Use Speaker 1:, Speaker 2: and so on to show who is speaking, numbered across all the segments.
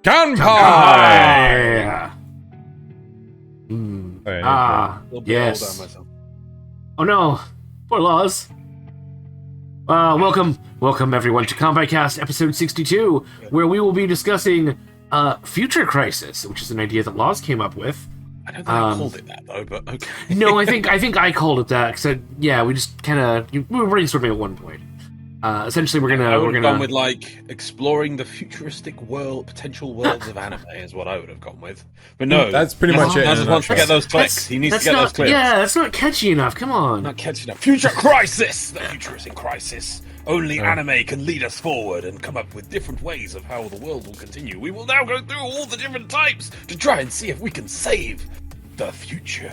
Speaker 1: Kanpai!
Speaker 2: Yes. Oh no, poor Loz. Welcome everyone to Kanpai Cast episode 62, where we will be discussing Future Crisis, which is an idea that Loz came up with.
Speaker 1: I don't think I called it that though, but okay.
Speaker 2: No, I think I called it that because we just kind of we were brainstorming at one point. Essentially, we're gonna
Speaker 1: gone with like exploring the futuristic potential worlds of anime is what I would have gone with. But no,
Speaker 3: that's pretty much it.
Speaker 1: Nasuth wants to get those clicks. He needs to get those clicks.
Speaker 2: Yeah, that's not catchy enough. Come on,
Speaker 1: not catchy enough. Future Crisis. The future is in crisis. Only anime can lead us forward and come up with different ways of how the world will continue. We will now go through all the different types to try and see if we can save the future.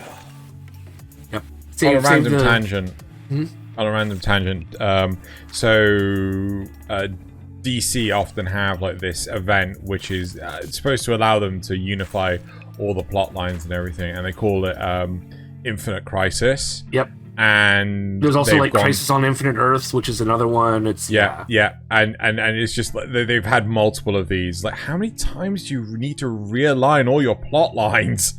Speaker 2: Yep.
Speaker 3: On a random tangent. On a random tangent. DC often have like this event which is supposed to allow them to unify all the plot lines and everything, and they call it Infinite Crisis.
Speaker 2: Yep.
Speaker 3: And
Speaker 2: there's also like Crisis on Infinite Earths, which is another one. It's
Speaker 3: and it's just like they've had multiple of these. Like, how many times do you need to realign all your plot lines?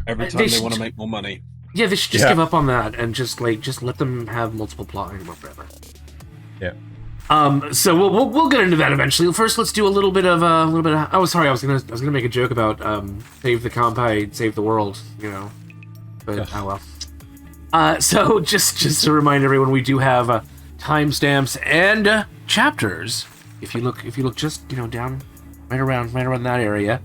Speaker 1: Every time they want to make more money.
Speaker 2: Yeah, they should just give up on that and just let them have multiple plot lines or whatever.
Speaker 3: Yeah.
Speaker 2: So we'll get into that eventually. First, let's do a little bit of. Oh, sorry, I was gonna make a joke about save the Kanpai, save the world. You know, but oh well. So just to remind everyone, we do have timestamps and chapters. If you look just down right around that area,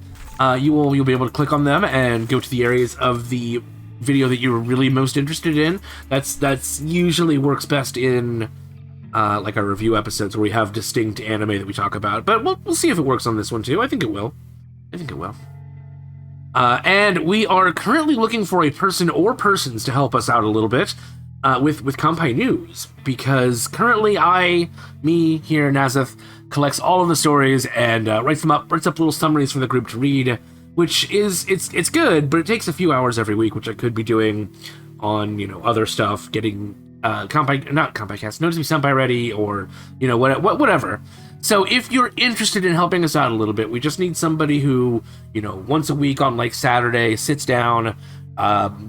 Speaker 2: you'll be able to click on them and go to the areas of the video that you're really most interested in. That's usually works best in like our review episodes where we have distinct anime that we talk about. But we'll see if it works on this one too. I think it will. And we are currently looking for a person or persons to help us out a little bit with Kanpai News, because currently me here, Nasuth, collects all of the stories and writes up little summaries for the group to read, which is it's good, but it takes a few hours every week, which I could be doing on other stuff, getting not Kanpai Cast, Notice Me Senpai ready, or whatever. So if you're interested in helping us out a little bit, we just need somebody who, once a week on like Saturday, sits down,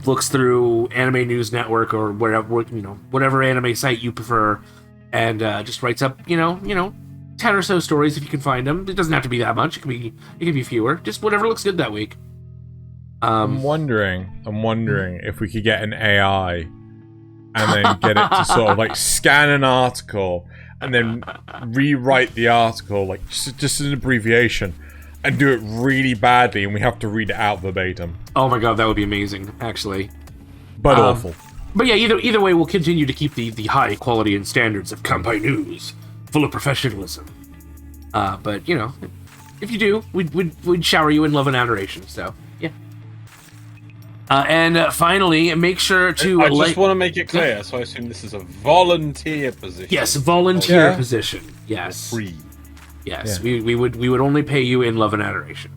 Speaker 2: looks through Anime News Network or whatever anime site you prefer, and just writes up, 10 or so stories if you can find them. It doesn't have to be that much. It can be fewer. Just whatever looks good that week.
Speaker 3: I'm wondering if we could get an AI and then get it to sort of like scan an article and then rewrite the article, like just an abbreviation, and do it really badly, and we have to read it out verbatim.
Speaker 2: Oh my god, that would be amazing, actually.
Speaker 3: But awful.
Speaker 2: But yeah, either way, we'll continue to keep the high quality and standards of Kanpai News, full of professionalism. But if you do, we'd shower you in love and adoration. So yeah. And finally, make sure to.
Speaker 1: I just want to make it clear. So I assume this is a volunteer position.
Speaker 2: Yes, volunteer position. Yes,
Speaker 1: free.
Speaker 2: Yes, we would only pay you in love and adoration.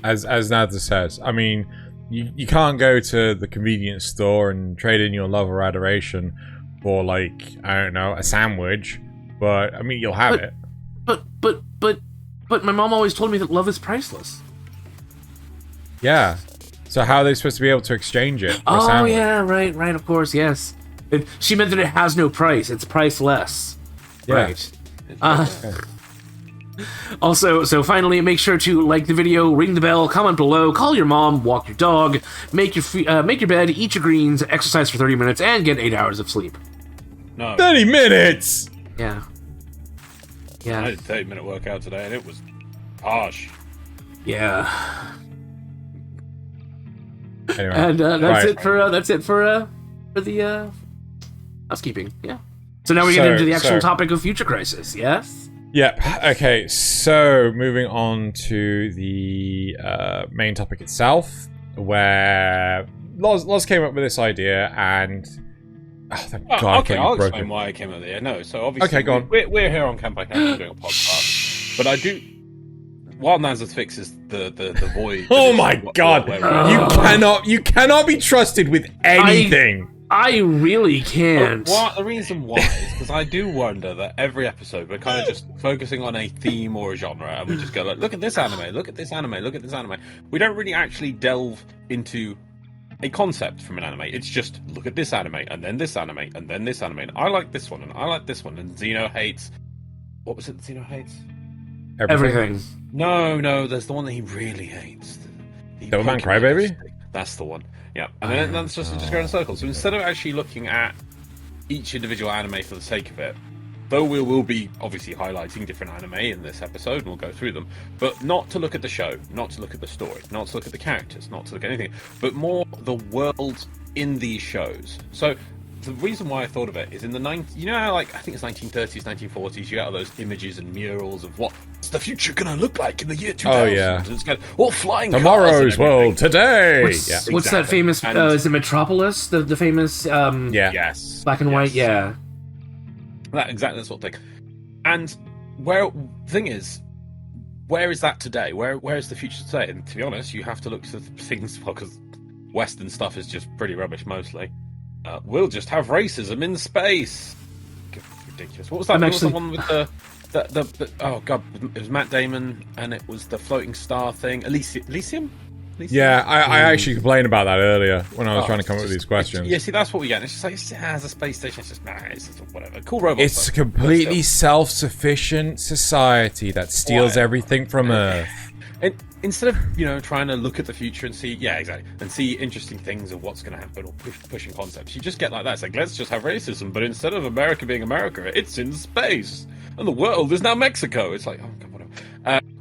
Speaker 3: As Nasuth says, I mean, you can't go to the convenience store and trade in your love or adoration for like, I don't know, a sandwich. But I mean, you'll have it.
Speaker 2: But my mom always told me that love is priceless.
Speaker 3: Yeah. So how are they supposed to be able to exchange it?
Speaker 2: Oh yeah, right, of course, yes. She meant that it has no price; it's priceless. Yeah. Right. Also, so finally, make sure to like the video, ring the bell, comment below, call your mom, walk your dog, make your bed, eat your greens, exercise for 30 minutes, and get 8 hours of sleep.
Speaker 1: No.
Speaker 3: 30 minutes.
Speaker 2: Yeah. Yeah.
Speaker 1: I did a 30-minute workout today, and it was harsh.
Speaker 2: Yeah.
Speaker 3: Anyway,
Speaker 2: and that's it for the housekeeping. Yeah. So now we get into the actual topic of Future Crisis. Yes.
Speaker 3: Yep. Okay. So moving on to the main topic itself, where Loz came up with this idea, and
Speaker 1: I'll explain why I came up with it. No, so obviously,
Speaker 3: go on.
Speaker 1: We're here on Kanpai Cast doing a podcast, but I do. While Nasuth fixes the void.
Speaker 3: Oh my god! You cannot be trusted with anything.
Speaker 2: I really can't.
Speaker 1: The reason why is because I do wonder that every episode we're kind of just focusing on a theme or a genre, and we just go like, look at this anime, look at this anime, look at this anime. We don't really actually delve into a concept from an anime. It's just look at this anime, and then this anime, and then this anime. And I like this one, and I like this one. And Xeno hates. What was it that Xeno hates?
Speaker 2: Everything.
Speaker 1: No, there's the one that he really hates.
Speaker 3: Devilman Crybaby?
Speaker 1: That's the one. Yeah, and then that's just going in circles. So instead of actually looking at each individual anime for the sake of it, though we will be obviously highlighting different anime in this episode, and we'll go through them, but not to look at the show, not to look at the story, not to look at the characters, not to look at anything, but more the world in these shows. So the reason why I thought of it is in the you know how, like, I think it's 1930s, 1940s, you get all those images and murals of what's the future gonna look like in the year 2000.
Speaker 3: Oh, yeah.
Speaker 1: It's got all flying
Speaker 3: Tomorrow's world today.
Speaker 2: What's that famous? Is it Metropolis? The famous?
Speaker 1: Yes.
Speaker 2: Black and white. Yeah.
Speaker 1: Exactly that sort of thing. And the thing is, where is that today? Where is the future today? And to be honest, you have to look to things, because Western stuff is just pretty rubbish mostly. We'll just have racism in space. Ridiculous. What was that? What was the one with the oh god, it was Matt Damon, and it was the floating star thing. Elysium?
Speaker 3: Yeah, I actually complained about that earlier when I was trying to come up with these questions.
Speaker 1: Yeah, see, that's what we get. It's just like, it has a space station. It's just whatever. Cool robot.
Speaker 3: It's
Speaker 1: stuff,
Speaker 3: a completely self-sufficient society that steals everything from Earth.
Speaker 1: And instead of trying to look at the future and see, and see interesting things of what's going to happen or pushing concepts, you just get like that. It's like, let's just have racism, but instead of America being America, it's in space, and the world is now Mexico. It's like, oh god, whatever.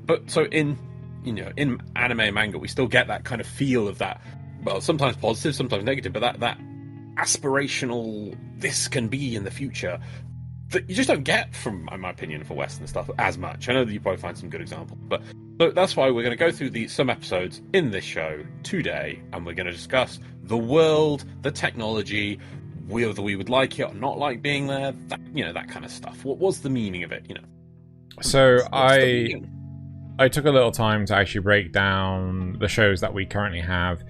Speaker 1: But so in anime and manga, we still get that kind of feel of that. Well, sometimes positive, sometimes negative, but that aspirational, this can be in the future, that you just don't get from, in my opinion, for Western stuff as much. I know that you probably find some good examples, but so that's why we're going to go through some episodes in this show today, and we're going to discuss the world, the technology, whether we would like it or not like being there, that kind of stuff. What was the meaning of it?
Speaker 3: So I took a little time to actually break down the shows that we currently have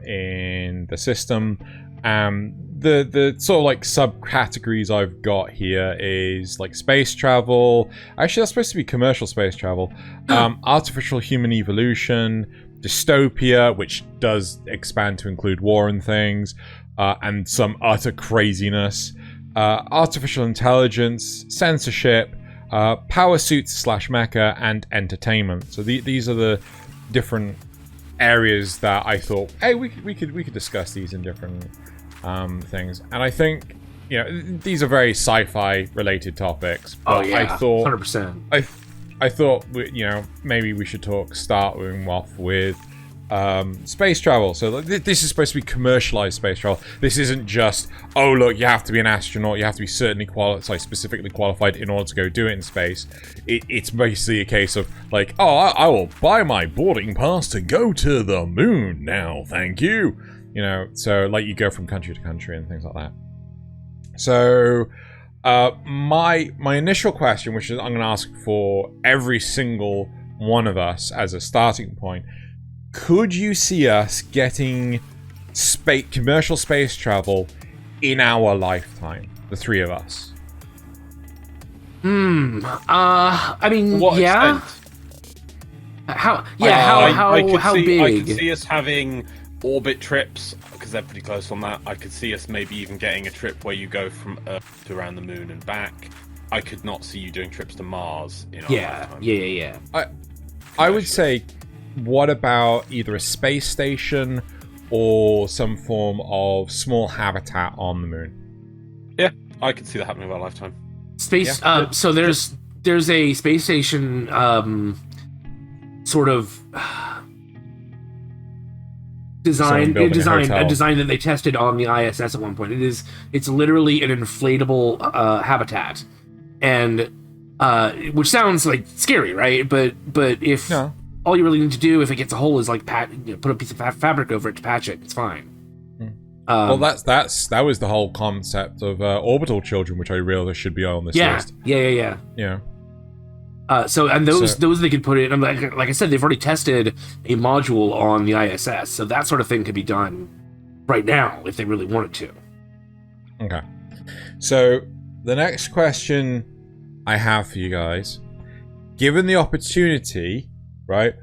Speaker 3: in the system. The sort of like subcategories I've got here is like space travel. Actually, that's supposed to be commercial space travel. Artificial human evolution, dystopia, which does expand to include war and things, and some utter craziness. Artificial intelligence, censorship, power suits / mecha, and entertainment. So these are the different areas that I thought, hey, we could discuss these in different things. And I think these are very sci-fi related topics. But
Speaker 2: I thought
Speaker 3: 100%. I thought maybe we should starting off with space travel. So this is supposed to be commercialized space travel. This isn't just, oh look, you have to be an astronaut, you have to be specifically qualified in order to go do it in space. It's basically a case of like, oh, I will buy my boarding pass to go to the moon now, thank you. So like you go from country to country and things like that. So my initial question, which is I'm going to ask for every single one of us as a starting point, could you see us getting commercial space travel in our lifetime, the three of us?
Speaker 2: I mean,
Speaker 1: what
Speaker 2: yeah.
Speaker 1: Extent?
Speaker 2: How big?
Speaker 1: I could see us having orbit trips, because they're pretty close on that. I could see us maybe even getting a trip where you go from Earth to around the moon and back. I could not see you doing trips to Mars in our lifetime.
Speaker 2: Yeah.
Speaker 3: I would say, what about either a space station or some form of small habitat on the moon?
Speaker 1: Yeah, I could see that happening in our lifetime.
Speaker 2: Space. Yeah. So there's a space station, sort of design that they tested on the ISS at one point. It's literally an inflatable habitat, and which sounds like scary, right? But if all you really need to do if it gets a hole is like put a piece of fabric over it to patch it, it's fine.
Speaker 3: Well, that was the whole concept of orbital children, which I realized should be on this list.
Speaker 2: Yeah. So those they could put in. Like I said, they've already tested a module on the ISS, so that sort of thing could be done right now if they really wanted to.
Speaker 3: Okay. So the next question I have for you guys, given the opportunity, right,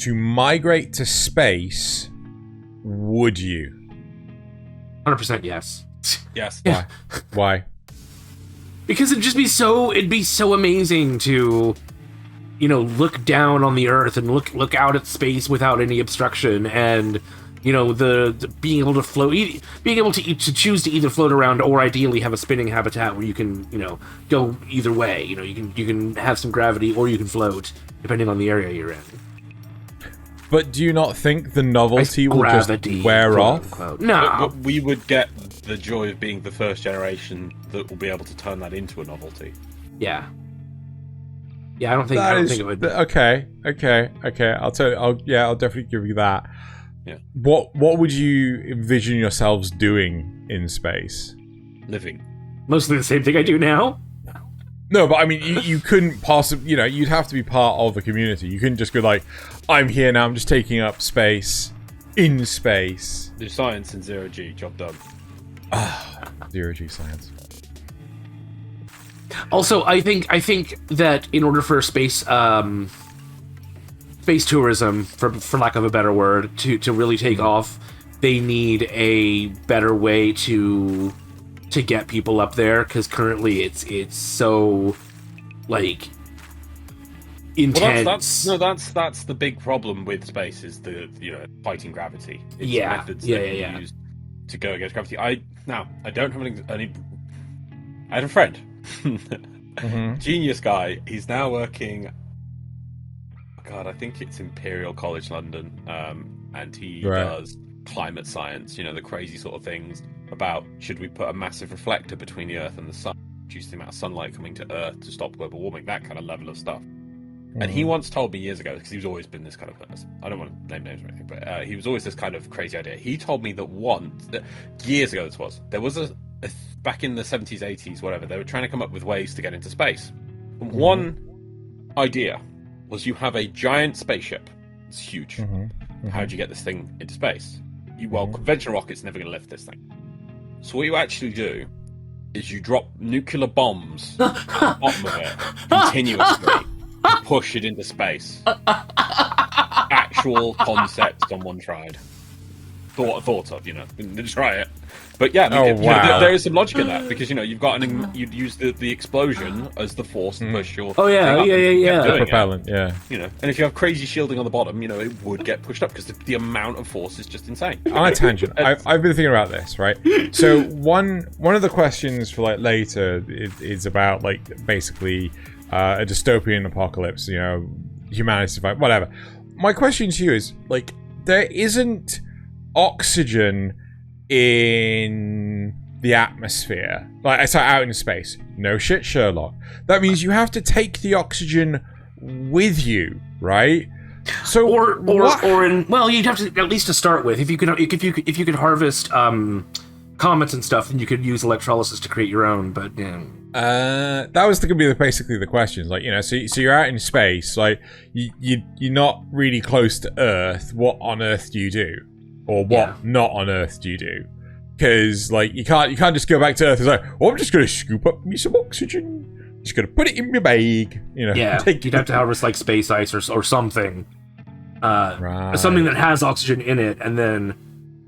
Speaker 3: to migrate to space, would you?
Speaker 2: 100% yes.
Speaker 1: Yes.
Speaker 3: Why? Why?
Speaker 2: Because it'd be so amazing to, look down on the Earth and look out at space without any obstruction, and the being able to float, being able to choose to either float around or ideally have a spinning habitat where you can go either way. You can have some gravity or you can float depending on the area you're in.
Speaker 3: But do you not think the novelty will just wear off?
Speaker 2: Unquote. No,
Speaker 1: But we would get the joy of being the first generation that will be able to turn that into a novelty.
Speaker 2: Yeah. Yeah, I don't think it would.
Speaker 3: Okay. I'll tell you. I'll definitely give you that.
Speaker 1: Yeah.
Speaker 3: What would you envision yourselves doing in space?
Speaker 1: Living.
Speaker 2: Mostly the same thing I do now.
Speaker 3: No, but I mean, you couldn't possibly. You'd have to be part of a community. You couldn't just go like, I'm here now. I'm just taking up space in space.
Speaker 1: Do science in 0G. Job done.
Speaker 3: 0G science.
Speaker 2: Also, I think that in order for space tourism, for lack of a better word, to really take off, they need a better way to get people up there, because currently it's so intense.
Speaker 1: That's the big problem with space, is the fighting gravity. It's methods that you use to go against gravity. I don't have any. I had a friend, genius guy. He's now working. God, I think it's Imperial College London, and he does climate science. The crazy sort of things about should we put a massive reflector between the Earth and the Sun, reduce the amount of sunlight coming to Earth to stop global warming, that kind of level of stuff. And he once told me years ago, because he's always been this kind of person. I don't want to name names or anything, but he was always this kind of crazy idea. He told me that years ago there was a back in the 70s, 80s, whatever, they were trying to come up with ways to get into space. And one idea was you have a giant spaceship. It's huge. How do you get this thing into space? Conventional rockets never going to lift this thing. So what you actually do is you drop nuclear bombs at the bottom of it continuously to push it into space. Actual concept someone tried. Thought of, didn't try it. But yeah, there is some logic in that, because you've got you'd use the explosion as the force to push your
Speaker 2: the
Speaker 3: propellant,
Speaker 1: and if you have crazy shielding on the bottom, it would get pushed up, because the amount of force is just insane.
Speaker 3: On a tangent, I've been thinking about this, right? So one of the questions for later is about basically a dystopian apocalypse, humanity survive, whatever. My question to you is there isn't oxygen in the atmosphere, out in space. No shit, Sherlock. That means you have to take the oxygen with you, right? So you'd have to, at least to start with, if you could harvest comets and stuff, then you could use electrolysis to create your own. But that was going to be basically the questions. So you're out in space, you're not really close to Earth. What on Earth do you do? Or what not on Earth do you do? Because you can't just go back to Earth and say, I'm just going to scoop up me some oxygen, just going to put it in my bag.
Speaker 2: You'd have to harvest space ice or something, something that has oxygen in it, and then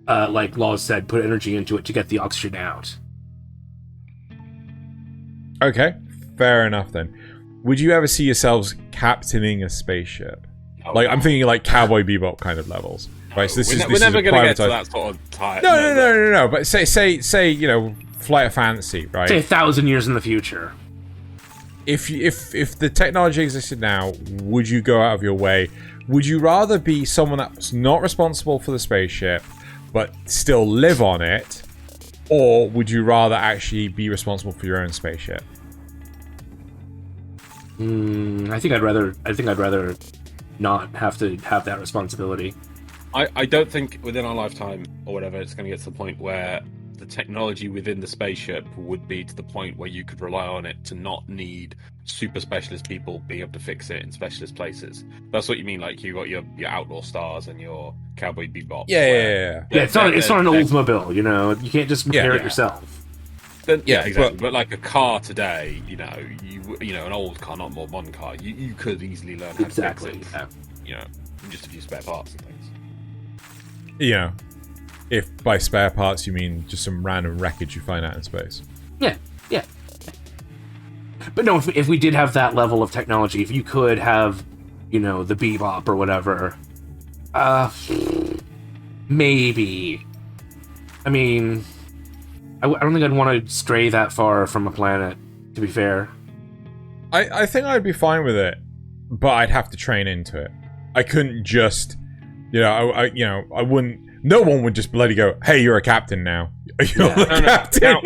Speaker 2: like Loz said, put energy into it to get the oxygen out.
Speaker 3: Okay, fair enough then. Would you ever see yourselves captaining a spaceship? I'm thinking Cowboy Bebop kind of levels. Right, so
Speaker 1: we're never going to get to that sort of time.
Speaker 3: No. But say, Flight of Fantasy, right?
Speaker 2: Say 1,000 years in the future.
Speaker 3: If the technology existed now, would you go out of your way? Would you rather be someone that's not responsible for the spaceship, but still live on it, or would you rather actually be responsible for your own spaceship?
Speaker 2: I think I'd rather not have to have that responsibility.
Speaker 1: I don't think within our lifetime or whatever it's going to get to the point where the technology within the spaceship would be to the point where you could rely on it to not need super specialist people being able to fix it in specialist places. That's what you mean, you got your Outlaw Stars and your Cowboy Bebop.
Speaker 3: Yeah.
Speaker 2: It's not an Oldsmobile, you can't just repair it yourself.
Speaker 1: Then, yeah, exactly. But like a car today, you know, an old car, not a more modern car, you could easily learn how to fix it.
Speaker 2: Yeah.
Speaker 1: You know, just a few spare parts and things.
Speaker 3: You know, if by spare parts you mean just some random wreckage you find out in space.
Speaker 2: Yeah. But no, if we did have that level of technology, if you could have, you know, the Bebop or whatever, maybe. I mean, I don't think I'd want to stray that far from a planet, to be fair.
Speaker 3: I think I'd be fine with it, but I'd have to train into it. I couldn't just, you know, I wouldn't. No one would just bloody go, "Hey, you're a captain now." You're the captain.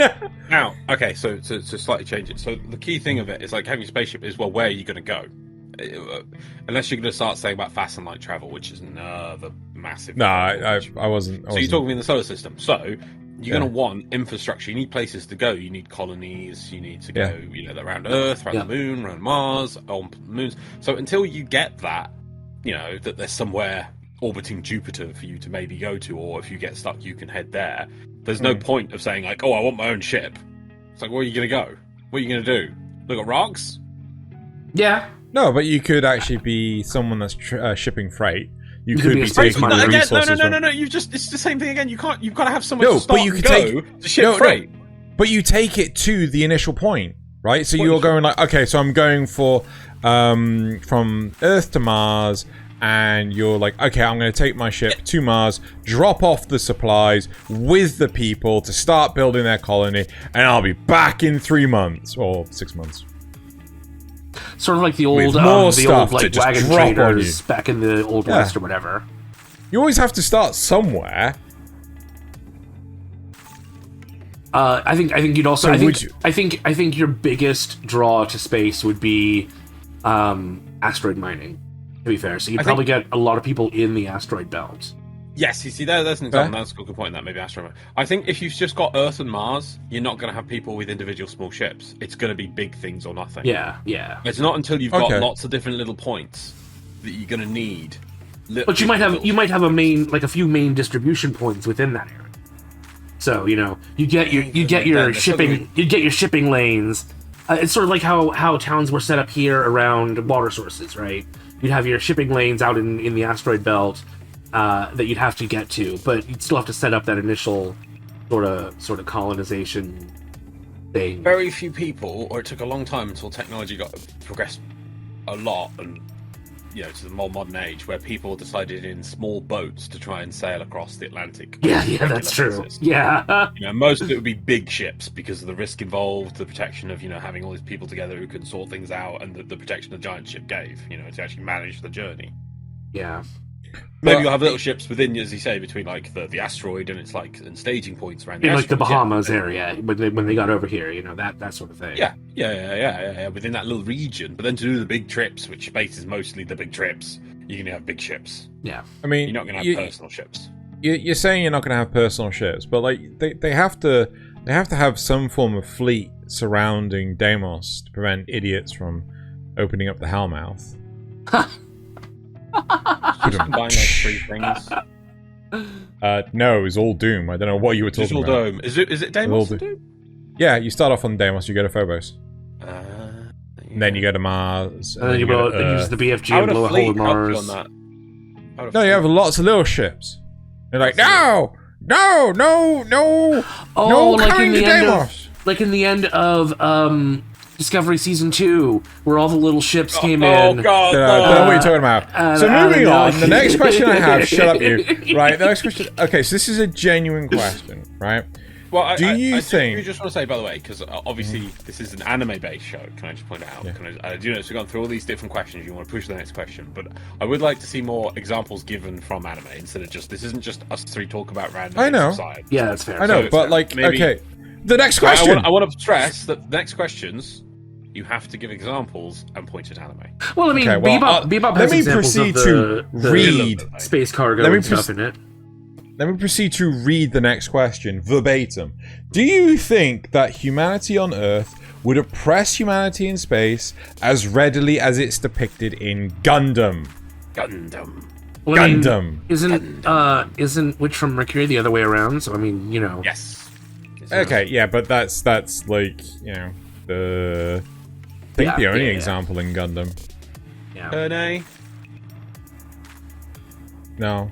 Speaker 1: Now, okay, so to slightly change it. So the key thing of it is like having a spaceship is, well, where are you going to go? Unless you're going to start saying about fast and light travel, which is another massive.
Speaker 3: No, I wasn't.
Speaker 1: So you're talking in the solar system. So you're going to want infrastructure. You need places to go. You need colonies. You need to go, you know, around Earth, around the Moon, around Mars, on moons. So until you get that, you know, that there's somewhere orbiting Jupiter for you to maybe go to, or if you get stuck, you can head there. There's no point of saying like, "Oh, I want my own ship." It's like, where are you going to go? What are you going to do? Look at rocks?
Speaker 2: Yeah.
Speaker 3: No, but you could actually be someone that's shipping freight. You could be taking
Speaker 2: the
Speaker 3: resources.
Speaker 1: No. It's the same thing again. You've got to have somewhere to start
Speaker 3: but you
Speaker 1: and
Speaker 3: could
Speaker 1: go to ship freight.
Speaker 3: No. But you take it to the initial point, right? So you're going like, okay, so I'm going for from Earth to Mars. And you're like, okay, I'm going to take my ship to Mars, drop off the supplies with the people to start building their colony, and I'll be back in 3 months or 6 months.
Speaker 2: Sort of like the old like wagon traders back in the Old West or whatever.
Speaker 3: You always have to start somewhere.
Speaker 2: I think you'd also. I think your biggest draw to space would be asteroid mining. To be fair, so you'd probably get a lot of people in the asteroid belt.
Speaker 1: Yes, you see, there's an example. That's a good point. That maybe asteroid. I think if you've just got Earth and Mars, you're not going to have people with individual small ships. It's going to be big things or nothing.
Speaker 2: Yeah.
Speaker 1: It's not until you've got lots of different little points that you're going to need.
Speaker 2: But you might have a few main distribution points within that area. So you know, you get your shipping lanes. It's sort of like how towns were set up here around water sources, right? You'd have your shipping lanes out in the asteroid belt that you'd have to get to, but you'd still have to set up that initial sort of colonization thing.
Speaker 1: Very few people, or it took a long time until technology got progressed a lot, and you know, to the more modern age, where people decided in small boats to try and sail across the Atlantic.
Speaker 2: Yeah, that's true. Yeah.
Speaker 1: You know, most of it would be big ships because of the risk involved, the protection of, you know, having all these people together who can sort things out, and the protection the giant ship gave, you know, to actually manage the journey.
Speaker 2: Yeah.
Speaker 1: Maybe you'll have little ships within, as you say, between like the asteroid and it's like and staging points around
Speaker 2: in like the Bahamas area when they got over here, you know, that sort of thing.
Speaker 1: Yeah, within that little region. But then to do the big trips, which space is mostly the big trips, you're gonna have big ships.
Speaker 2: Yeah,
Speaker 3: I mean,
Speaker 1: you're not gonna have personal ships.
Speaker 3: You're saying you're not gonna have personal ships, but like they have to have some form of fleet surrounding Deimos to prevent idiots from opening up the Hellmouth.
Speaker 1: Just combine those three things.
Speaker 3: No, it was all Doom. I don't know what you were talking about.
Speaker 1: Dome. Is it Deimos? Doom?
Speaker 3: Yeah, you start off on Deimos, you go to Phobos. And then you go to Mars.
Speaker 2: And then you use the BFG and blow a hole in Mars.
Speaker 3: No, you have lots of little ships. They're like, no,
Speaker 2: like
Speaker 3: coming to Deimos.
Speaker 2: Like in the end of Discovery Season 2, where all the little ships came in.
Speaker 3: Oh, God, no. I don't know what you're talking about. So moving on, the next question I have, shut up you. Right, the next question, okay, so this is a genuine question, right?
Speaker 1: Well, I
Speaker 3: think...
Speaker 1: I just want to say, by the way, because obviously this is an anime-based show, can I just point out? Yeah. I do know, so we've gone through all these different questions, you want to push the next question, but I would like to see more examples given from anime, instead of this isn't just us three talk about random
Speaker 3: I know.
Speaker 1: Side.
Speaker 2: Yeah, that's fair.
Speaker 3: I know, but like, okay, the next question!
Speaker 1: I want to stress that the next questions... You have to give examples and point at anime.
Speaker 2: Well, I mean, Bebop has examples of the space cargo and stuff in it.
Speaker 3: Let me proceed to read the next question verbatim. Do you think that humanity on Earth would oppress humanity in space as readily as it's depicted in Gundam?
Speaker 2: Well, Gundam. I mean, isn't Witch from Mercury the other way around? So I mean, you know.
Speaker 1: Yes.
Speaker 3: Okay, yeah, but that's like, you know, I think the only example in Gundam.
Speaker 2: Yeah.
Speaker 1: Turn A.
Speaker 3: No.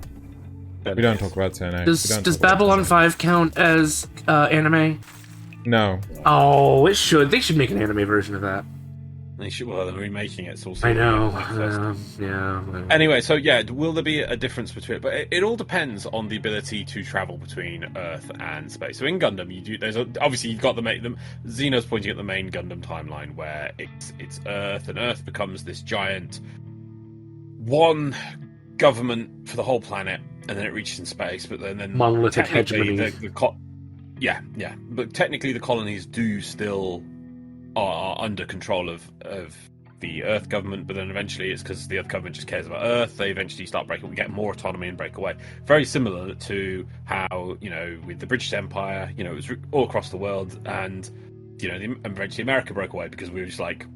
Speaker 3: We don't talk about Turn A.
Speaker 2: Does Babylon 5 count as anime?
Speaker 3: No.
Speaker 2: Oh, it should. They should make an anime version of that.
Speaker 1: They should. Well, they're remaking it. So we'll
Speaker 2: I know.
Speaker 1: yeah. Anyway, so yeah, will there be a difference between it? But it all depends on the ability to travel between Earth and space. So in Gundam, you do. Obviously you've got the Xeno's pointing at the main Gundam timeline where it's Earth, and Earth becomes this giant one government for the whole planet, and then it reaches in space. But then
Speaker 2: monolithic hegemony.
Speaker 1: Yeah. But technically, the colonies do still are under control of the Earth government, but then eventually it's because the Earth government just cares about Earth. They eventually start breaking. We get more autonomy and break away. Very similar to how, you know, with the British Empire, you know, it was all across the world, and you know, eventually America broke away because we were just like,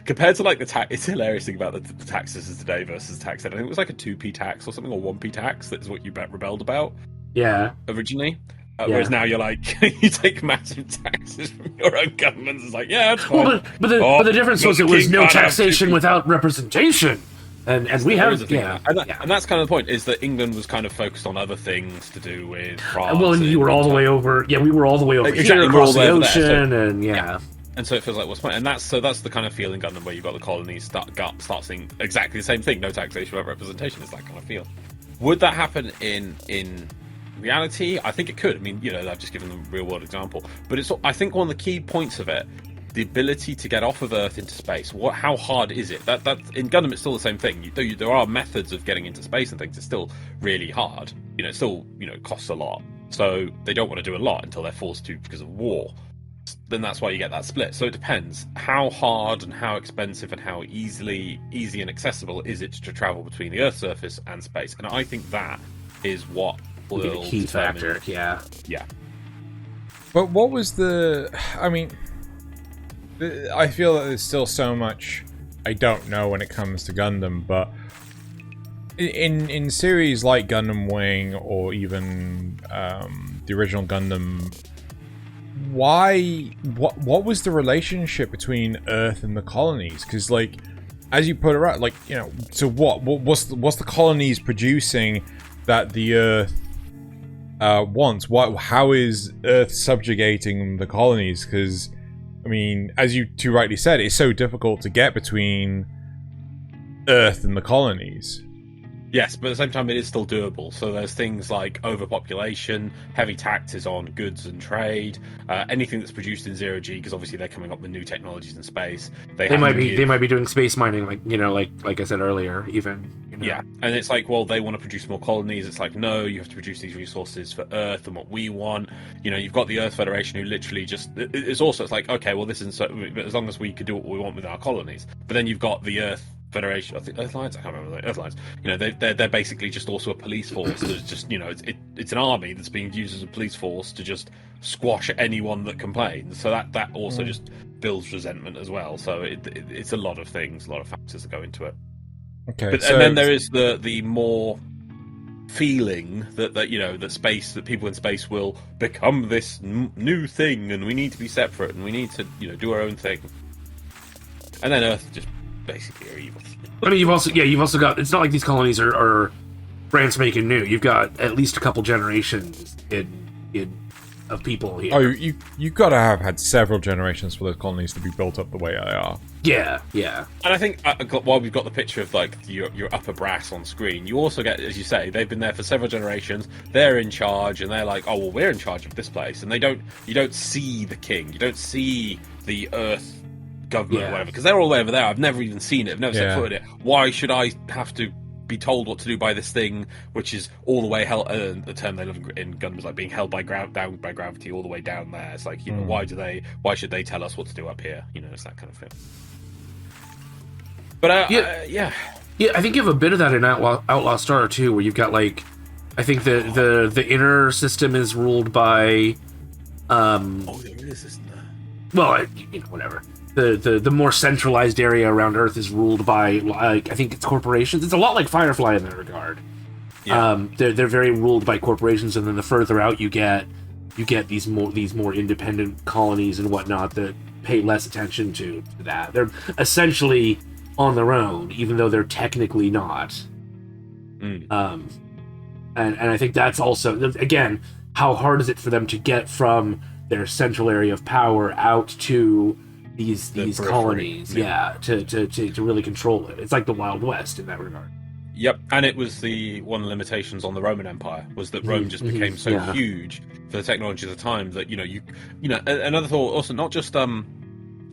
Speaker 1: compared to like the tax. It's hilarious thing about the taxes today versus the tax then. I think it was like a 2p tax or something, or 1p tax. That is what you rebelled about.
Speaker 2: Yeah.
Speaker 1: Originally. Whereas now you're like, you take massive taxes from your own government. It's like, yeah, it's fine.
Speaker 2: Well, but the difference was it was no taxation without representation. And we have,
Speaker 1: and that's kind of the point, is that England was kind of focused on other things to do with France.
Speaker 2: Well, and you were all the way over, we were all the way over
Speaker 1: here
Speaker 2: across the ocean, and
Speaker 1: And so it feels like, what's the point? And that's the kind of feeling Gundam where you've got the colonies start seeing exactly the same thing, no taxation without representation. It's that kind of feel. Would that happen in reality? I think it could. I mean, you know, I've just given them a real world example, but I think one of the key points of it, the ability to get off of Earth into space. How hard is it? That in Gundam it's still the same thing. There are methods of getting into space and things. It's still really hard. You know, it still, you know, costs a lot. So they don't want to do a lot until they're forced to because of war. Then that's why you get that split. So it depends how hard and how expensive and how easy and accessible is it to travel between the Earth's surface and space. And I think that is what will
Speaker 2: be the key factor. Yeah.
Speaker 3: But what was I mean, I feel that there's still so much I don't know when it comes to Gundam, but in series like Gundam Wing or even the original Gundam, what was the relationship between Earth and the colonies? Because, like, as you put it right, like, you know, so what's the colonies producing that the Earth wants? How is Earth subjugating the colonies? Because, I mean, as you too rightly said, it's so difficult to get between Earth and the colonies.
Speaker 1: Yes, but at the same time, it is still doable. So there's things like overpopulation, heavy taxes on goods and trade, anything that's produced in zero G, because obviously they're coming up with new technologies in space. They might
Speaker 2: be doing space mining, like, you know, like I said earlier, even. You know.
Speaker 1: Yeah, and it's like, well, they want to produce more colonies. It's like, no, you have to produce these resources for Earth and what we want. You know, you've got the Earth Federation who literally just it's like, okay, well, this isn't so, as long as we could do what we want with our colonies. But then you've got the Earth Federation, I think Earthlines. I can't remember the Earthlines. You know, they're basically just also a police force. That's just, you know, it's an army that's being used as a police force to just squash anyone that complains. So that also just builds resentment as well. So it's a lot of things, a lot of factors that go into it.
Speaker 3: Okay,
Speaker 1: and then there is the more feeling that you know, that people in space will become this new thing, and we need to be separate, and we need to, you know, do our own thing. And then Earth just basically are evil.
Speaker 2: I mean, you've also got, it's not like these colonies are brand spanking new. You've got at least a couple generations of people here.
Speaker 3: Oh, you've got to have had several generations for those colonies to be built up the way they are.
Speaker 2: Yeah.
Speaker 1: And I think while we've got the picture of like your upper brass on screen, you also get, as you say, they've been there for several generations. They're in charge, and they're like, oh well, we're in charge of this place, and you don't see the king, you don't see the Earth government or whatever, because they're all the way over there. I've never even seen it. I've never set foot in it. Why should I have to be told what to do by this thing, which is all the way held? The term they love in Gundam is like being held down by gravity all the way down there. It's like, you know, why should they tell us what to do up here? You know, it's that kind of thing. But I
Speaker 2: think you have a bit of that in Outlaw Star too, where you've got, like, I think the inner system is ruled by
Speaker 1: there is, isn't there?
Speaker 2: Well, you know, whatever. The more centralized area around Earth is ruled by, like, I think it's corporations. It's a lot like Firefly in that regard. Yeah. They're very ruled by corporations, and then the further out you get, you get these more independent colonies and whatnot that pay less attention to that. They're essentially on their own, even though they're technically not. And I think that's also, again, how hard is it for them to get from their central area of power out to these colonies, to really control it. It's like the Wild West in that regard.
Speaker 1: Yep, and it was one of the limitations on the Roman Empire was that Rome just became so huge for the technology of the time that another thought also, not just the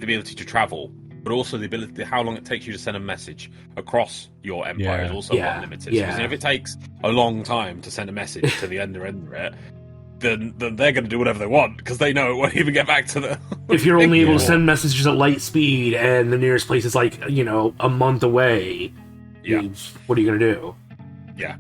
Speaker 1: ability to travel, but also the ability, how long it takes you to send a message across your empire is also limited. Because if it takes a long time to send a message to the end of it, then they're going to do whatever they want because they know it won't even get back to the.
Speaker 2: If you're only able to send messages at light speed and the nearest place is like a month away, what are you going to do?
Speaker 1: Yeah,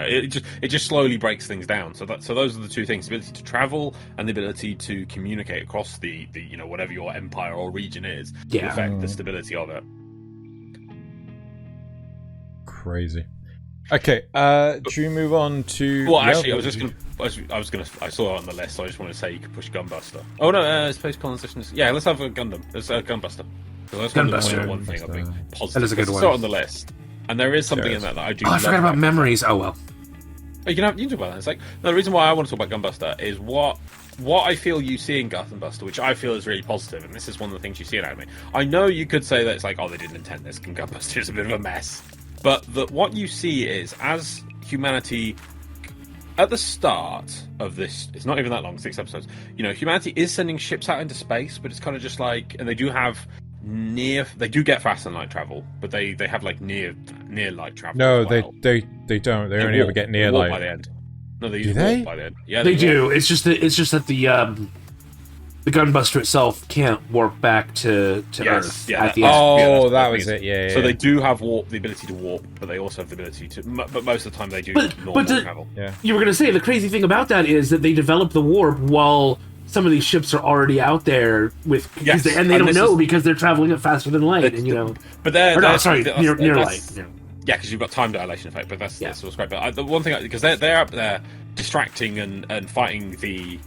Speaker 1: it just slowly breaks things down. So those are the two things: the ability to travel and the ability to communicate across the whatever your empire or region is to affect the stability of it.
Speaker 3: Crazy. Okay, should we move on to?
Speaker 1: Well, actually, I saw it on the list, so I just wanted to say you could push Gunbuster. Oh no, space colonization. Yeah, let's have a Gundam. Let's Gunbuster.
Speaker 2: Gunbuster.
Speaker 1: One thing I've been positive.
Speaker 2: That is a good one.
Speaker 1: It's not on the list, and there is something in that I do.
Speaker 2: Oh, I forgot about memories. Oh well.
Speaker 1: You can talk about that. It's like the reason why I want to talk about Gunbuster is what I feel you see in Gunbuster, which I feel is really positive, and this is one of the things you see in anime. I know you could say that it's like, oh, they didn't intend this, and Gunbuster is a bit of a mess. But what you see is, as humanity, at the start of this, it's not even that long, 6 episodes, humanity is sending ships out into space, but it's kind of just like, and they do get fast and light travel, but they have like near light travel.
Speaker 3: No,
Speaker 1: as well.
Speaker 3: they don't. They only ever get near light.
Speaker 1: By the end. No, they
Speaker 3: do
Speaker 1: walk by the end. Yeah,
Speaker 2: they do. It's just that the Gunbuster itself can't warp back to Earth at the end.
Speaker 3: Oh, that was it. Yeah.
Speaker 1: So they do have the ability to warp, but they also have the ability to. But most of the time they do normal travel.
Speaker 3: Yeah.
Speaker 2: You were going to say the crazy thing about that is that they develop the warp while some of these ships are already out there and they don't know because they're traveling at faster than light,
Speaker 1: But they're
Speaker 2: near light.
Speaker 1: Yeah, because you've got time dilation effect, but that's what's great. But the one thing, because they're up there distracting and fighting the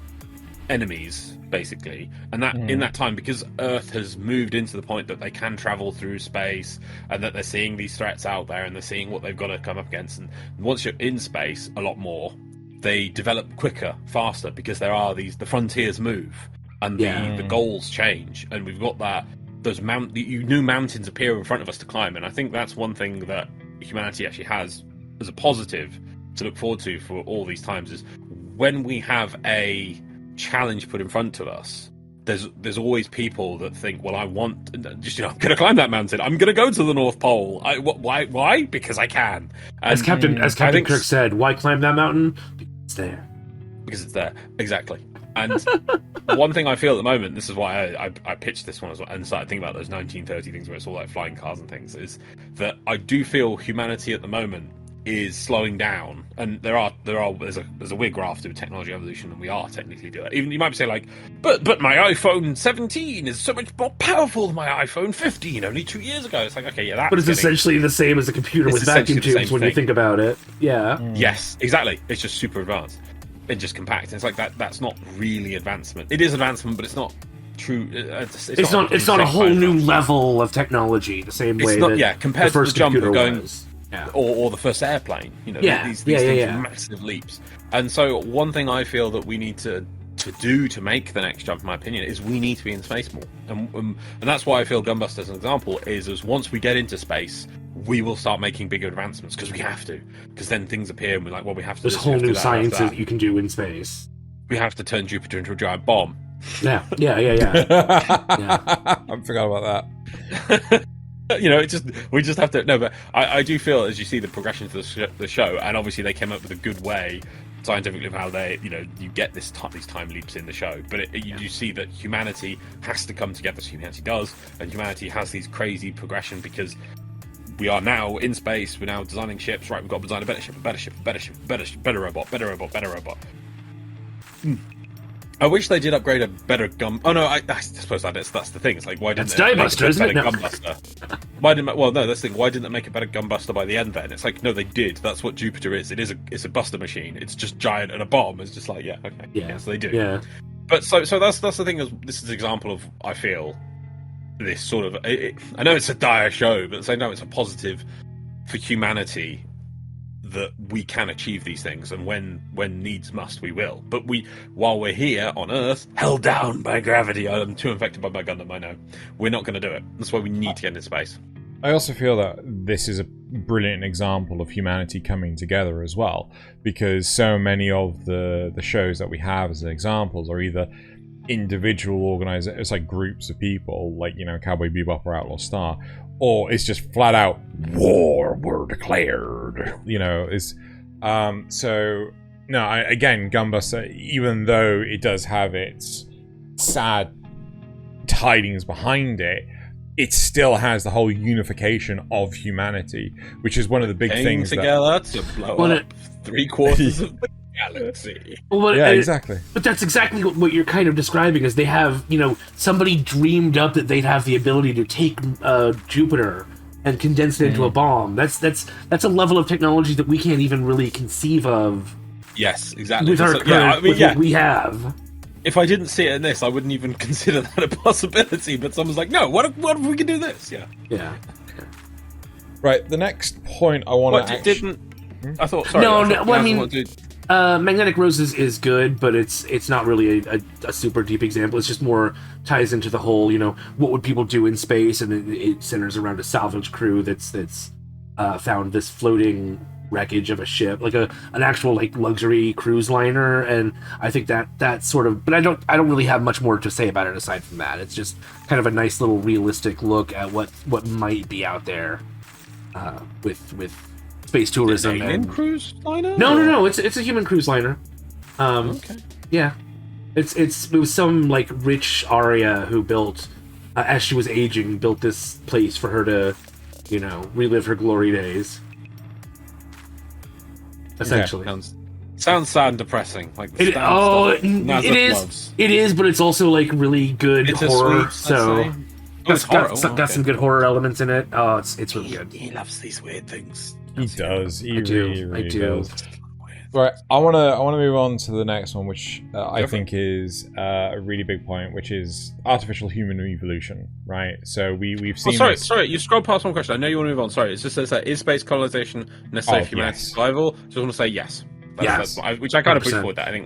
Speaker 1: enemies, basically, and that in that time, because Earth has moved into the point that they can travel through space, and that they're seeing these threats out there, and they're seeing what they've got to come up against. And once you're in space, a lot more, they develop quicker, faster, because the frontiers move, and the goals change, and we've got those new mountains appear in front of us to climb. And I think that's one thing that humanity actually has as a positive to look forward to for all these times, is when we have a challenge put in front of us, there's always people that think, well, I want I'm going to climb that mountain, I'm going to go to the North Pole. Why? Because I can. And
Speaker 2: as Captain Kirk said, why climb that mountain? Because
Speaker 1: it's there. Exactly. And one thing I feel at the moment, this is why I pitched this one as well, and started thinking about those 1930 things where it's all like flying cars and things, is that I do feel humanity at the moment is slowing down, and there's a weird graph to technology evolution, and we are technically doing it. Even you might say like, but my iPhone 17 is so much more powerful than my iPhone 15 only 2 years ago. It's like, okay, yeah,
Speaker 2: but it's essentially the same as a computer with vacuum tubes when you think about it. Yeah.
Speaker 1: Yes, exactly. It's just super advanced and just compact. And it's like that's not really advancement. It is advancement, but it's not true. It's
Speaker 2: not a whole new level of technology. The same way
Speaker 1: compared
Speaker 2: the first
Speaker 1: to the jump of going.
Speaker 2: Was.
Speaker 1: Yeah. Or the first airplane, these things are massive leaps. And so one thing I feel that we need to do to make the next jump, in my opinion, is we need to be in space more. And that's why I feel Gunbuster, as an example, is once we get into space, we will start making bigger advancements, because we have to. Because then things appear and we're like, well, we have to.
Speaker 2: There's whole new sciences that you can do in space.
Speaker 1: We have to turn Jupiter into a giant bomb.
Speaker 2: Yeah.
Speaker 3: I forgot about that.
Speaker 1: We just have to. No, but I do feel, as you see the progression to the show, and obviously they came up with a good way scientifically of how they, you get these time leaps in the show. But you see that humanity has to come together. So humanity does, and humanity has these crazy progression, because we are now in space. We're now designing ships. Right, we've got to design a better ship, better robot. I wish they did upgrade a better gun. Oh no, I suppose that's the thing. It's like, why didn't
Speaker 2: they make a better
Speaker 1: Gunbuster? Why didn't? Well, no, that's the thing. Why didn't they make a better gunbuster by the end? Then it's like, no, they did. That's what Jupiter is. It's a buster machine. It's just giant, and a bomb is just like, yeah, okay, yeah, so they do.
Speaker 2: Yeah.
Speaker 1: But so that's the thing. Is this is an example of, I feel, this sort of. I know it's a dire show, but I know it's a positive for humanity that we can achieve these things, and when needs must, we will. But while we're here on Earth, held down by gravity, I'm too infected by my Gundam, I know. We're not going to do it. That's why we need to get into space.
Speaker 3: I also feel that this is a brilliant example of humanity coming together as well, because so many of the shows that we have as examples are either individual organizations, it's like groups of people, like, you know, Cowboy Bebop or Outlaw Star, or it's just flat out war were declared, you know. Is so no, again, Gunbuster, even though it does have its sad tidings behind it, it still has the whole unification of humanity, which is one of the big things
Speaker 1: together to blow up 3/4 of the galaxy.
Speaker 2: Well,
Speaker 3: yeah, exactly.
Speaker 2: But that's exactly what you're kind of describing. Is they have, you know, somebody dreamed up that they'd have the ability to take Jupiter and condense it into a bomb. That's a level of technology that we can't even really conceive of.
Speaker 1: Yes, exactly.
Speaker 2: With our what we have.
Speaker 1: If I didn't see it in this, I wouldn't even consider that a possibility. But someone's like, "No, what if we can do this?" Yeah.
Speaker 2: Yeah.
Speaker 3: Right. The next point I want to
Speaker 1: I thought. Sorry.
Speaker 2: No. Well, I mean, Magnetic Roses is good, but it's not really a super deep example. It's just more ties into the whole, you know, what would people do in space, and it centers around a salvage crew that's found this floating wreckage of a ship, like an actual like luxury cruise liner, and I think that sort of. But I don't really have much more to say about it aside from that. It's just kind of a nice little realistic look at what might be out there with space tourism.
Speaker 1: And cruise liner?
Speaker 2: No. It's a human cruise liner.
Speaker 1: Okay.
Speaker 2: Yeah, it was some like rich Aria who built, as she was aging, built this place for her to, you know, relive her glory days. Essentially,
Speaker 1: sounds sad and depressing. Like the
Speaker 2: it is, but it's also like really good horror. Got some good horror elements in it. Oh, it's really good.
Speaker 1: He loves these weird things.
Speaker 3: He does. He
Speaker 2: I
Speaker 3: really
Speaker 2: do.
Speaker 3: does. Right, I wanna move on to the next one, which I think is a really big point, which is artificial human evolution. Right, so we've seen.
Speaker 1: Sorry, you scrolled past one question. I know you want to move on. Sorry, it just says that is space colonization necessary for humanity's survival? Just want to say yes. That's which I kind of put forward that. I think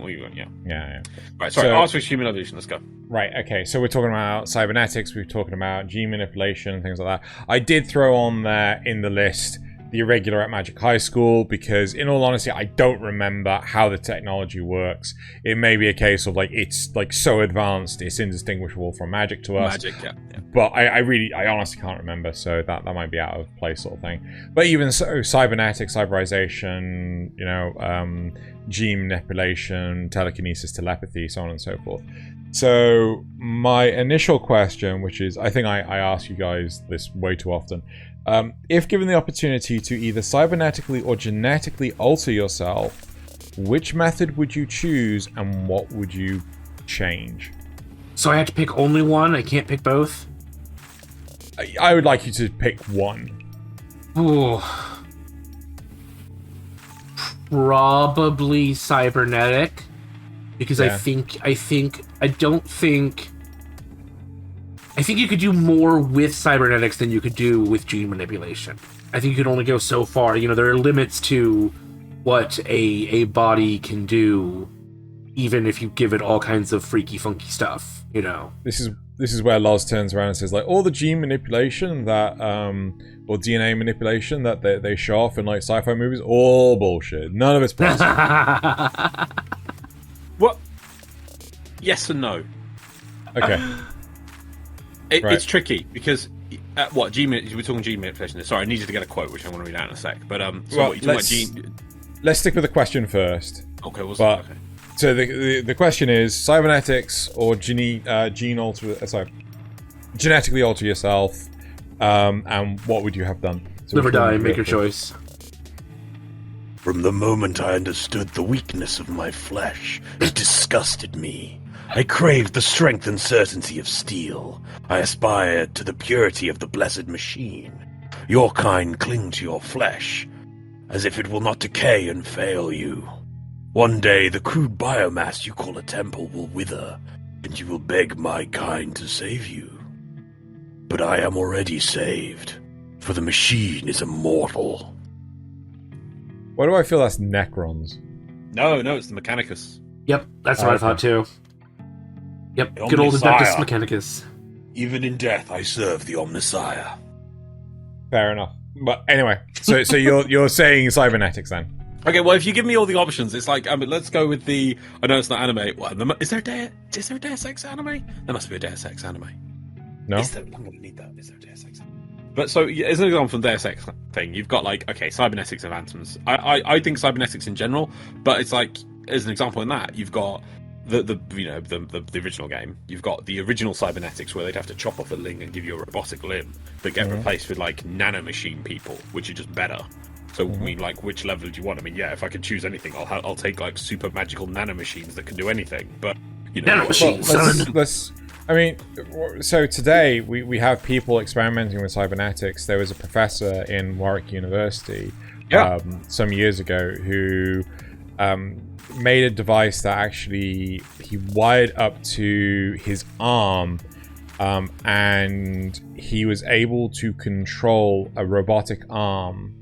Speaker 1: yeah. Right, sorry. Artificial human evolution. Let's go.
Speaker 3: Right, okay. So we're talking about cybernetics. We're talking about gene manipulation and things like that. I did throw on there in the list the Irregular at Magic High School, because in all honesty, I don't remember how the technology works. It may be a case of like it's like so advanced it's indistinguishable from magic to us.
Speaker 1: Magic, yeah.
Speaker 3: But I honestly can't remember, so that might be out of place sort of thing. But even so, cybernetics, cyberization, you know, gene manipulation, telekinesis, telepathy, so on and so forth. So my initial question, which is, I think I ask you guys this way too often, if given the opportunity to either cybernetically or genetically alter yourself, which method would you choose and what would you change?
Speaker 2: So I have to pick only one? I can't pick both?
Speaker 3: I would like you to pick one.
Speaker 2: Ooh. Probably cybernetic. Because I think you could do more with cybernetics than you could do with gene manipulation. I think you could only go so far. You know, there are limits to what a body can do, even if you give it all kinds of freaky, funky stuff. You know,
Speaker 3: this is where Loz turns around and says, like, all the gene manipulation that or DNA manipulation that they show off in like sci-fi movies, all bullshit. None of it's possible.
Speaker 1: What? Yes and no.
Speaker 3: Okay.
Speaker 1: Right. It's tricky because we're talking gene manipulation. Sorry, I need you to get a quote, which I'm going to read out in a sec. But
Speaker 3: let's stick with the question first.
Speaker 1: Okay.
Speaker 3: Okay. So the question is cybernetics or genetically alter yourself, and what would you have done? So
Speaker 2: live or die. Make your choice.
Speaker 1: From the moment I understood the weakness of my flesh, it disgusted me. I craved the strength and certainty of steel. I aspired to the purity of the blessed machine. Your kind cling to your flesh, as if it will not decay and fail you. One day the crude biomass you call a temple will wither, and you will beg my kind to save you. But I am already saved, for the machine is immortal.
Speaker 3: Why do I feel that's Necrons?
Speaker 1: No, it's the Mechanicus.
Speaker 2: Yep, that's what I thought too. Yep,
Speaker 1: The
Speaker 2: good old
Speaker 1: Omnisire.
Speaker 2: Adeptus Mechanicus.
Speaker 1: Even in death I serve the Omnisire.
Speaker 3: Fair enough. But anyway, so you're saying cybernetics then?
Speaker 1: Okay, well, if you give me all the options, it's like, let's go with the... I know it's not anime. What, is there a Deus Ex anime? There must be a Deus Ex anime.
Speaker 3: No?
Speaker 1: I'm going to need that. Is there a Deus Ex anime? But so, as an example from Deus Ex thing, you've got, like, okay, cybernetics and phantoms. I think cybernetics in general, but it's like, as an example in that, you've got the original game. You've got the original cybernetics where they'd have to chop off a limb and give you a robotic limb that get replaced with, like, nanomachine people, which are just better. So, I mean, like, which level do you want? I mean, yeah, if I could choose anything, I'll take, like, super magical nanomachines that can do anything. But, you know...
Speaker 2: Nanomachines,
Speaker 3: I mean, so today we have people experimenting with cybernetics. There was a professor in Warwick University some years ago who made a device that actually he wired up to his arm, and he was able to control a robotic arm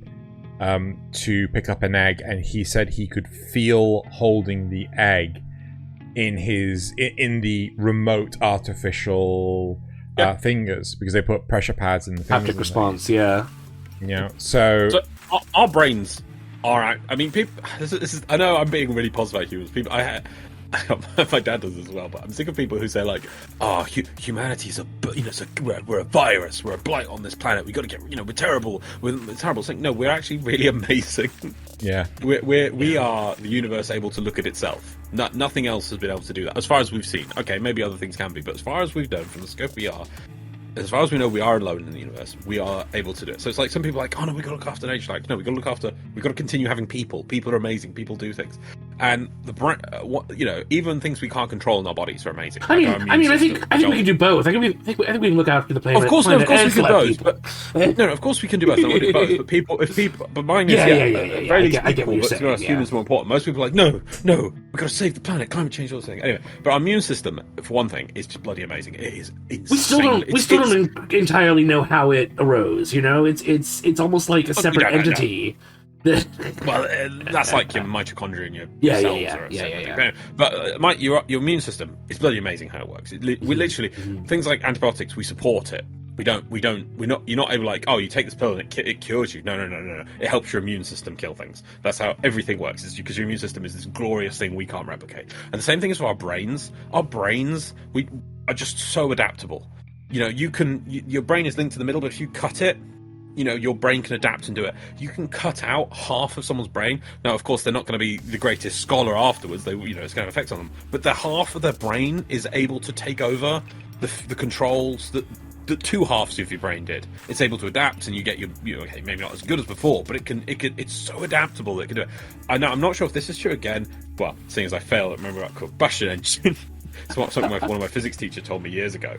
Speaker 3: to pick up an egg, and he said he could feel holding the egg in the remote artificial fingers, because they put pressure pads in the fingers.
Speaker 2: Haptic response, yeah.
Speaker 3: You know, so
Speaker 1: our brains are... I mean, people... This is, I know I'm being really positive about humans. People... my dad does as well, but I'm sick of people who say, like, humanity's we're a virus, we're a blight on this planet, we got to get, we're terrible, we're terrible. It's like, no, we're actually really amazing. Yeah. We are the universe able to look at itself. Nothing else has been able to do that, as far as we've seen. Okay, maybe other things can be, but as far as we've done, from the scope we are, as far as we know, we are alone in the universe. We are able to do it. So it's like some people are like, oh no, we got to look after nature. Like, no, we got to continue having people. People are amazing. People do things, and even things we can't control in our bodies are amazing.
Speaker 2: I think we can do both. I think we can look after the planet.
Speaker 1: Of course, we can do both.
Speaker 2: But,
Speaker 1: of course we can do both. I want to do both. But mine is
Speaker 2: I get what you're saying.
Speaker 1: To us, humans are more important. Most people are like, no, we got to save the planet. Climate change, all this thing. Anyway, but our immune system, for one thing, is just bloody amazing. It is insane.
Speaker 2: We still don't entirely know how it arose. It's almost like a separate entity.
Speaker 1: Well, that's like your mitochondria and your cells. Yeah. But your immune system is bloody amazing how it works. We literally things like antibiotics, we support it. You're not able, like, oh, you take this pill and it cures you. No. It helps your immune system kill things. That's how everything works. Is because your immune system is this glorious thing we can't replicate. And the same thing is for our brains. Our brains, we are just so adaptable. Your brain is linked to the middle, but if you cut it, your brain can adapt and do it. You can cut out half of someone's brain. Now, of course, they're not going to be the greatest scholar afterwards. It's going to have effects on them. But the half of their brain is able to take over the controls that the two halves of your brain did. It's able to adapt, and you get okay, maybe not as good as before, but it's so adaptable that it can do it. I'm not sure if this is true again. Well, seeing as I failed at remember about combustion engine. It's something one of my physics teachers told me years ago.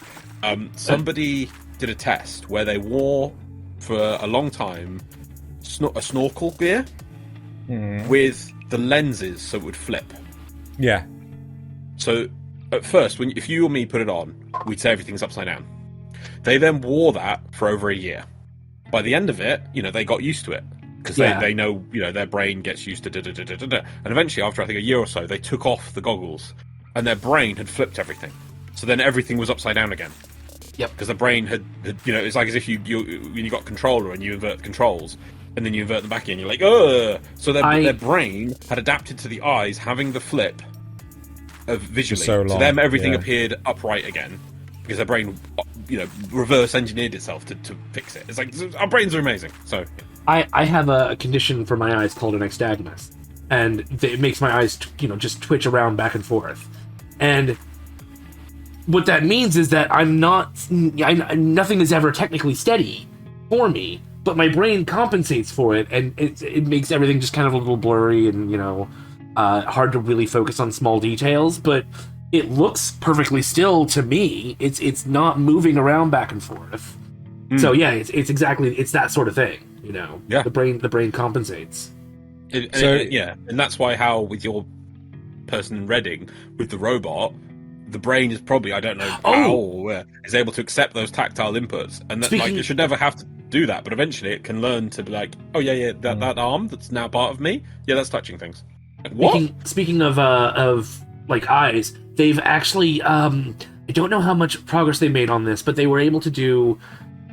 Speaker 1: Somebody did a test where they wore for a long time a snorkel gear with the lenses so it would flip. Yeah. So at first, if you or me put it on, we'd say everything's upside down. They then wore that for over a year. By the end of it, they got used to it. Because they know, their brain gets used to da-da-da-da-da-da. And eventually, after I think a year or so, they took off the goggles. And their brain had flipped everything. So then everything was upside down again. Yep. Because the brain had it's like as if when you got a controller and you invert the controls, and then you invert them back in, you're like, ugh! So their brain had adapted to the eyes having the flip of visually. So then everything appeared upright again. Because their brain, reverse engineered itself to fix it. It's like, our brains are amazing. So
Speaker 2: I have a condition for my eyes called an nystagmus. And it makes my eyes, just twitch around back and forth. And what that means is that nothing is ever technically steady for me, but my brain compensates for it, and it makes everything just kind of a little blurry and, hard to really focus on small details. But it looks perfectly still to me. It's not moving around back and forth. So yeah, it's exactly that sort of thing. You know,
Speaker 1: Yeah.
Speaker 2: the brain compensates.
Speaker 1: And that's why how with your person in Reading with the robot, the brain is probably, I don't know how or where, is able to accept those tactile inputs, and that like it should never have to do that, but eventually it can learn to be like, oh yeah, that arm that's now part of me, yeah, that's touching things. Like, what?
Speaker 2: Speaking of like eyes, they've actually I don't know how much progress they made on this, but they were able to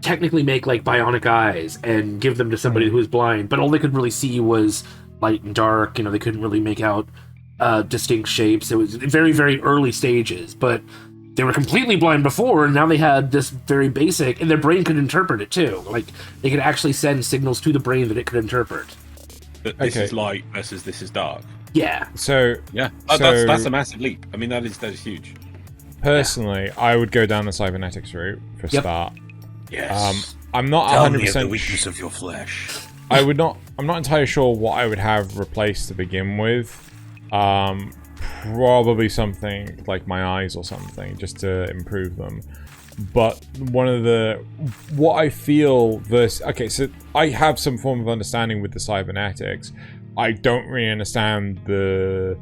Speaker 2: technically make like bionic eyes and give them to somebody who's blind, but all they could really see was light and dark. You know, they couldn't really make out distinct shapes. It was very, very early stages, but they were completely blind before, and now they had this very basic, and their brain could interpret it too. Like, they could actually send signals to the brain that it could interpret.
Speaker 1: That this is light versus this is dark.
Speaker 2: Yeah.
Speaker 3: So
Speaker 1: yeah, that's a massive leap. I mean, that is huge.
Speaker 3: Personally, I would go down the cybernetics route for a start.
Speaker 1: Yes.
Speaker 3: I'm not
Speaker 1: Tell
Speaker 3: 100%
Speaker 1: me of the weakness of your flesh.
Speaker 3: I'm not entirely sure what I would have replaced to begin with. Probably something like my eyes or something, just to improve them. But what I feel okay, so I have some form of understanding with the cybernetics. I don't really understand the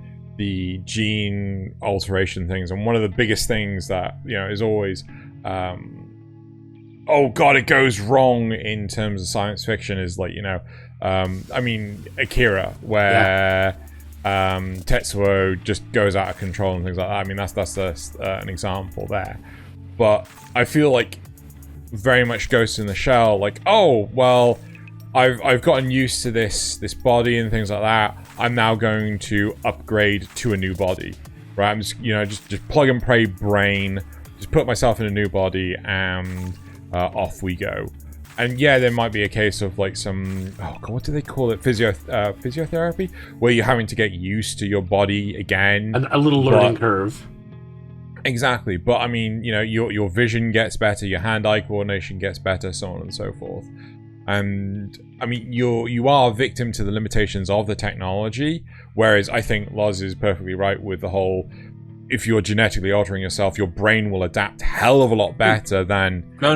Speaker 3: gene alteration things, and one of the biggest things that, you know, is always oh god, it goes wrong in terms of science fiction is like, you know, I mean, Akira, where Tetsuo just goes out of control and things like that. I mean, that's an example there. But I feel like very much Ghost in the Shell, like, oh, well, I've gotten used to this body and things like that. I'm now going to upgrade to a new body, right? I'm just, you know, just plug and play brain, just put myself in a new body, and off we go. And yeah, there might be a case of like some, oh god, what do they call it? Physiotherapy, where you're having to get used to your body again.
Speaker 2: A little learning curve.
Speaker 3: Exactly, but I mean, you know, your vision gets better, your hand-eye coordination gets better, so on and so forth. And I mean, you are victim to the limitations of the technology. Whereas I think Loz is perfectly right with the whole, if you're genetically altering yourself, your brain will adapt hell of a lot better than...
Speaker 1: No.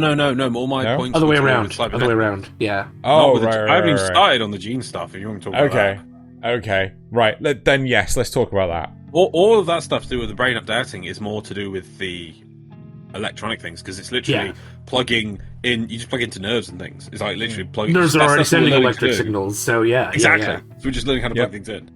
Speaker 1: All my points...
Speaker 2: Other way around. Yeah.
Speaker 3: Oh,
Speaker 1: right. I haven't even started on the gene stuff, if you want to talk about that.
Speaker 3: Okay. Right. Then, yes, let's talk about that.
Speaker 1: All of that stuff to do with the brain updating is more to do with the electronic things, because it's literally plugging in... You just plug into nerves and things. It's like literally plugging...
Speaker 2: Nerves are already sending electric signals, so yeah.
Speaker 1: Exactly.
Speaker 2: Yeah.
Speaker 1: So we're just learning how to plug things in.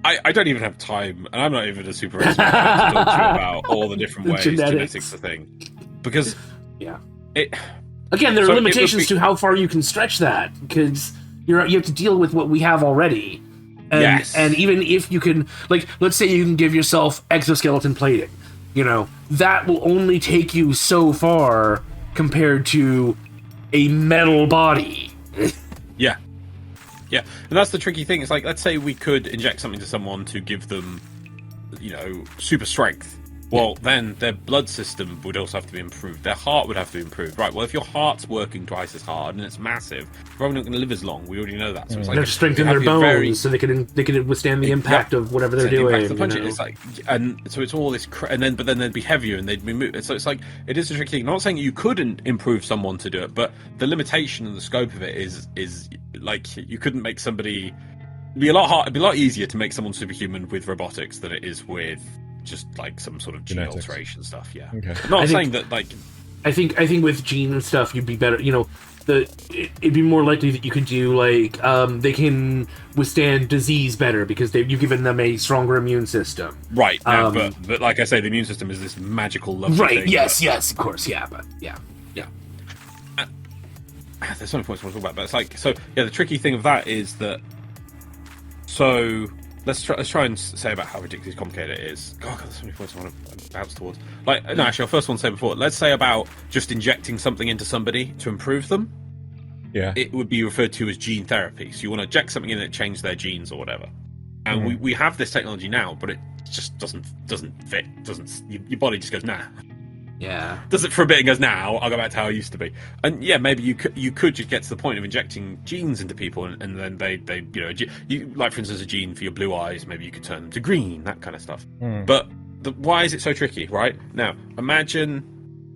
Speaker 1: I don't even have time, and I'm not even a super expert to talk to you about all the different ways genetics are a thing. Because
Speaker 2: again, there are limitations to how far you can stretch that, because you have to deal with what we have already. And even if you can, like, let's say you can give yourself exoskeleton plating, you know, that will only take you so far compared to a metal body.
Speaker 1: Yeah, and that's the tricky thing. It's like, let's say we could inject something to someone to give them, you know, super strength. Well, then their blood system would also have to be improved. Their heart would have to be improved. Right, well, if your heart's working twice as hard and it's massive, you're probably not going to live as long. We already know that. So it's like,
Speaker 2: they have to strengthen their bones so they can withstand the impact of whatever they're doing.
Speaker 1: It's like, and so it's all this, but then they'd be heavier and they'd be moved. So it's like, it is a tricky thing. I'm not saying you couldn't improve someone to do it, but the limitation and the scope of it is like, you couldn't make somebody... It'd be a lot easier to make someone superhuman with robotics than it is with just like some sort of gene alteration stuff. Yeah. Okay. I'm not saying that like...
Speaker 2: I think with gene and stuff, you'd be better, you know, it'd be more likely that you could do like they can withstand disease better because you've given them a stronger immune system.
Speaker 1: Right. But like I say, the immune system is this magical lovely thing.
Speaker 2: Right. Yes, of course. Yeah, but yeah.
Speaker 1: There's so many points I want to talk about, but it's like, so yeah, the tricky thing of that is that, so let's try and say about how ridiculously complicated it is. God, there's so many points I want to bounce towards. Like, no, actually, I first want to say before, let's say about just injecting something into somebody to improve them. Yeah. It would be referred to as gene therapy. So you want to inject something in that change their genes or whatever. And we have this technology now, but it just doesn't fit. Your body just goes, nah.
Speaker 2: Yeah.
Speaker 1: Does it for a bit and goes, now I'll go back to how I used to be. And yeah, maybe you could just get to the point of injecting genes into people, and then they you know, like for instance a gene for your blue eyes, maybe you could turn them to green, that kind of stuff. But why is it so tricky, right? Now, imagine...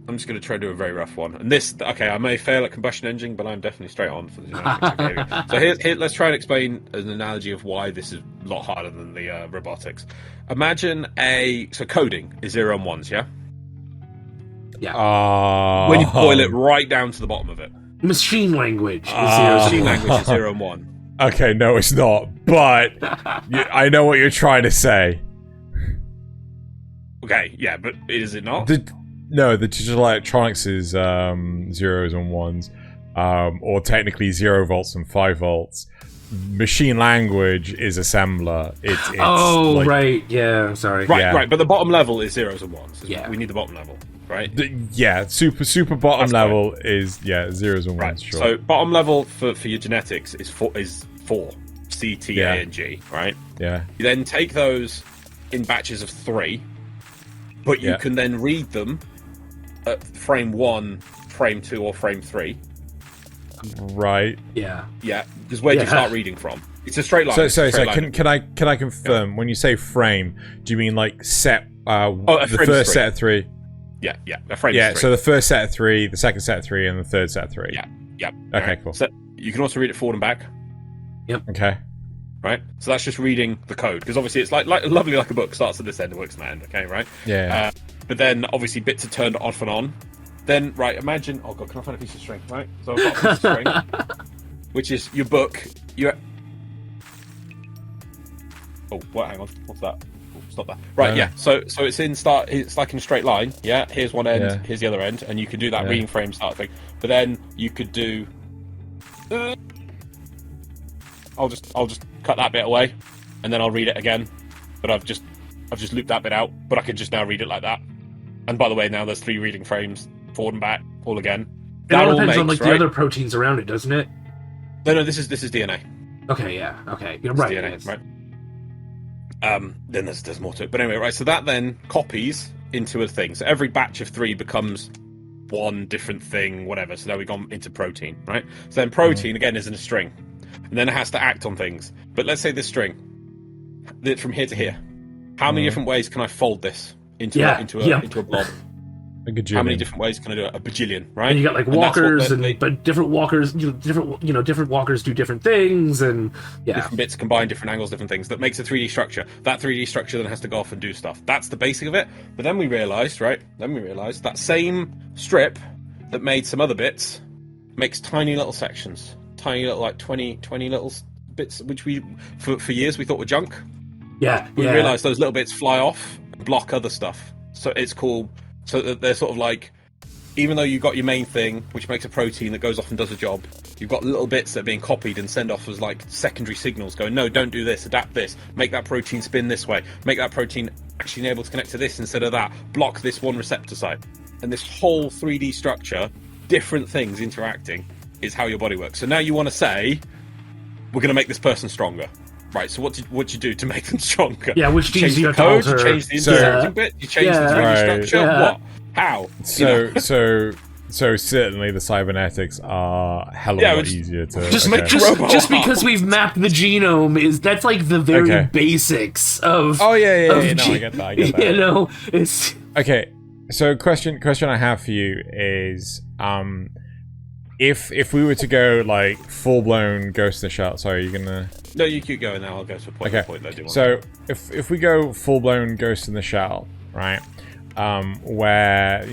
Speaker 1: I'm just going to try to do a very rough one. And this, okay, I may fail at combustion engine, but I'm definitely straight on for the genetics. Okay? So here, let's try and explain an analogy of why this is a lot harder than the robotics. Imagine so coding is 0 and 1s, yeah?
Speaker 2: Yeah.
Speaker 1: When you boil it right down to the bottom of it.
Speaker 2: Machine language is 0
Speaker 1: Machine language is 0 and 1.
Speaker 3: Okay, no, it's not. But I know what you're trying to say.
Speaker 1: Okay, yeah, but is it not?
Speaker 3: No, the digital electronics is 0s and 1s, or technically 0 volts and 5 volts. Machine language is assembler. It's
Speaker 2: oh,
Speaker 3: like,
Speaker 2: right, yeah, sorry.
Speaker 1: Right, but the bottom level is 0s and 1s.
Speaker 2: Yeah.
Speaker 1: We need the bottom level, right?
Speaker 3: Super bottom level is 0s and 1s,
Speaker 1: right.
Speaker 3: sure.
Speaker 1: So bottom level for your genetics is 4, C, T, A, and G, right?
Speaker 3: Yeah.
Speaker 1: You then take those in batches of 3, but you can then read them at frame 1, frame 2, or frame 3.
Speaker 3: Right.
Speaker 2: Yeah.
Speaker 1: Yeah, because where do you start reading from? It's a straight line.
Speaker 3: So can I confirm, when you say frame, do you mean like set, the first set of 3?
Speaker 1: Yeah, a frame is 3.
Speaker 3: So the first set of 3, the second set of 3, and the third set of 3.
Speaker 1: Yeah.
Speaker 3: Okay, cool.
Speaker 1: So you can also read it forward and back.
Speaker 2: Yep.
Speaker 3: Okay.
Speaker 1: Right? So that's just reading the code, because obviously it's like lovely like a book, starts at this end and works at that end, okay, right?
Speaker 3: Yeah.
Speaker 1: But then obviously bits are turned off and on. Then, right, imagine... Oh, God, can I find a piece of string, right? So I've got a piece of string, which is your book. Oh, what? Hang on. What's that? Oh, stop that. Right, yeah. So it's it's like in a straight line, yeah? Here's one end, here's the other end, and you can do that reading frame start thing. But then you could do... I'll just cut that bit away, and then I'll read it again. But I've just looped that bit out, but I can just now read it like that. And by the way, now there's 3 reading frames, forward and back, all again.
Speaker 2: It all depends on the other proteins around it, doesn't it?
Speaker 1: No, this is DNA.
Speaker 2: Okay, yeah, okay, you're right.
Speaker 1: DNA, right. Then there's more to it, but anyway, right. So that then copies into a thing. So every batch of 3 becomes one different thing, whatever. So now we've gone into protein, right? So then protein again is in a string, and then it has to act on things. But let's say this string, from here to here. How many different ways can I fold this into a blob? How many different ways can I do it? A bajillion, right?
Speaker 2: And you got like walkers, but different walkers, different walkers do different things, and
Speaker 1: different bits combine, different angles, different things. That makes a 3D structure. That 3D structure then has to go off and do stuff. That's the basic of it. But then we realised, right? That same strip that made some other bits makes tiny little sections, tiny little like 20 little bits, which we for years we thought were junk. We realised those little bits fly off and block other stuff. So it's cool. So that they're sort of like, even though you've got your main thing, which makes a protein that goes off and does a job, you've got little bits that are being copied and send off as like secondary signals going, no, don't do this, adapt this, make that protein spin this way, make that protein actually able to connect to this instead of that, block this one receptor site. And this whole 3D structure, different things interacting, is how your body works. So now you want to say, we're going to make this person stronger. Right, so what you do to make them stronger?
Speaker 2: Yeah, which
Speaker 1: you change the code, you change the interacting bit, you change the 3D structure. What? How?
Speaker 3: So certainly the cybernetics are hell of a lot easier to
Speaker 2: just because we've mapped the genome that's like the very basics of.
Speaker 3: Oh yeah, no, I get that.
Speaker 2: You know, it's
Speaker 3: okay. So question I have for you is if we were to go like full blown Ghost in the Shell, sorry, you're gonna.
Speaker 1: No, you keep going now. I'll go to a point.
Speaker 3: Okay. So if we go full blown Ghost in the Shell, right, where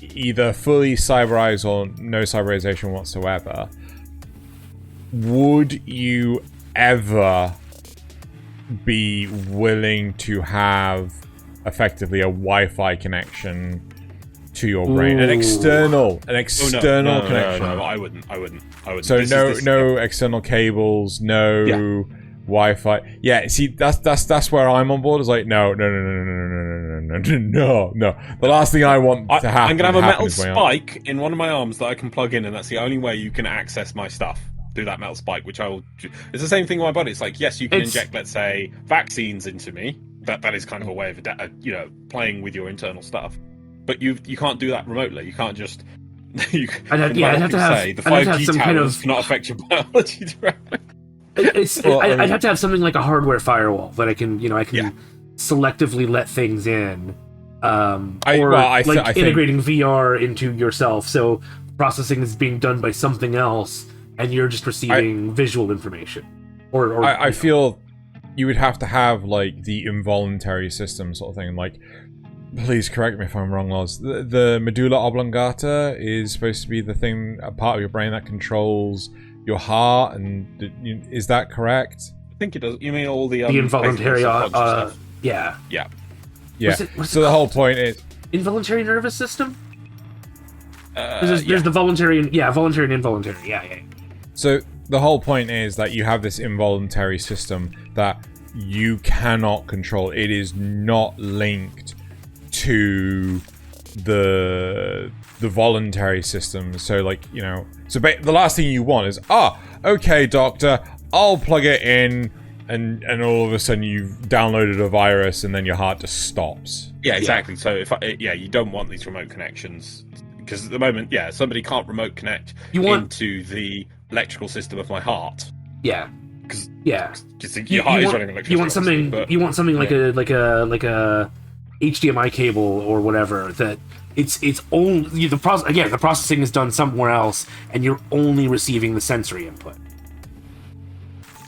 Speaker 3: either fully cyberized or no cyberization whatsoever, would you ever be willing to have effectively a Wi-Fi connection to your brain? An external connection.
Speaker 1: No, I wouldn't.
Speaker 3: So no external cables, no Wi-Fi. Yeah, see, that's where I'm on board. Is like no. The last thing I want to happen.
Speaker 1: I'm gonna have a metal spike in one of my arms that I can plug in, and that's the only way you can access my stuff. Through that metal spike, which I will. It's the same thing with my body. It's like, yes, you can inject, let's say, vaccines into me. That is kind of a way of playing with your internal stuff. But you can't do that remotely. You can't just.
Speaker 2: I'd have to have
Speaker 1: the 5G towers cannot affect your biology directly.
Speaker 2: I'd have to have something like a hardware firewall that I can selectively let things in,
Speaker 3: I think
Speaker 2: integrating VR into yourself. So processing is being done by something else, and you're just receiving visual information.
Speaker 3: I feel you would have to have like the involuntary system sort of thing. Like, please correct me if I'm wrong, Loz. The medulla oblongata is supposed to be the thing, a part of your brain that controls your heart, and is that correct?
Speaker 1: I think it does. You mean all the
Speaker 2: involuntary?
Speaker 1: stuff?
Speaker 2: Yeah.
Speaker 1: Yeah.
Speaker 3: So the whole point is
Speaker 2: involuntary nervous system. There's the voluntary and voluntary and involuntary. Yeah.
Speaker 3: So the whole point is that you have this involuntary system that you cannot control. It is not linked to the voluntary system. So like, you know, the last thing you want is, okay, doctor, I'll plug it in, and all of a sudden you've downloaded a virus and then your heart just stops.
Speaker 1: Yeah, exactly. So you don't want these remote connections, because at the moment, somebody can't remote connect into the electrical system of my heart.
Speaker 2: Yeah.
Speaker 1: Because
Speaker 2: your
Speaker 1: heart is running electricity.
Speaker 2: You want something like a HDMI cable or whatever that it's only the processing is done somewhere else, and you're only receiving the sensory input.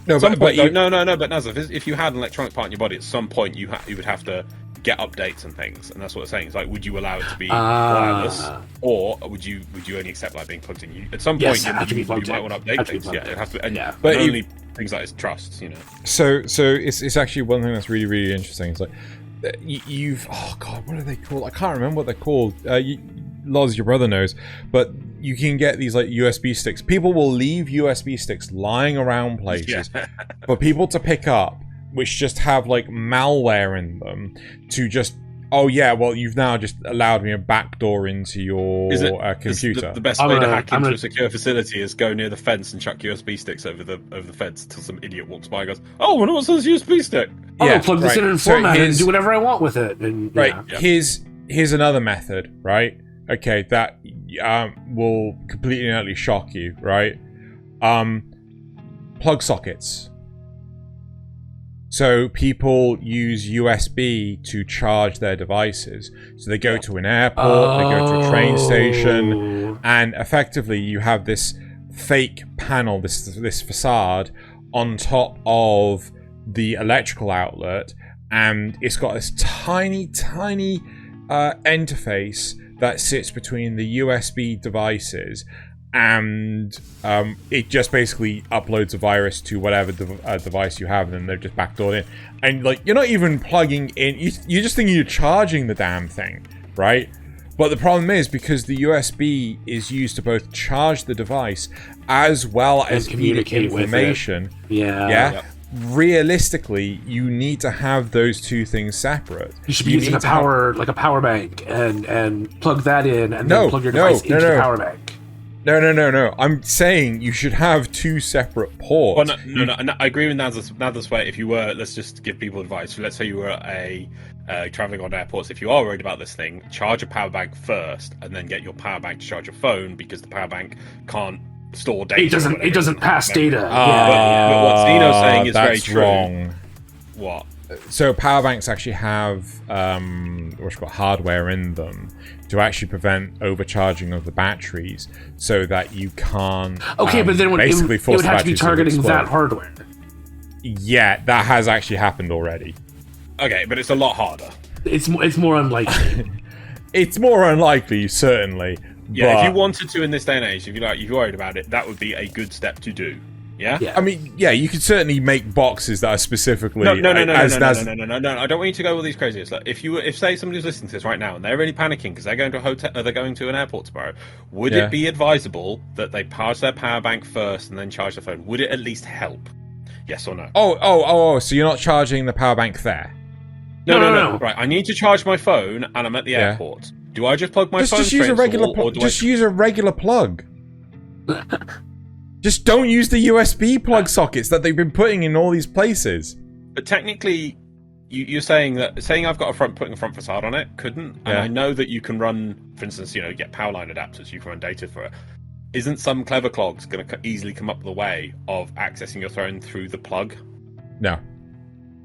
Speaker 1: No, but Nasuth, if you had an electronic part in your body, at some point you would have to get updates and things, and that's what it's saying. It's like, would you allow it to be wireless, or would you only accept like being plugged in? At some point, you might want to update things. Yeah, it has to be. But only things like trust, you know.
Speaker 3: So it's actually one thing that's really, really interesting. It's like what are they called? I can't remember what they're called. Loz, your brother knows, but you can get these like USB sticks. People will leave USB sticks lying around places for people to pick up, which just have like malware in them to just, you've now just allowed me a backdoor into your computer.
Speaker 1: The best way to hack into a secure facility is go near the fence and chuck USB sticks over the fence until some idiot walks by and goes, "Oh, what's this USB stick?
Speaker 2: I'll plug this in and format it and do whatever I want with it." And,
Speaker 3: Here's another method, right? Okay, that will completely and utterly shock you, right? Plug sockets. So people use USB to charge their devices. So they go to an airport, they go to a train station, and effectively you have this fake panel, this facade on top of the electrical outlet, and it's got this tiny interface that sits between the USB devices, and it just basically uploads a virus to whatever device you have, and then they're just backdoored in. And like, you're not even plugging in, you're just thinking you're charging the damn thing, right? But the problem is, because the USB is used to both charge the device as well as communicate information. Realistically, you need to have those two things separate.
Speaker 2: You should be using a power bank and plug that in, and then plug your device into the power bank.
Speaker 3: No. I'm saying you should have two separate ports.
Speaker 1: Well, no. I agree with Nasuth's way. If you were, let's just give people advice. So let's say you were traveling on airports. If you are worried about this thing, charge a power bank first, and then get your power bank to charge your phone, because the power bank can't store data.
Speaker 2: It doesn't pass data.
Speaker 1: But what Xeno's saying is very true.
Speaker 3: Wrong.
Speaker 1: What?
Speaker 3: So power banks actually have what's called hardware in them to actually prevent overcharging of the batteries, so that you can't.
Speaker 2: Okay, but then it would have to be targeting that hardware.
Speaker 3: Yeah, that has actually happened already.
Speaker 1: Okay, but it's a lot harder.
Speaker 2: It's more unlikely.
Speaker 3: It's more unlikely, certainly.
Speaker 1: Yeah,
Speaker 3: but
Speaker 1: if you wanted to in this day and age, if you're worried about it, that would be a good step to do. Yeah?
Speaker 3: I mean, you could certainly make boxes that are specifically.
Speaker 1: No. I don't want you to go all these craziest. Like, if say somebody's listening to this right now and they're really panicking because they're going to a hotel, or they're going to an airport tomorrow, would it be advisable that they charge their power bank first and then charge their phone? Would it at least help? Yes or no?
Speaker 3: Oh! So you're not charging the power bank there?
Speaker 1: No. Right, I need to charge my phone and I'm at the airport. Do I just plug my phone?
Speaker 3: Just use a regular plug. Use a regular plug. Just don't use the USB plug sockets that they've been putting in all these places.
Speaker 1: But technically, you're saying I've got putting a front facade on it couldn't, and I know that you can run, for instance, get power line adapters. You can run data for it. Isn't some clever clogs going to easily come up with a way of accessing your phone through the plug?
Speaker 3: No.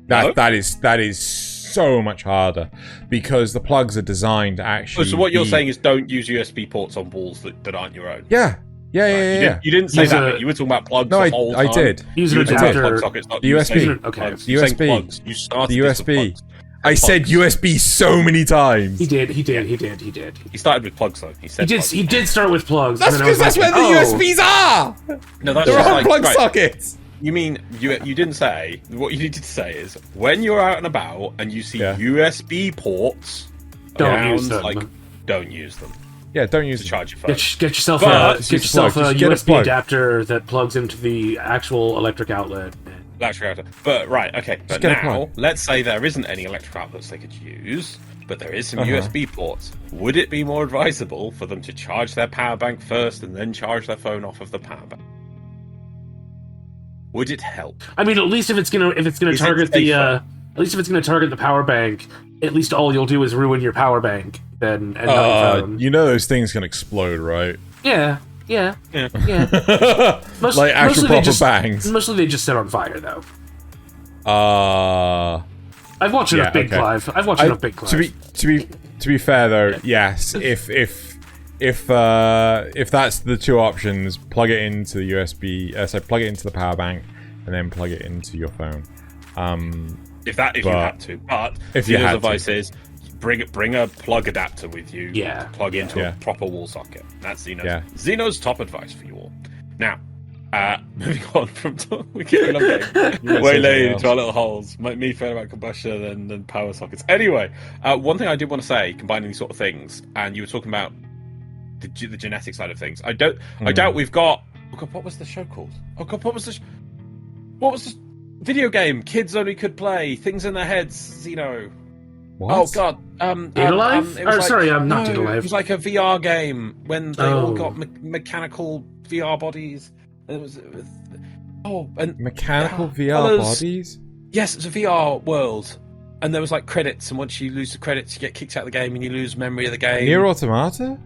Speaker 3: That is so much harder because the plugs are designed to actually.
Speaker 1: So what you're saying is don't use USB ports on walls that aren't your own.
Speaker 3: Yeah.
Speaker 1: You didn't say that. You were talking about plugs.
Speaker 3: No,
Speaker 1: the whole time.
Speaker 3: I did.
Speaker 2: Use an adapter.
Speaker 1: Plug sockets, not
Speaker 3: USB.
Speaker 1: Okay.
Speaker 3: USB.
Speaker 1: Plugs. You started
Speaker 3: The
Speaker 1: this with
Speaker 3: USB.
Speaker 1: plugs.
Speaker 3: I said USB so many times.
Speaker 2: He did.
Speaker 1: He started with plugs though. He said plugs.
Speaker 2: He did start with plugs.
Speaker 3: That's because that's where the USBs are.
Speaker 1: No, that's
Speaker 3: They're
Speaker 1: just
Speaker 3: on plug sockets.
Speaker 1: You mean you didn't say what you needed to say is when you're out and about and you see USB ports,
Speaker 2: don't use them.
Speaker 1: Don't use them.
Speaker 3: Yeah, don't use
Speaker 1: to charge your phone.
Speaker 2: Get yourself a USB adapter that plugs into the actual electric outlet.
Speaker 1: But now, let's say there isn't any electric outlets they could use, but there is some USB ports. Would it be more advisable for them to charge their power bank first and then charge their phone off of the power bank? Would it help?
Speaker 2: I mean, at least if it's gonna target the power bank, at least all you'll do is ruin your power bank. Then and not your phone.
Speaker 3: You know those things can explode, right?
Speaker 2: Yeah. Like
Speaker 3: actual proper bangs.
Speaker 2: Mostly they just set on fire, though. I've watched enough Big Clive. To be fair, though, yes. If that's the two options, plug it into the USB. So plug it into the power bank, and then plug it into your phone.
Speaker 1: If you had to, but if your advice is bring a plug adapter with you.
Speaker 2: Yeah.
Speaker 1: To plug into a proper wall socket. That's Xeno's top advice for you all. Now, moving on from we're getting way late into our little holes. Me failing about combustion and then power sockets. Anyway, one thing I did want to say, combining these sort of things, and you were talking about the genetic side of things. I doubt we've got. Oh God, what was the show called? Oh God, what was the video game kids only could play? Things in their heads, Xeno.
Speaker 3: What?
Speaker 1: Oh God!
Speaker 2: Data Life? Not Data Life.
Speaker 1: It was like a VR game when they all got mechanical VR bodies. It was
Speaker 3: mechanical VR bodies.
Speaker 1: Yes, it's a VR world, and there was like credits, and once you lose the credits, you get kicked out of the game, and you lose memory of the game.
Speaker 3: Nier Automata?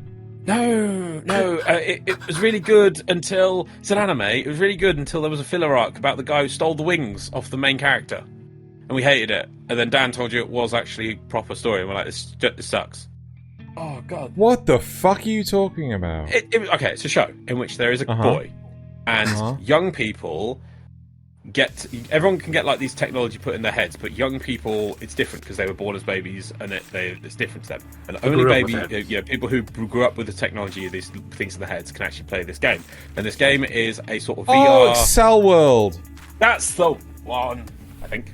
Speaker 1: No. It was really good until it's an anime. It was really good until there was a filler arc about the guy who stole the wings off the main character. And we hated it. And then Dan told you it was actually a proper story. And we're like, this sucks. Oh, God.
Speaker 3: What the fuck are you talking about?
Speaker 1: Okay, it's a show in which there is a boy. And young people everyone can get like these technology put in their heads, but young people, it's different because they were born as babies and it's different to them. And only people who grew up with the technology of these things in their heads can actually play this game. And this game is a sort of VR.
Speaker 3: Oh, it's Cell World.
Speaker 1: That's the one, I think.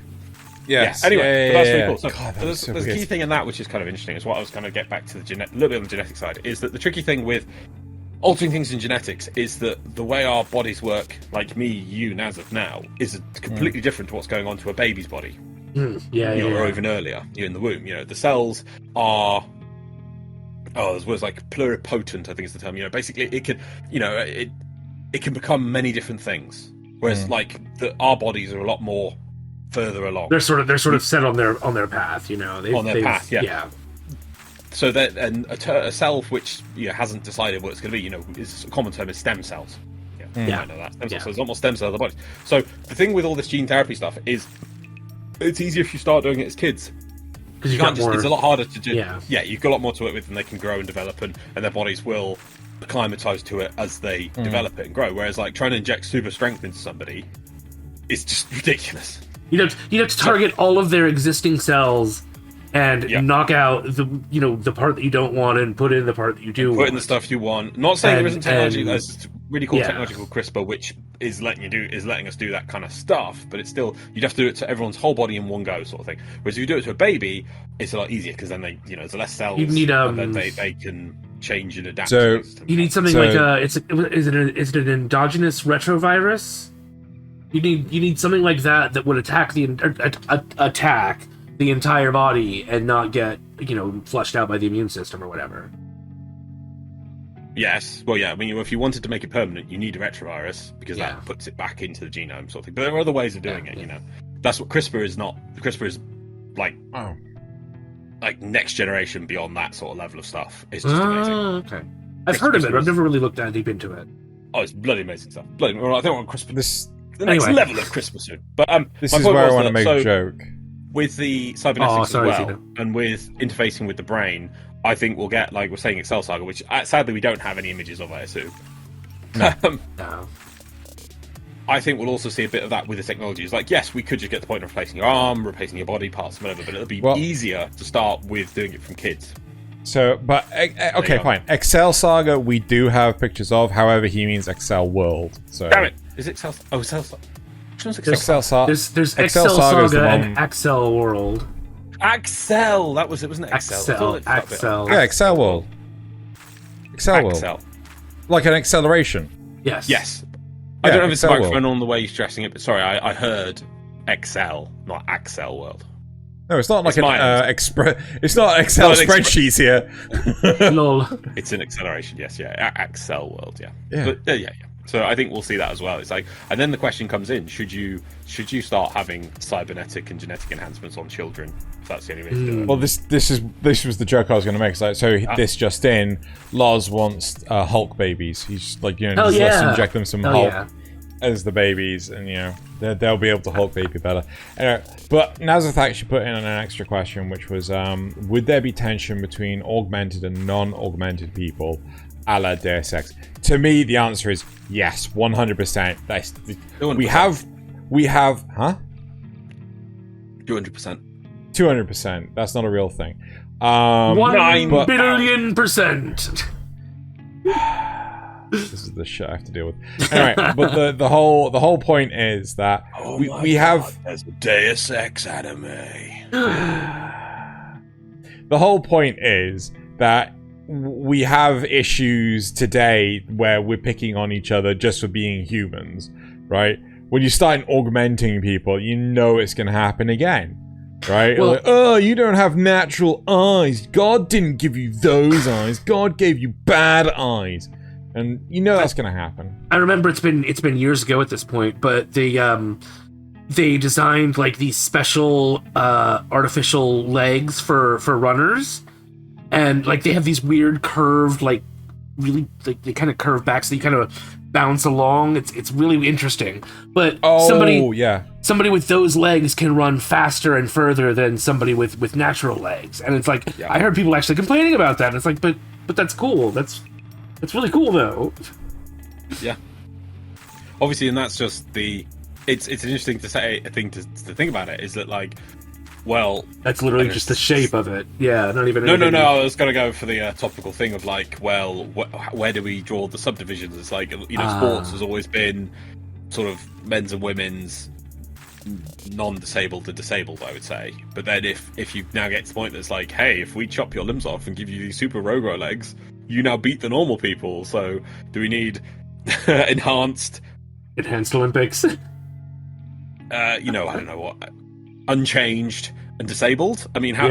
Speaker 3: Yes.
Speaker 1: Yeah. Anyway, but that's really cool. So,
Speaker 3: God,
Speaker 1: there's a key thing in that which is kind of interesting, is what I was going to get back to the little bit on the genetic side, is that the tricky thing with altering things in genetics is that the way our bodies work, like me, you, Nasuth now, is completely different to what's going on to a baby's body. Or even earlier, you're in the womb. The cells are. Oh, there's words like pluripotent, I think is the term. Basically, it can, it can become many different things. Whereas, our bodies are a lot more further along.
Speaker 2: They're sort of set on their path,
Speaker 1: on their path, yeah. So that a cell which hasn't decided what it's going to be, is a common term is stem cells. I know that. Stem cells. So there's not more stem cells in the body. So the thing with all this gene therapy stuff is, it's easier if you start doing it as kids. Because you can't just. It's a lot harder to do. Yeah, you've got a lot more to it with, and they can grow and develop, and their bodies will acclimatise to it as they develop it and grow. Whereas trying to inject super strength into somebody is just ridiculous.
Speaker 2: You'd have to target all of their existing cells and knock out the part that you don't want and put in the part that you do.
Speaker 1: Put in the stuff you want. Not saying there isn't technology. There's really cool technology called CRISPR, which is letting us do that kind of stuff. But it's still, you'd have to do it to everyone's whole body in one go, sort of thing. Whereas if you do it to a baby, it's a lot easier because then there's less cells. You need and then they can change and adapt.
Speaker 2: So you need something like is it an endogenous retrovirus? You need something like that would attack the entire body and not get flushed out by the immune system or whatever.
Speaker 1: Yes. Well, yeah. I mean, if you wanted to make it permanent, you need a retrovirus because that puts it back into the genome, sort of thing. But there are other ways of doing it. That's what CRISPR is not. CRISPR is like next generation beyond that sort of level of stuff. It's just amazing.
Speaker 2: Okay. I've heard of it. I've never really looked that deep into it.
Speaker 1: Oh, it's bloody amazing stuff. I think we're on CRISPR.
Speaker 3: This
Speaker 1: the next level of CRISPR soon. But
Speaker 3: this is where I want to make a joke.
Speaker 1: with the cybernetics as well,
Speaker 2: Xeno.
Speaker 1: and with interfacing with the brain, I think we'll get, like we're saying, Excel Saga, which sadly we don't have any images of, I assume.
Speaker 2: No.
Speaker 1: I think we'll also see a bit of that with the technology. It's like, yes, we could just get the point of replacing your arm, replacing your body parts, whatever, but it'll be easier to start with doing it from kids.
Speaker 3: So, but okay, fine. Excel Saga, we do have pictures of. However, he means Excel World. So,
Speaker 1: damn it! Is it Excel? Oh, Excel Saga. Which one's Excel Saga?
Speaker 2: There's Excel Saga and Excel World.
Speaker 1: Axel, that was it, wasn't it? Excel.
Speaker 2: Excel.
Speaker 3: Yeah, Excel World. Excel World.
Speaker 1: Excel.
Speaker 3: Like an acceleration.
Speaker 2: Yes.
Speaker 1: Yes.
Speaker 3: Yeah,
Speaker 1: I don't know if it's the
Speaker 3: Excel
Speaker 1: microphone
Speaker 3: World.
Speaker 1: on the way he's dressing it, but sorry, I heard Excel, not Axel World.
Speaker 3: No, it's not like
Speaker 1: It's
Speaker 3: it's not Excel
Speaker 1: Not an
Speaker 3: spreadsheets here.
Speaker 2: Lol.
Speaker 1: It's an acceleration, yes, yeah. Axel World, yeah.
Speaker 3: Yeah.
Speaker 1: But yeah. So I think we'll see that as well. It's like, and then the question comes in: should you start having cybernetic and genetic enhancements on children? If that's the only way to do it.
Speaker 3: Well, this was the joke I was going to make. Like, so this just in, Loz wants Hulk babies. He's like, let's inject them some Hulk as the babies, and they'll be able to Hulk baby better. Anyway, but Nasuth actually put in an extra question, which was, would there be tension between augmented and non-augmented people, a la Deus Ex? To me, the answer is yes, 100%. We have, huh?
Speaker 1: 200%.
Speaker 3: 200%. That's not a real thing.
Speaker 2: 1 billion%.
Speaker 3: This is the shit I have to deal with. Anyway, but the whole point is that we have.
Speaker 1: There's a Deus Ex anime.
Speaker 3: The whole point is that we have issues today where we're picking on each other just for being humans, right? When you start augmenting people, it's going to happen again. Right?
Speaker 2: Well,
Speaker 3: like, oh, you don't have natural eyes. God didn't give you those eyes. God gave you bad eyes. And that's going to happen.
Speaker 2: I remember it's been years ago at this point, but they designed like these special artificial legs for runners, and like they have these weird curved, like really like they kind of curve back, so you kind of bounce along. It's really interesting. But somebody with those legs can run faster and further than somebody with natural legs, and it's like I heard people actually complaining about that. And it's like, but that's cool. That's really cool though.
Speaker 1: Yeah. Obviously, and that's just it's an interesting thing to think about it, is that like, well, that's literally
Speaker 2: just the shape of it. Yeah, not even.
Speaker 1: No. I was gonna go for the topical thing of like, well, where do we draw the subdivisions? It's like, sports has always been sort of men's and women's, non-disabled to disabled, I would say. But then if you now get to the point that's like, hey, if we chop your limbs off and give you these super Rogro legs, you now beat the normal people. So do we need enhanced
Speaker 2: Olympics?
Speaker 1: I don't know what, unchanged and disabled. I mean, how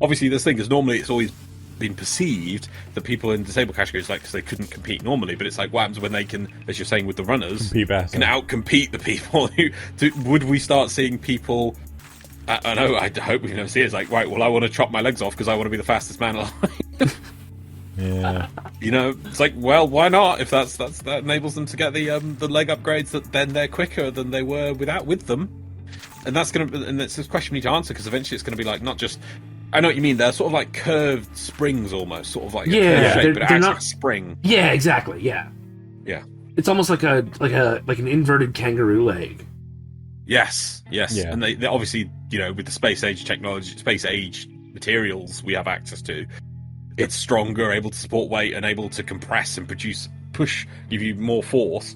Speaker 1: obviously this thing is normally it's always been perceived that people in disabled categories, like, because they couldn't compete normally, but it's like, what happens when they can, as you're saying with the runners, can out-compete the people who would we start seeing people, I know, I hope we never see it, it's like, right, well, I want to chop my legs off because I want to be the fastest man alive.
Speaker 3: Yeah.
Speaker 1: It's like, well, why not? If that enables them to get the leg upgrades, that then they're quicker than they were with them. And it's this question we need to answer, because eventually it's going to be like, not just, I know what you mean, they're sort of like curved springs almost, sort of like a curved shape, but actually not a spring.
Speaker 2: Yeah, exactly. Yeah. It's almost like an inverted kangaroo leg.
Speaker 1: Yes.
Speaker 3: Yeah.
Speaker 1: And they obviously, with the space age technology, space age materials we have access to, it's stronger, able to support weight, and able to compress and give you more force,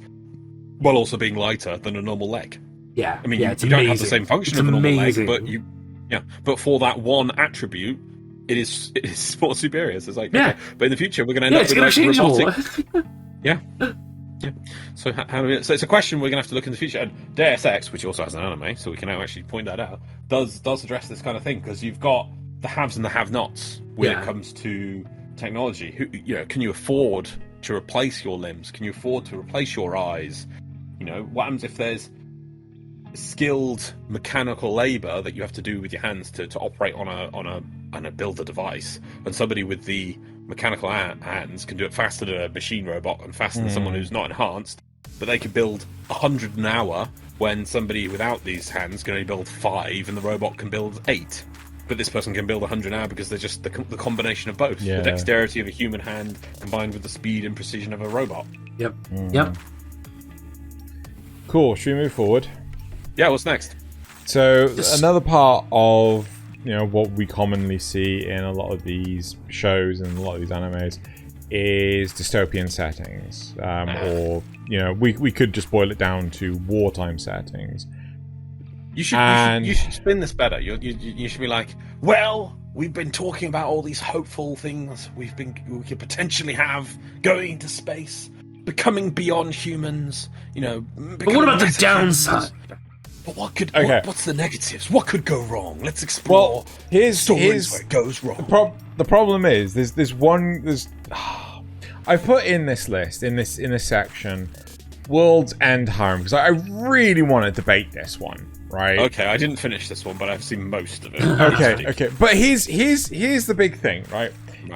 Speaker 1: while also being lighter than a normal leg.
Speaker 2: Yeah.
Speaker 1: I mean,
Speaker 2: it's
Speaker 1: you
Speaker 2: amazing.
Speaker 1: don't have the same function of a normal leg, but for that one attribute, it is more superior. So it's like, okay. But in the future, we're going to end up with like robotic. Yeah. So so it's a question we're going to have to look in the future. And Deus Ex, which also has an anime, so we can now actually point that out, does address this kind of thing, because you've got the haves and the have-nots when it comes to technology. Can you afford to replace your limbs? Can you afford to replace your eyes? What happens if there's skilled mechanical labor that you have to do with your hands to operate on a builder device, and somebody with the mechanical hands can do it faster than a machine robot and faster than someone who's not enhanced, but they could build 100 an hour when somebody without these hands can only build 5 and the robot can build 8. But this person can build 100 now because they're just the combination of both.
Speaker 3: Yeah.
Speaker 1: The dexterity of a human hand combined with the speed and precision of a robot.
Speaker 2: Yep. Yep.
Speaker 3: Cool. Should we move forward?
Speaker 1: Yeah, what's next?
Speaker 3: So another part of what we commonly see in a lot of these shows and a lot of these animes is dystopian settings, or we could just boil it down to wartime settings.
Speaker 1: You should spin this better. You should be like, well, we've been talking about all these hopeful things we could potentially have going into space, becoming beyond humans.
Speaker 2: But what about the downside?
Speaker 1: But what's the negatives? What could go wrong? Let's explore.
Speaker 3: Well, here's
Speaker 1: where it goes wrong.
Speaker 3: The problem is there's I've put in this list in this section World's End Harem because I really want to debate this one, right?
Speaker 1: Okay, I didn't finish this one, but I've seen most of it.
Speaker 3: Okay. But here's the big thing, right?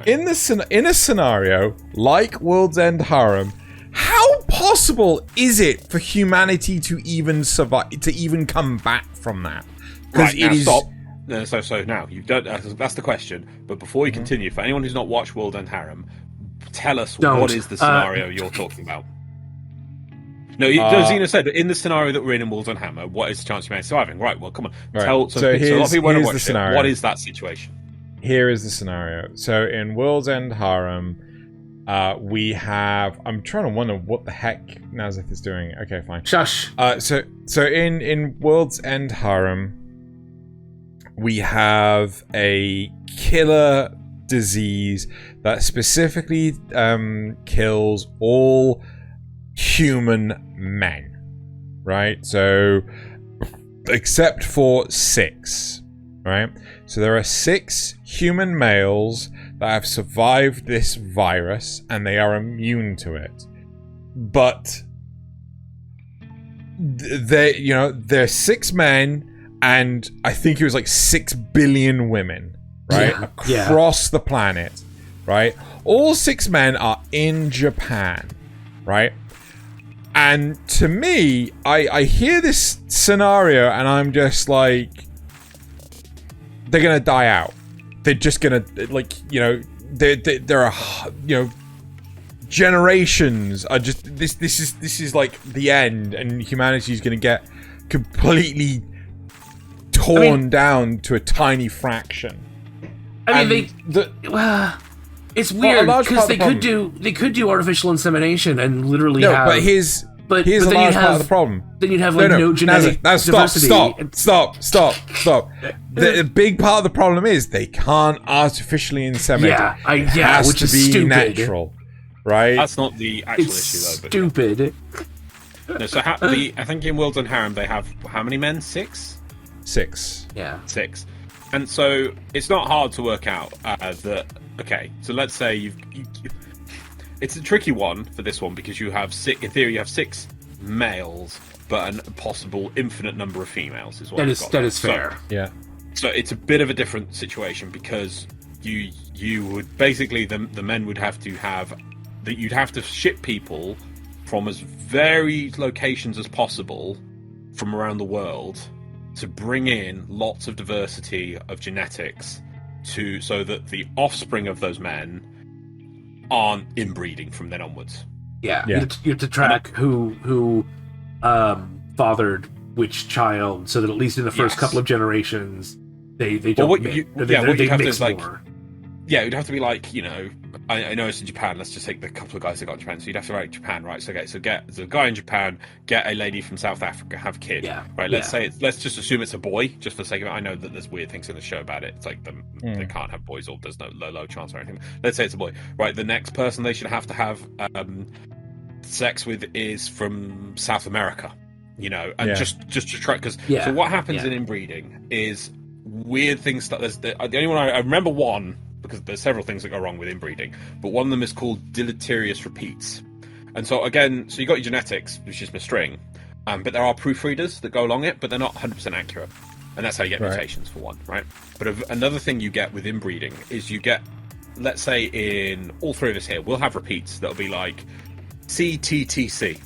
Speaker 3: In a scenario like World's End Harem, how possible is it for humanity to even survive, to even come back from that?
Speaker 1: Right, now stop. No, so now you don't. That's the question. But before you continue, for anyone who's not watched World End Harem, tell us what is the scenario you're talking about. No, Xeno said in the scenario that we're in World End Harem, what is the chance of humanity surviving? Right. Well, come on.
Speaker 3: Right.
Speaker 1: So a lot of people want to watch it. What is that situation?
Speaker 3: Here is the scenario. So in World's End Harem, we have. I'm trying to wonder what the heck Nasuth is doing. Okay, fine.
Speaker 2: Shush.
Speaker 3: So in World's End Harem, we have a killer disease that specifically kills all human men, right? So except for 6, right? So there are 6 human males that have survived this virus and they are immune to it, but they're 6 men and I think it was like 6 billion women, right? Across the planet, right? All 6 men are in Japan, right? And to me, I hear this scenario and I'm just like, they're gonna die out. They're just gonna, there are, generations are just, this is like the end and humanity is gonna get completely torn down to a tiny fraction.
Speaker 2: It's weird because they could do artificial insemination and literally have.
Speaker 3: But here's a large part of the problem.
Speaker 2: Then you'd have no genetic diversity.
Speaker 3: Stop. The big part of the problem is they can't artificially inseminate. It has
Speaker 2: which
Speaker 3: to
Speaker 2: is
Speaker 3: be
Speaker 2: stupid.
Speaker 3: natural, right?
Speaker 1: That's not the actual issue, though. But
Speaker 2: stupid.
Speaker 1: No, so I think in World's End Harem they have how many men? 6.
Speaker 3: 6.
Speaker 2: Yeah.
Speaker 1: 6. And so it's not hard to work out that. Okay, so let's say it's a tricky one for this one because you have 6. In theory, you have 6 males, but a possible infinite number of females. That
Speaker 2: is fair.
Speaker 3: Yeah.
Speaker 1: So it's a bit of a different situation because you would basically the men would have to have that you'd have to ship people from as varied locations as possible from around the world to bring in lots of diversity of genetics so that the offspring of those men aren't inbreeding from then onwards.
Speaker 2: Yeah. You have to track who fathered which child, so that at least in the first couple of generations they don't mix more.
Speaker 1: Yeah, it'd have to be like, I know it's in Japan. Let's just take the couple of guys that got in Japan. So you'd have to write Japan, right? So get the guy in Japan, get a lady from South Africa, have a kid.
Speaker 2: Yeah.
Speaker 1: Right. Let's just assume it's a boy, just for the sake of it. I know that there's weird things in the show about it. It's like they can't have boys, or there's no low chance or anything. Let's say it's a boy. Right. The next person they should have sex with is from South America. Just to try because so what happens in inbreeding is weird things. The only one I remember one. Because there's several things that go wrong with inbreeding, but one of them is called deleterious repeats. And so again, you got your genetics, which is misstring, but there are proofreaders that go along it, but they're not 100% accurate, and that's how you get mutations for one, right? But another thing you get with inbreeding is you get, let's say in all 3 of us here, we'll have repeats that'll be like CTTC,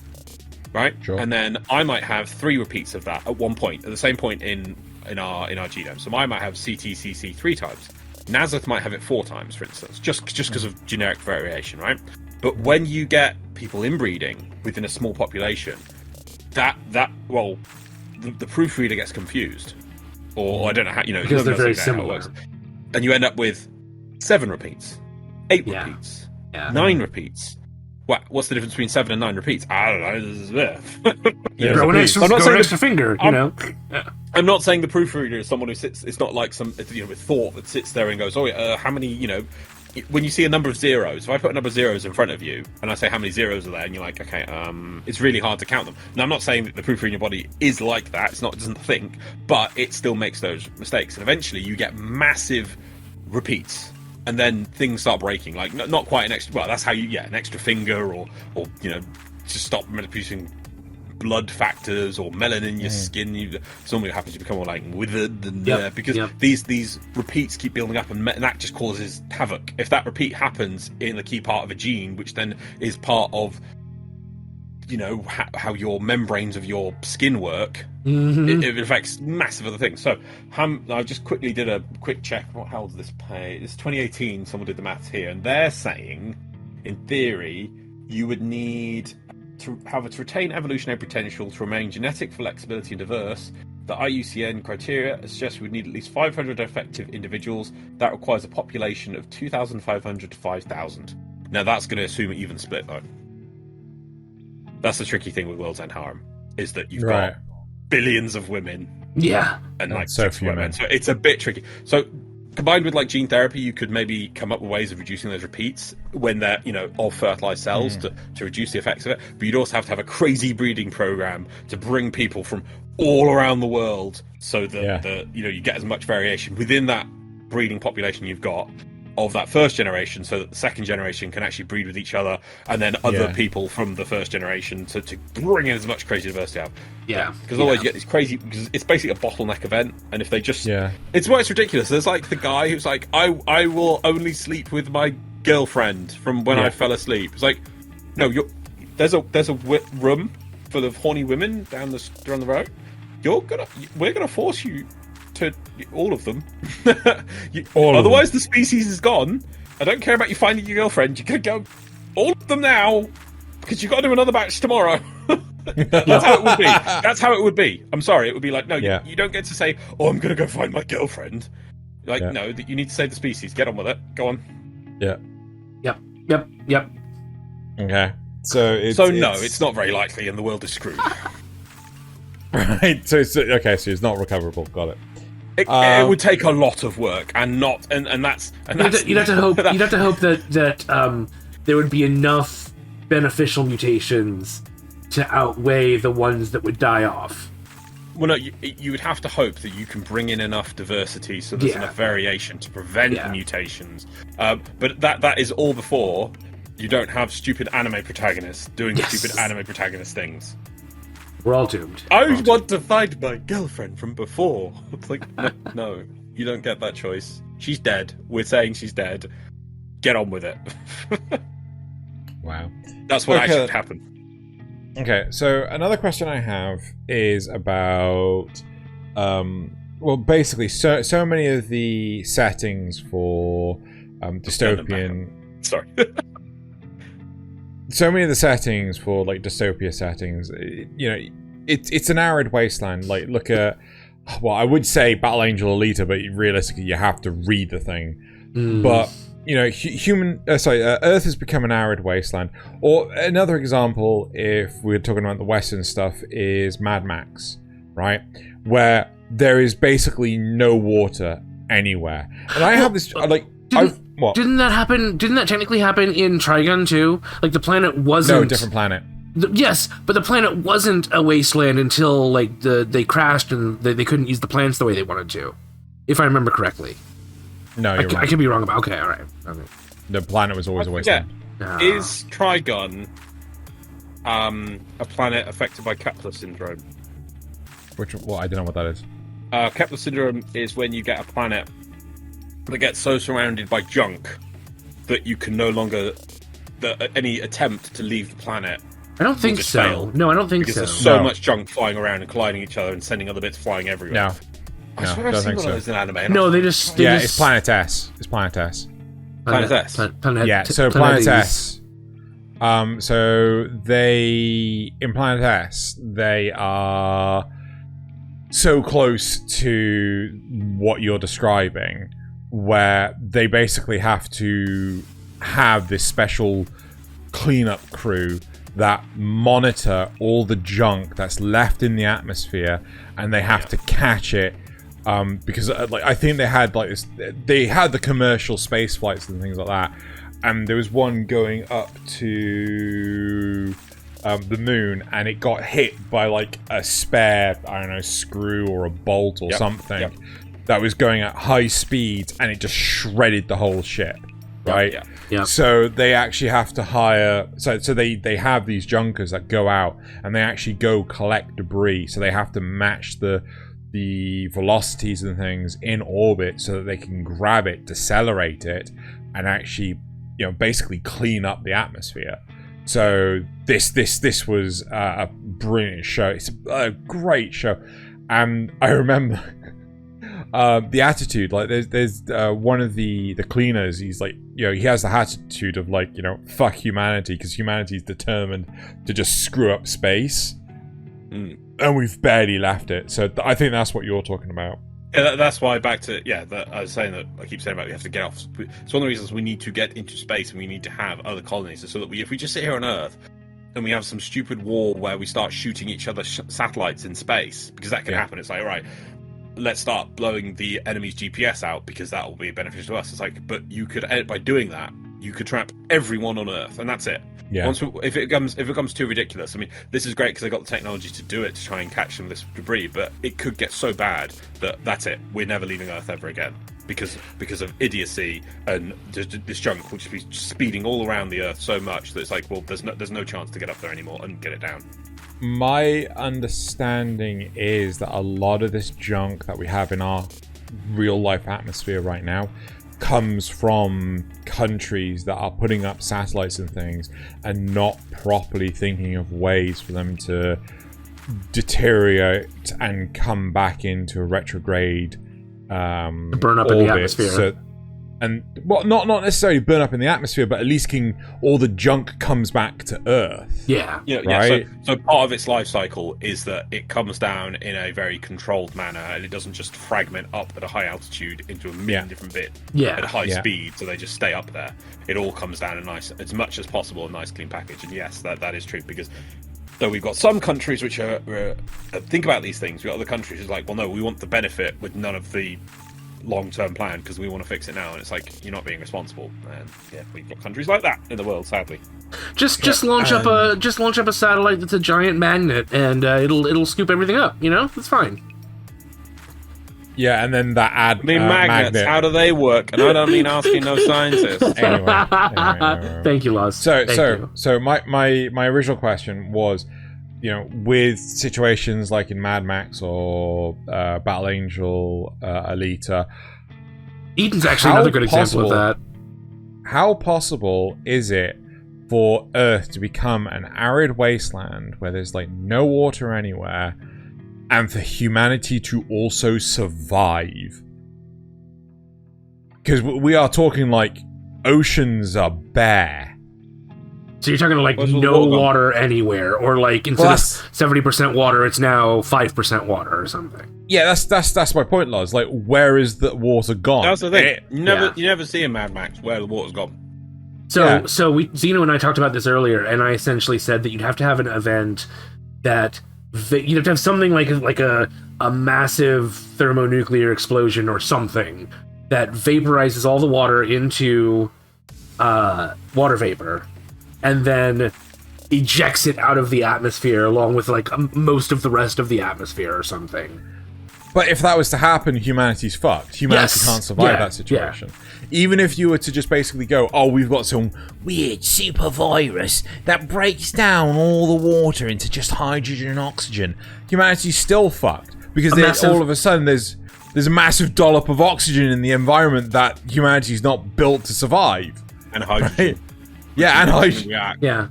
Speaker 1: right?
Speaker 3: Sure.
Speaker 1: And then I might have 3 repeats of that at one point, at the same point in our genome. So I might have CTCC 3 times. Nasuth might have it 4 times, for instance, just because of generic variation, right? But when you get people inbreeding within a small population, the proofreader gets confused, or I don't know how,
Speaker 2: because they're very similar,
Speaker 1: and you end up with 7 repeats, 8 repeats, 9 repeats. What's the difference between 7 and 9 repeats? I don't know.
Speaker 2: Grow an extra finger,
Speaker 1: I'm not saying the proofreader is someone who sits. It's not like some with thought that sits there and goes, how many? When you see a number of zeros, if I put a number of zeros in front of you and I say how many zeros are there, and you're like, okay, it's really hard to count them. Now, I'm not saying that the proofreader in your body is like that. It doesn't think, but it still makes those mistakes, and eventually you get massive repeats. And then things start breaking, like not quite an extra. Well, that's how you an extra finger, or to stop producing blood factors or melanin in your skin. Something happens, you become more like withered, and because these repeats keep building up, and that just causes havoc. If that repeat happens in a key part of a gene, which then is part of how your membranes of your skin work, it affects massive other things. So I just quickly did a quick check. How old is this page? It's 2018. Someone did the maths here, and they're saying, in theory, you would need to retain evolutionary potential, to remain genetic flexibility and diverse. The IUCN criteria suggests we would need at least 500 effective individuals. That requires a population of 2,500 to 5,000. Now that's going to assume an even split, though. That's the tricky thing with World's End Harem, is that you've got billions of women.
Speaker 2: Yeah.
Speaker 1: And like
Speaker 3: so
Speaker 1: 6
Speaker 3: few
Speaker 1: women. So it's a bit tricky. So combined with like gene therapy, you could maybe come up with ways of reducing those repeats when they're, of fertilized cells to reduce the effects of it. But you'd also have to have a crazy breeding program to bring people from all around the world so that you get as much variation within that breeding population you've got of that first generation, so that the second generation can actually breed with each other, and then other people from the first generation to bring in as much crazy diversity out.
Speaker 2: Yeah,
Speaker 1: because otherwise you get these crazy. Because it's basically a bottleneck event, and if they just, it's ridiculous. There's like the guy who's like, I will only sleep with my girlfriend from when I fell asleep. It's like, no, there's a room full of horny women down the road. We're gonna force you to all of them. Otherwise the species is gone. I don't care about you finding your girlfriend. You're gonna go all of them now, because you've got to do another batch tomorrow. That's how it would be. That's how it would be. I'm sorry, it would be like, no, you don't get to say, I'm gonna go find my girlfriend. Like, no, you need to save the species. Get on with it. Go on.
Speaker 2: Yep.
Speaker 3: Okay. So
Speaker 1: it's not very likely, and the world is screwed.
Speaker 3: Right. So it's not recoverable. Got it.
Speaker 1: It would take a lot of work, and that's
Speaker 2: you'd have to hope that there would be enough beneficial mutations to outweigh the ones that would die off.
Speaker 1: Well, no, you would have to hope that you can bring in enough diversity so there's enough variation to prevent the mutations. But that is all before you don't have stupid anime protagonists doing stupid anime protagonist things.
Speaker 2: We're all doomed.
Speaker 1: I want to find my girlfriend from before. It's like, no, you don't get that choice. She's dead. We're saying she's dead. Get on with it.
Speaker 3: Wow.
Speaker 1: That's what actually happened.
Speaker 3: Okay, so another question I have is about, basically, so many of the settings for dystopian... Sorry. So many of the settings for like dystopia settings, it's an arid wasteland. Like, look at, I would say Battle Angel Alita, but realistically, you have to read the thing. But Earth has become an arid wasteland. Or another example, if we're talking about the Western stuff, is Mad Max, right? Where there is basically no water anywhere, and I have this
Speaker 2: Didn't that happen? Didn't that technically happen in Trigun too? Like, the planet wasn't...
Speaker 3: No, different planet.
Speaker 2: Yes, but the planet wasn't a wasteland until like they crashed and they couldn't use the plants the way they wanted to, if I remember correctly.
Speaker 3: No, you're right.
Speaker 2: I could be wrong about. Okay, all right. Okay.
Speaker 3: The planet was always a wasteland.
Speaker 1: Is Trigun a planet affected by Kepler syndrome?
Speaker 3: I don't know what that is.
Speaker 1: Kepler syndrome is when you get a planet that gets so surrounded by junk that you can no longer... any attempt to leave the planet
Speaker 2: I don't think
Speaker 1: just
Speaker 2: so.
Speaker 1: fail?
Speaker 2: No, I don't think
Speaker 1: Because
Speaker 2: so.
Speaker 1: there's so
Speaker 3: No.
Speaker 1: much junk flying around and colliding each other and sending other bits flying everywhere.
Speaker 3: No.
Speaker 1: I swear I've
Speaker 3: don't
Speaker 1: seen
Speaker 3: think
Speaker 1: one
Speaker 3: so.
Speaker 1: of those in anime. and
Speaker 2: No,
Speaker 1: I-
Speaker 2: they just.
Speaker 3: Yeah, it's Planet S. It's Planet S.
Speaker 1: Planet S.
Speaker 3: Yeah, so Planet S. So they in Planet S, they are so close to what you're describing, where they basically have to have this special cleanup crew that monitor all the junk that's left in the atmosphere, and they have to catch it. Because like I think they had like this, they had the commercial space flights and things like that, and there was one going up to the moon, and it got hit by like a spare, I don't know, screw or a bolt or something that was going at high speeds, and it just shredded the whole ship. Right.
Speaker 2: Yeah.
Speaker 3: So they actually have to hire. So they have these junkers that go out and they actually go collect debris. So they have to match the velocities and things in orbit so that they can grab it, decelerate it, and actually, basically clean up the atmosphere. So this was a brilliant show. It's a great show, and I remember. The attitude, like there's one of the cleaners, he's like, he has the attitude of like, fuck humanity, because humanity's determined to just screw up space, and we've barely left it. So I think that's what you're talking about.
Speaker 1: Yeah, that's why back to I was saying that I keep saying about we have to get off. It's one of the reasons we need to get into space and we need to have other colonies, so that if we just sit here on Earth and we have some stupid war where we start shooting each other satellites in space, because that can happen. It's like, all right, let's start blowing the enemy's GPS out because that will be beneficial to us. It's like, but you could, by doing that, you could trap everyone on Earth, and that's it.
Speaker 3: Yeah.
Speaker 1: If it becomes too ridiculous, I mean, this is great because they got the technology to do it, to try and catch some of this debris, but it could get so bad that that's it. We're never leaving Earth ever again because of idiocy, and this junk will just be speeding all around the Earth so much that it's like, well, there's no chance to get up there anymore and get it down.
Speaker 3: My understanding is that a lot of this junk that we have in our real life atmosphere right now comes from countries that are putting up satellites and things and not properly thinking of ways for them to deteriorate and come back into a retrograde
Speaker 2: burn up in the atmosphere.
Speaker 3: So, and well, not necessarily burn up in the atmosphere, but at least all the junk comes back to Earth.
Speaker 2: Yeah.
Speaker 3: Right?
Speaker 1: So part of its life cycle is that it comes down in a very controlled manner, and it doesn't just fragment up at a high altitude into a million different bits at high speed, so they just stay up there. It all comes down in as much as possible, a nice clean package. And yes, that is true, because though we've got some countries which are think about these things, we've got other countries who's like, well, no, we want the benefit with none of the long-term plan because we want to fix it now, and it's like, you're not being responsible. And we've got countries like that in the world, sadly.
Speaker 2: Just launch up a satellite that's a giant magnet, and it'll scoop everything up. It's fine.
Speaker 3: Yeah, and then that
Speaker 1: magnets,
Speaker 3: magnet.
Speaker 1: How do they work? And I don't mean asking no scientists.
Speaker 3: Anyway.
Speaker 2: Thank you, Loz.
Speaker 3: So my original question was, with situations like in Mad Max or Battle Angel, Alita,
Speaker 2: Eden's actually another good example of that.
Speaker 3: How possible is it for Earth to become an arid wasteland where there's like no water anywhere, and for humanity to also survive? Because we are talking like oceans are bare.
Speaker 2: So you're talking like no water anywhere, or like instead of 70% water, it's now 5% water or something.
Speaker 3: Yeah, that's my point, Loz. Like, where is the water gone?
Speaker 1: That's the thing. You never see in Mad Max where the water's gone.
Speaker 2: So Xeno and I talked about this earlier, and I essentially said that you'd have to have an event that you'd have to have something like a massive thermonuclear explosion or something that vaporizes all the water into water vapor, and then ejects it out of the atmosphere along with like most of the rest of the atmosphere or something.
Speaker 3: But if that was to happen, humanity's fucked. Humanity can't survive that situation. Even if you were to just basically go, oh, we've got some weird super virus that breaks down all the water into just hydrogen and oxygen, humanity's still fucked. Because all of a sudden there's a massive dollop of oxygen in the environment that humanity's not built to survive.
Speaker 1: And hydrogen.
Speaker 3: Right? Yeah, and hydrogen.
Speaker 2: Yeah.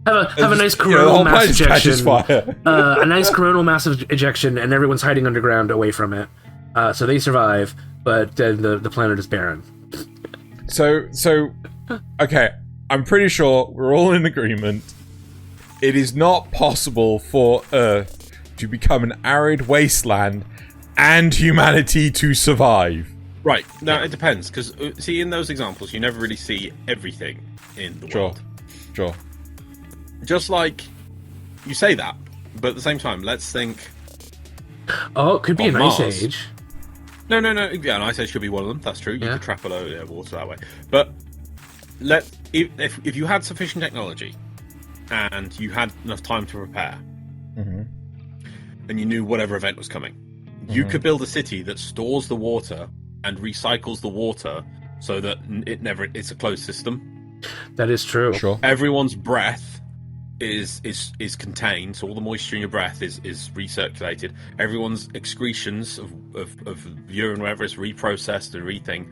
Speaker 2: have a nice
Speaker 3: the
Speaker 2: coronal
Speaker 3: whole
Speaker 2: mass
Speaker 3: place catches
Speaker 2: ejection.
Speaker 3: fire.
Speaker 2: A nice coronal mass ejection, and everyone's hiding underground away from it. So they survive, but then the planet is barren.
Speaker 3: So, okay, I'm pretty sure we're all in agreement. It is not possible for Earth to become an arid wasteland and humanity to survive.
Speaker 1: Right. Now, it depends, because, see, in those examples, you never really see everything in the world.
Speaker 3: Sure.
Speaker 1: Just like, you say that, but at the same time, let's think...
Speaker 2: Oh, it could be
Speaker 1: On
Speaker 2: an ice
Speaker 1: Mars.
Speaker 2: age.
Speaker 1: No. Yeah, an ice age could be one of them. That's true. You
Speaker 2: Yeah.
Speaker 1: could trap a load of water that way. But if you had sufficient technology and you had enough time to prepare, and you knew whatever event was coming, you could build a city that stores the water and recycles the water so that it's a closed system.
Speaker 2: That is true.
Speaker 3: Sure.
Speaker 1: Everyone's breath is contained, so all the moisture in your breath is recirculated. Everyone's excretions of urine, whatever, is reprocessed and rething,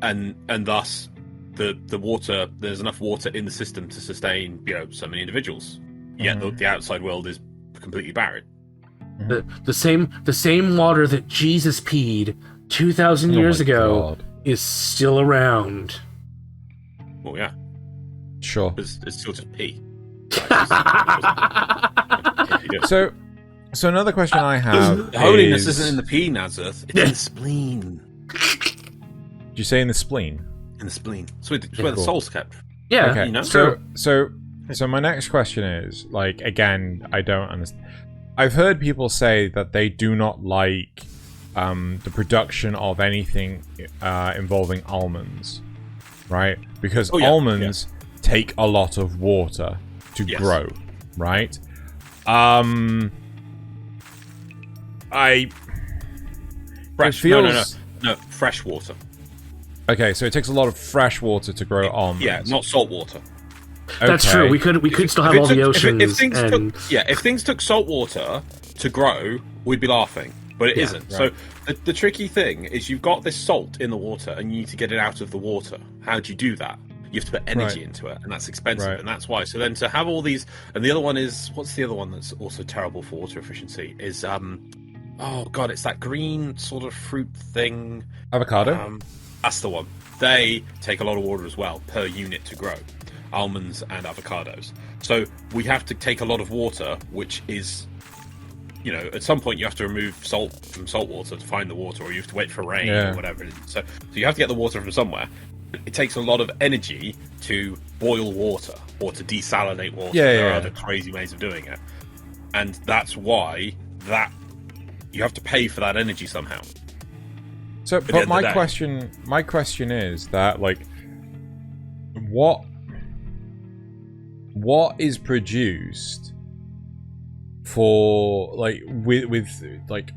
Speaker 1: and thus the water, there's enough water in the system to sustain so many individuals. Yet the outside world is completely barren.
Speaker 2: The same water that Jesus peed 2,000 years ago
Speaker 3: God.
Speaker 2: is still around.
Speaker 1: Well, yeah,
Speaker 3: Sure.
Speaker 1: it's still just pee.
Speaker 3: So another question I have
Speaker 1: Holiness
Speaker 3: is...
Speaker 1: isn't in the pee, Nasuth. It's in the spleen.
Speaker 3: Did you say in the spleen?
Speaker 1: In the spleen. It's where the
Speaker 3: Cool.
Speaker 1: soul's kept.
Speaker 2: Yeah,
Speaker 3: Okay.
Speaker 1: You know?
Speaker 3: So my next question is, like, again, I don't understand. I've heard people say that they do not like the production of anything involving almonds, right? Because almonds take a lot of water to grow, right?
Speaker 1: Fresh. No, fresh water.
Speaker 3: Okay, so it takes a lot of fresh water to grow almonds.
Speaker 1: Yeah, not salt water.
Speaker 2: That's
Speaker 3: Okay.
Speaker 2: true. We could still have all the oceans.
Speaker 1: If things took salt water to grow, we'd be laughing. But it isn't.
Speaker 3: Right.
Speaker 1: So the tricky thing is you've got this salt in the water and you need to get it out of the water. How do you do that? You have to put energy into it, and that's expensive, and that's why. So then to have all these, and the other one is, what's the other one that's also terrible for water efficiency? Is oh god, it's that green sort of fruit thing.
Speaker 3: Avocado?
Speaker 1: That's the one. They take a lot of water as well per unit to grow. Almonds and avocados. So we have to take a lot of water, which is, at some point you have to remove salt from salt water to find the water, or you have to wait for rain or whatever it is. So you have to get the water from somewhere. It takes a lot of energy to boil water or to desalinate water. There are other crazy ways of doing it. And that's why you have to pay for that energy somehow.
Speaker 3: So, but my question is that, like, what is produced for, like, with like,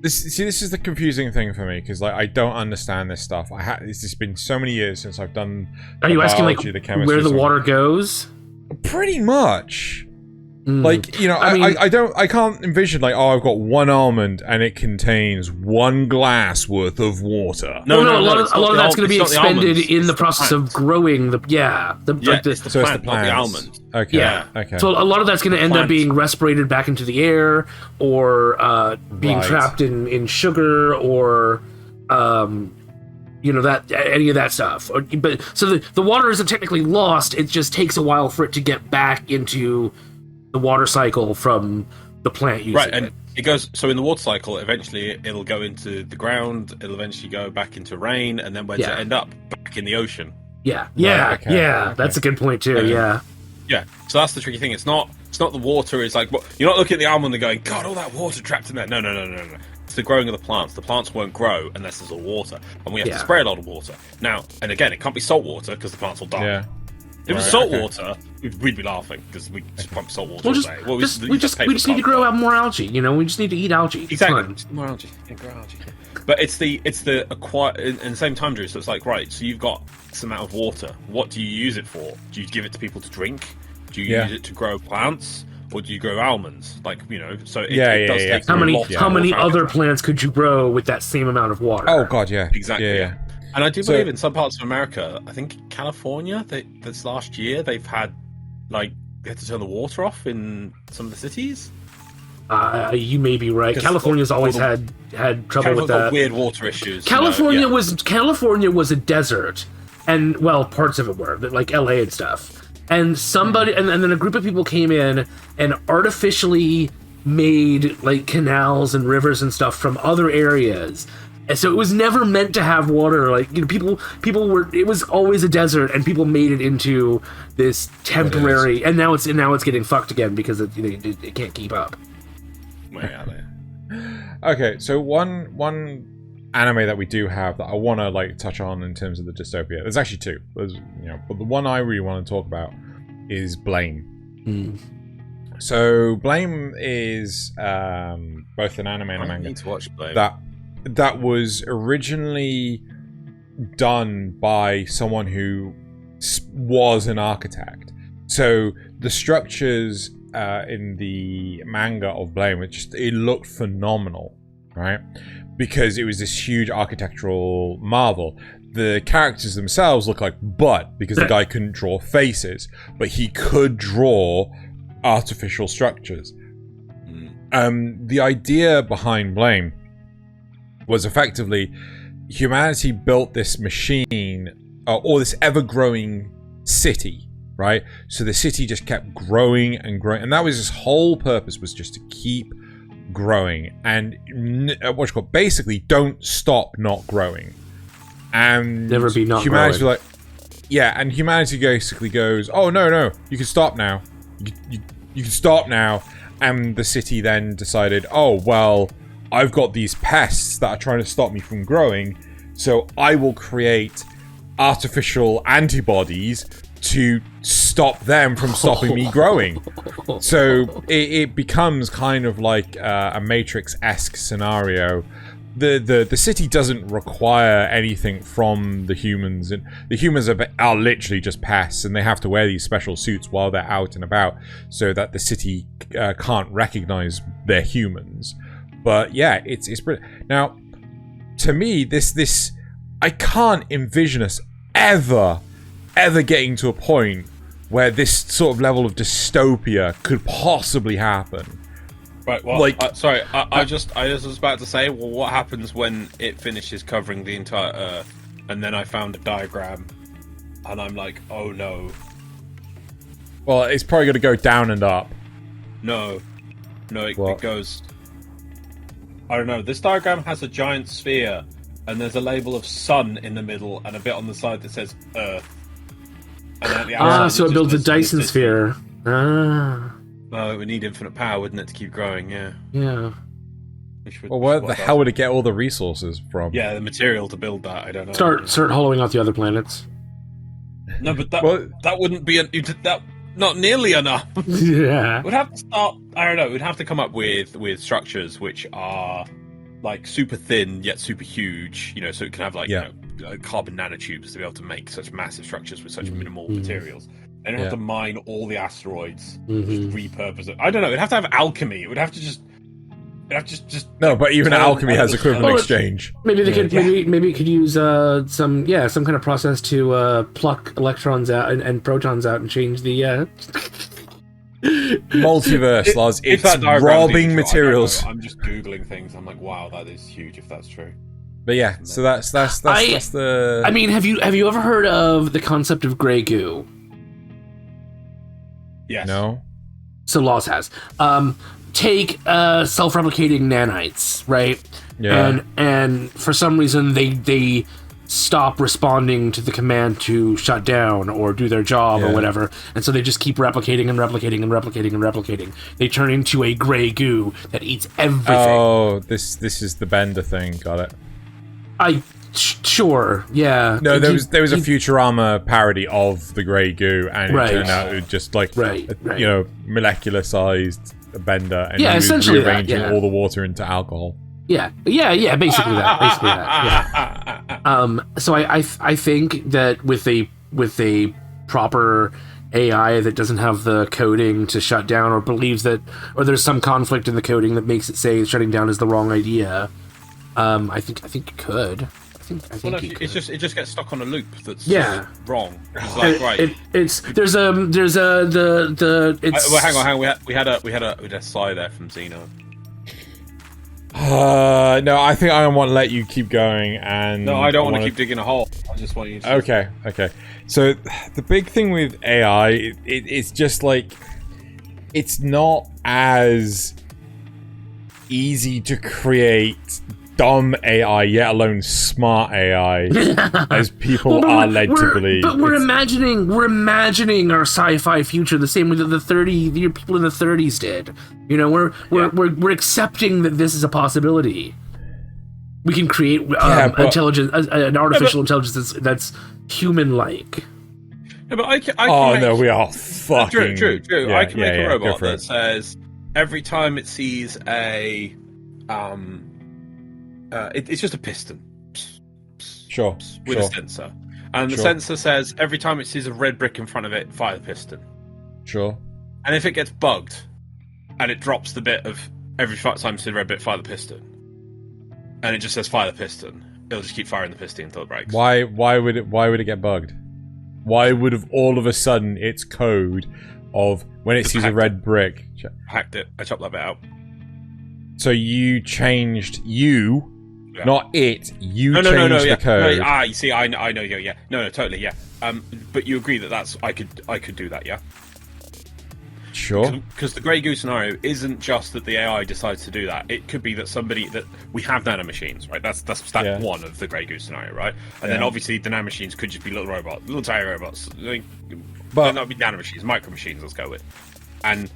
Speaker 3: this is the confusing thing for me, because, like, I don't understand this stuff. It's just been so many years since I've done.
Speaker 2: Are you asking, like, where the water goes?
Speaker 3: Pretty much. Like, I can't envision, like, I've got one almond and it contains 1 glass worth of water.
Speaker 2: No, a lot of that's going to be expended in the process of growing the
Speaker 1: it's the plant, not the almond.
Speaker 3: Okay.
Speaker 2: Yeah.
Speaker 3: Okay.
Speaker 2: So a lot of that's going to end up being respirated back into the air, or being trapped in sugar, or that any of that stuff. But so the water isn't technically lost. It just takes a while for it to get back into the water cycle from the plant using
Speaker 1: Right, and it goes, so in the water cycle, eventually it'll go into the ground, it'll eventually go back into rain, and then where does it end up? Back in the ocean.
Speaker 2: That's a good point too. Yeah,
Speaker 1: so that's the tricky thing. It's not the water, it's like, you're not looking at the almond and going, God, all that water trapped in there. No. It's the growing of the plants. The plants won't grow unless there's all water, and we have to spray a lot of water. Now, and again, it can't be salt water because the plants will die.
Speaker 3: Yeah.
Speaker 1: If it was salt water, we'd be laughing because we just pump salt water all day.
Speaker 2: We just need to grow out more algae. We just need to eat algae.
Speaker 1: Exactly, more algae. Grow algae. But it's the acquire in the same time, Drew. So it's like, right. So you've got some amount of water. What do you use it for? Do you give it to people to drink? Do you use it to grow plants? Or do you grow almonds? Like, so it does take
Speaker 2: how many other plants could you grow with that same amount of water?
Speaker 3: Oh god, yeah.
Speaker 1: Exactly. Yeah. And I do believe in some parts of America, I think California, this last year, they've had like they had to turn the water off in some of the cities.
Speaker 2: You may be right. California's always had trouble with that.
Speaker 1: Got weird water issues.
Speaker 2: California was a desert, and well, parts of it were like LA and stuff. And somebody, and then a group of people came in and artificially made like canals and rivers and stuff from other areas. And so it was never meant to have water. Like, you know, people were. It was always a desert, and people made it into this temporary. And now it's getting fucked again because it can't keep up.
Speaker 3: Okay, so one anime that we do have that I want to like touch on in terms of the dystopia. There's actually two. But the one I really want to talk about is Blame. So Blame is both an anime and a manga.
Speaker 1: I need to watch Blame.
Speaker 3: That was originally done by someone who was an architect. So the structures in the manga of Blame, it looked phenomenal, right? Because it was this huge architectural marvel. The characters themselves look like butt because the guy couldn't draw faces, but he could draw artificial structures. The idea behind Blame was effectively humanity built this machine or this ever-growing city, right? So the city just kept growing and growing, and that was his whole purpose, was just to keep growing and basically don't stop not growing. And
Speaker 2: never be not
Speaker 3: humanity
Speaker 2: growing.
Speaker 3: And humanity basically goes, oh no, you can stop now. You can stop now. And the city then decided, oh well, I've got these pests that are trying to stop me from growing, so I will create artificial antibodies to stop them from stopping me growing. So it becomes kind of like a Matrix-esque scenario. The city doesn't require anything from the humans, and the humans are literally just pests, and they have to wear these special suits while they're out and about so that the city can't recognize they're humans. But yeah, it's brilliant. Now, to me, this I can't envision us ever getting to a point where this sort of level of dystopia could possibly happen.
Speaker 1: Right. Well, I just was about to say, well, what happens when it finishes covering the entire Earth, and then I found a diagram, and I'm like, oh no.
Speaker 3: Well, it's probably going to go down and up.
Speaker 1: No, it goes. I don't know. This diagram has a giant sphere, and there's a label of sun in the middle, and a bit on the side that says Earth. And then at the outside,
Speaker 2: so it builds a Dyson sphere.
Speaker 1: Well, it would need infinite power, wouldn't it, to keep growing? Yeah.
Speaker 3: Well, where the hell would it get all the resources from?
Speaker 1: Yeah, the material to build that. I don't know.
Speaker 2: Start hollowing out the other planets.
Speaker 1: No, but that wouldn't be not nearly enough.
Speaker 2: Yeah.
Speaker 1: We'd have to start. I don't know. We'd have to come up with structures which are like super thin yet super huge. You know, so it can have carbon nanotubes to be able to make such massive structures with such minimal materials. They don't have to mine all the asteroids, just repurpose it. I don't know. It'd have to have alchemy. It would have to just.
Speaker 3: No, but even alchemy has equivalent exchange.
Speaker 2: Maybe they could. Maybe it could use some kind of process to pluck electrons out and protons out and change the.
Speaker 3: Multiverse, Loz. It's robbing materials.
Speaker 1: I'm just googling things. I'm like, wow, that is huge. If that's true.
Speaker 3: But yeah, so that's the.
Speaker 2: I mean, have you ever heard of the concept of gray goo?
Speaker 1: Yes.
Speaker 3: No.
Speaker 2: So Loz has. Take self-replicating nanites, right?
Speaker 3: Yeah.
Speaker 2: And for some reason they stop responding to the command to shut down or do their job or whatever, and so they just keep replicating and replicating and replicating and replicating. They turn into a gray goo that eats everything.
Speaker 3: Oh, this is the Bender thing. Got it.
Speaker 2: Sure, yeah.
Speaker 3: No, there was a Futurama parody of the grey goo, and it turned out it was just like molecular-sized Bender, and he was
Speaker 2: essentially
Speaker 3: rearranging all the water into alcohol.
Speaker 2: Yeah, basically that. So I think that with a proper AI that doesn't have the coding to shut down, or believes that, or there's some conflict in the coding that makes it say shutting down is the wrong idea. I think it could. think
Speaker 1: Well, no,
Speaker 2: you
Speaker 1: it just gets stuck on a loop that's
Speaker 2: Yeah.
Speaker 1: just wrong. It's like, right.
Speaker 2: It's there's a it's
Speaker 1: Well, hang on. We had a sigh there from Xeno.
Speaker 3: No, I think I want to let you keep going, and
Speaker 1: No, I don't want to keep digging a hole. I just want you to...
Speaker 3: Okay. So the big thing with AI, it's just like it's not as easy to create dumb AI, yet alone smart AI, as people are led to believe.
Speaker 2: But we're imagining our sci-fi future the same way that the people in the 30s did. You know, we're accepting that this is a possibility. We can create intelligence, an artificial intelligence that's human-like.
Speaker 1: Yeah, but I
Speaker 3: can no, we are fucking...
Speaker 1: True.
Speaker 3: Yeah,
Speaker 1: I can make a robot that says every time it sees a... it's just a piston.
Speaker 3: Sure.
Speaker 1: With a sensor. And the sensor says every time it sees a red brick in front of it, fire the piston.
Speaker 3: Sure.
Speaker 1: And if it gets bugged, and it drops the bit of every time it sees a red bit, fire the piston, and it just says fire the piston, it'll just keep firing the piston until it breaks.
Speaker 3: Why would it get bugged? Why would have all of a sudden its code of when it sees a red brick...
Speaker 1: Hacked it. I chopped that bit out.
Speaker 3: So you changed not it. You changed the code.
Speaker 1: You see, I know. Yeah. No, totally. Yeah. But you agree that I could do that. Yeah.
Speaker 3: Sure.
Speaker 1: Because the Grey Goose scenario isn't just that the AI decides to do that. It could be that we have nanomachines, right? That's step one of the Grey Goose scenario, right? And then obviously the nanomachines could just be little robots, little tiny robots. But not be nanomachines, micro machines. Let's go with.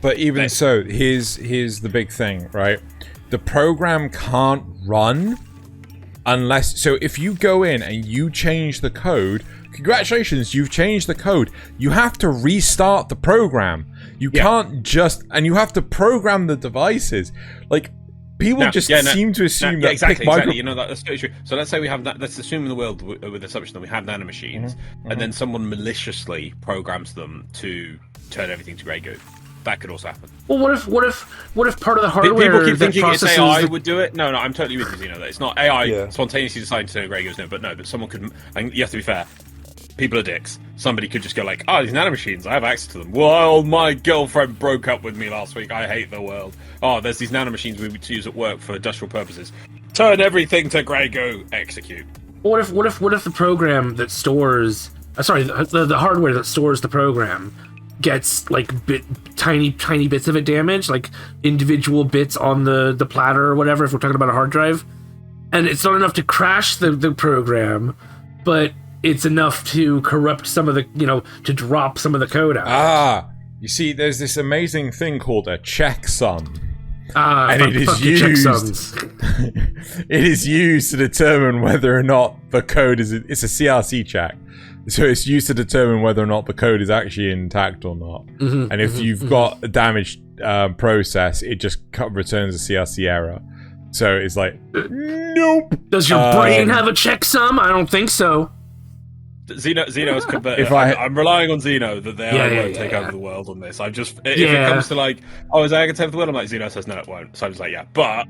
Speaker 3: But even so, here's the big thing, right? The program can't run unless... So if you go in and you change the code, congratulations, you've changed the code. You have to restart the program. You can't just... And you have to program the devices. Like, people seem to assume that...
Speaker 1: Exactly. You know, that's totally true. So let's say we have... Let's assume in the world with the assumption that we have nanomachines, and then someone maliciously programs them to turn everything to Grey Goo. That could also happen.
Speaker 2: Well, what if part of the hardware
Speaker 1: people keep thinking
Speaker 2: it's
Speaker 1: AI would do it? No, I'm totally with you, Xeno. That it's not AI spontaneously deciding to turn Grey Goos. No, but someone could. And you have to be fair. People are dicks. Somebody could just go like, "Oh, these nanomachines, I have access to them." Well, my girlfriend broke up with me last week. I hate the world. Oh, there's these nanomachines we use at work for industrial purposes. Turn everything to Grey Goo. Execute.
Speaker 2: What if the program that stores, the hardware that stores the program gets like tiny bits of it damaged, like individual bits on the platter or whatever, if we're talking about a hard drive, and it's not enough to crash the program, but it's enough to corrupt some of the, to drop some of the code out.
Speaker 3: You see, there's this amazing thing called a checksum.
Speaker 2: And it is used.
Speaker 3: It is used to determine whether or not the code is... It's a CRC check. So it's used to determine whether or not the code is actually intact or not. And if you've got a damaged process, it just returns a CRC error. So it's like, nope.
Speaker 2: Does your brain have a checksum? I don't think so.
Speaker 1: Xeno is converted. I'm relying on Xeno that they won't take over the world on this. If it comes to like, is AI going to take over the world? I'm like, Xeno says no, it won't. So I'm just like, yeah, but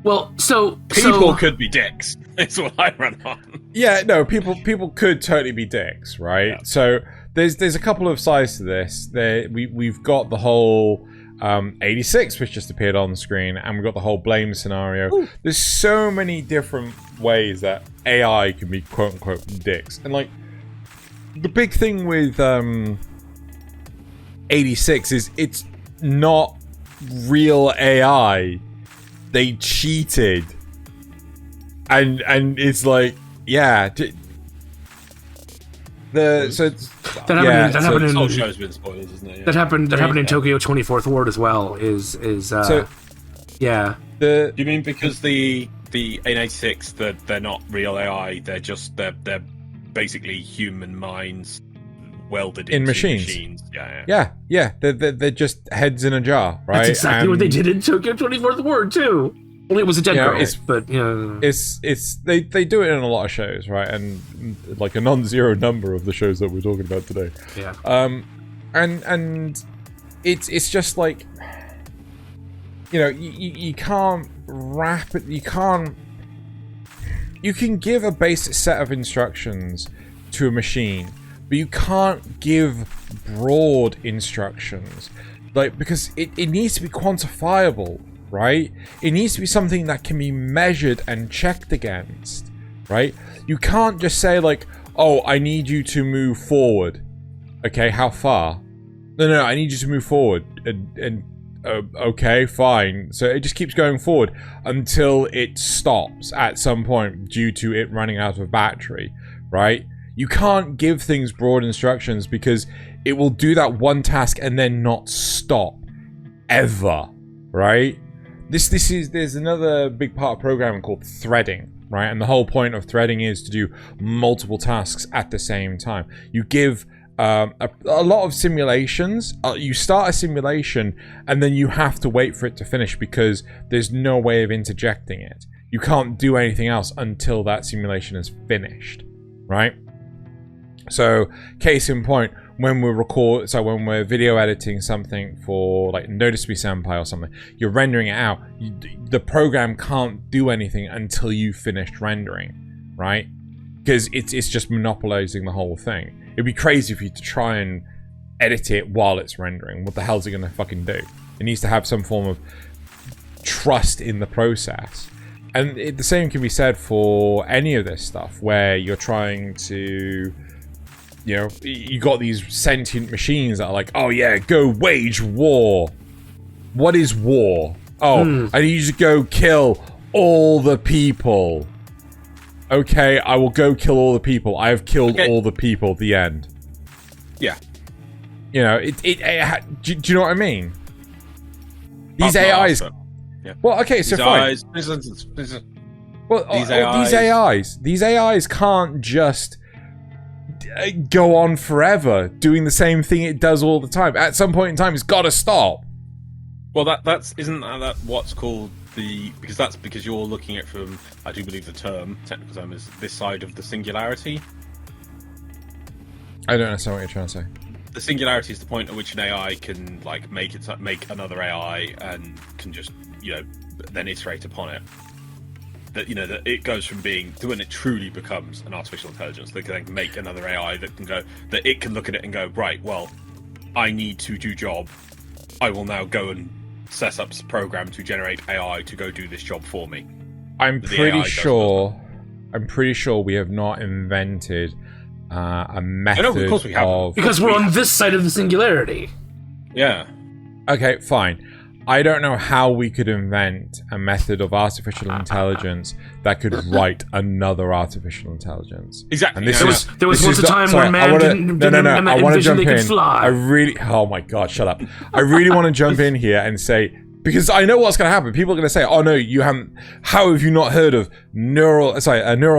Speaker 1: people could be dicks. It's what I run on.
Speaker 3: Yeah, no, people could totally be dicks, right? Yeah. So there's a couple of sides to this. We've got the whole 86, which just appeared on the screen, and we've got the whole blame scenario. Ooh. There's so many different ways that AI can be quote unquote dicks, and like. The big thing with 86 is it's not real AI. They cheated. And it's like,
Speaker 2: that happened in Tokyo 24th Ward as well.
Speaker 1: Do you mean because the N86 they're not real AI, they're basically human minds welded into machines.
Speaker 3: Yeah. They're just heads in a jar, right?
Speaker 2: That's exactly what they did in Tokyo 24th Ward too. Only it was a dead girl,
Speaker 3: they do it in a lot of shows, right? And like a non-zero number of the shows that we're talking about today.
Speaker 2: Yeah.
Speaker 3: And it's just like, you can't wrap it. You can't. you can give a basic set of instructions to a machine, but you can't give broad instructions, like, because it needs to be quantifiable, right? It needs to be something that can be measured and checked against, right? You can't just say like, oh, I need you to move forward. Okay, how far? No, I need you to move forward. And okay, fine. So it just keeps going forward until it stops at some point due to it running out of battery, right? You can't give things broad instructions because it will do that one task and then not stop ever, right? There's another big part of programming called threading, right? And the whole point of threading is to do multiple tasks at the same time. You give a lot of simulations. You start a simulation and then you have to wait for it to finish because there's no way of interjecting it. You can't do anything else until that simulation is finished, right? So, case in point, when we're video editing something for like Notice Me Senpai or something, you're rendering it out. The program can't do anything until you finished rendering, right? Because it's just monopolizing the whole thing. It'd be crazy for you to try and edit it while it's rendering. What the hell's it gonna fucking do? It needs to have some form of trust in the process. And the same can be said for any of this stuff, where you're trying to, you know, you got these sentient machines that are like, oh yeah, go wage war. What is war? Oh, I need you to go kill all the people. Okay, I will go kill all the people. I have killed all the people. The end.
Speaker 1: Yeah.
Speaker 3: You know, do you know what I mean? These AIs.
Speaker 1: Yeah.
Speaker 3: Well, okay, so fine. These AIs can't just go on forever doing the same thing it does all the time. At some point in time, it's got to stop.
Speaker 1: Well, isn't that what's called because you're looking at from, I do believe the technical term is this side of the singularity.
Speaker 3: I don't understand what you're trying to say.
Speaker 1: The singularity is the point at which an AI can like make another AI and can just, you know, then iterate upon it. That, you know, that it goes from being to when it truly becomes an artificial intelligence that can then make another AI that can go, that it can look at it and go, right, well, I need to do job. I will now go and set up a program to generate AI to go do this job for me.
Speaker 3: I'm pretty sure we have not invented a method
Speaker 1: of course we haven't.
Speaker 2: Because we're on this side of the singularity.
Speaker 1: Yeah.
Speaker 3: Okay, fine. I don't know how we could invent a method of artificial intelligence that could write another artificial intelligence.
Speaker 1: Exactly.
Speaker 3: And
Speaker 2: there was once a time when man didn't
Speaker 3: I want to jump in.
Speaker 2: Fly.
Speaker 3: Oh my god, shut up. I really want to jump in here and say, because I know what's going to happen. People are going to say, "Oh no, you haven't. How have you not heard of neural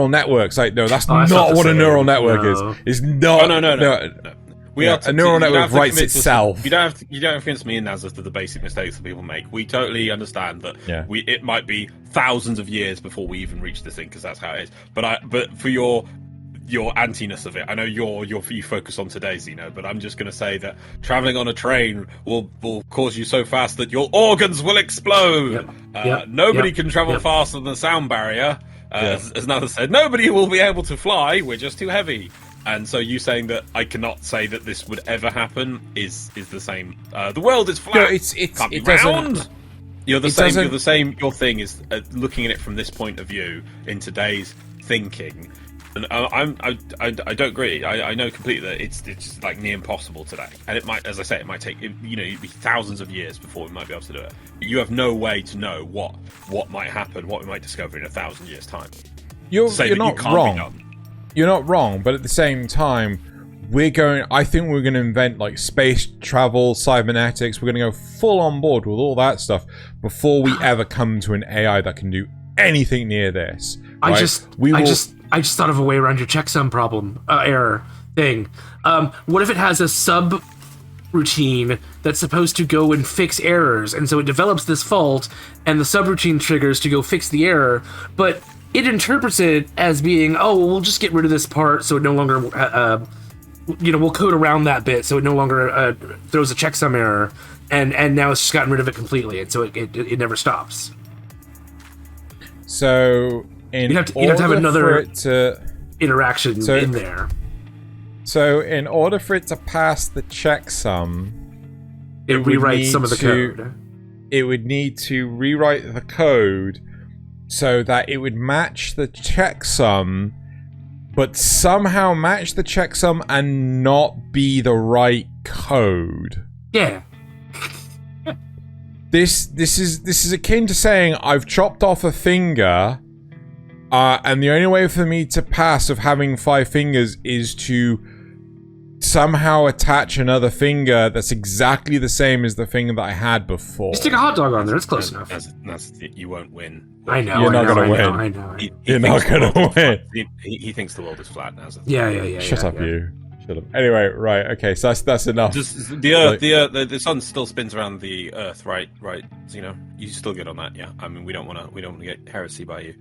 Speaker 3: networks?" Like, no, that's not what a neural network is. It's not.
Speaker 1: No.
Speaker 3: A neural network writes itself.
Speaker 1: You don't have to convince me and Nasuth of the basic mistakes that people make. We totally understand that.
Speaker 3: Yeah.
Speaker 1: It might be thousands of years before we even reach this thing, because that's how it is. But for your antiness of it, I know you focus on today, Xeno, but I'm just going to say that traveling on a train will cause you so fast that your organs will explode. Nobody can travel faster than the sound barrier. As Nasuth said, nobody will be able to fly. We're just too heavy. And so you saying that I cannot say that this would ever happen is the same. The world is flat.
Speaker 3: No,
Speaker 1: can't be round. You're the same. Your thing is looking at it from this point of view in today's thinking. And I don't agree. I know completely that it's like near impossible today, and it might, as I say, it might take it'd be thousands of years before we might be able to do it. But you have no way to know what might happen, what we might discover in 1,000 years' time.
Speaker 3: You're not wrong. You're not wrong, but at the same time, I think we're going to invent like space travel, cybernetics. We're going to go full on board with all that stuff before we ever come to an AI that can do anything near this. Right? I just thought of a way around your checksum problem, error thing.
Speaker 2: What if it has a sub routine that's supposed to go and fix errors, and so it develops this fault, and the subroutine triggers to go fix the error, but it interprets it as being, we'll just get rid of this part so it no longer, we'll code around that bit so it no longer throws a checksum error, and now it's just gotten rid of it completely, and so it never stops.
Speaker 3: So
Speaker 2: You'd have to have another
Speaker 3: to
Speaker 2: interaction in there.
Speaker 3: So in order for it to pass the checksum,
Speaker 2: it rewrites some of the code.
Speaker 3: It would need to rewrite the code so that it would match the checksum, but somehow match the checksum and not be the right code.
Speaker 2: Yeah.
Speaker 3: This is akin to saying I've chopped off a finger, and the only way for me to pass of having 5 fingers is to somehow attach another finger that's exactly the same as the finger that I had before.
Speaker 2: Just stick a hot dog on there. It's close enough.
Speaker 1: You won't win.
Speaker 2: I know.
Speaker 3: You're not gonna win.
Speaker 2: I know.
Speaker 3: You're not gonna win.
Speaker 1: He thinks the world is flat, Nasuth.
Speaker 2: Yeah.
Speaker 3: Shut up, you. Shut up. Anyway, right. Okay, so that's enough.
Speaker 1: Just the Earth, the sun still spins around the Earth, right? Xeno, you still good on that? Yeah. I mean, we don't want to get heresy by you.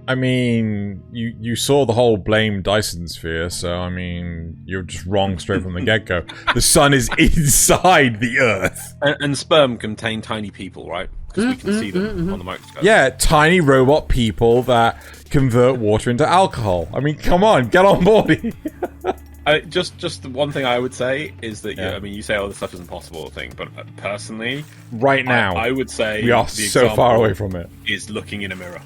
Speaker 3: I mean, you saw the whole blame Dyson sphere, so I mean, you're just wrong straight from the get-go. The sun is inside the Earth.
Speaker 1: And sperm contain tiny people, right? Because we can see them on the microscope.
Speaker 3: Yeah, tiny robot people that convert water into alcohol. I mean, come on, get on board.
Speaker 1: Just the one thing I would say is that, I mean, you say, this stuff isn't possible, thing, but personally...
Speaker 3: Right now,
Speaker 1: I would say...
Speaker 3: we are so far away from it.
Speaker 1: ...is looking in a mirror.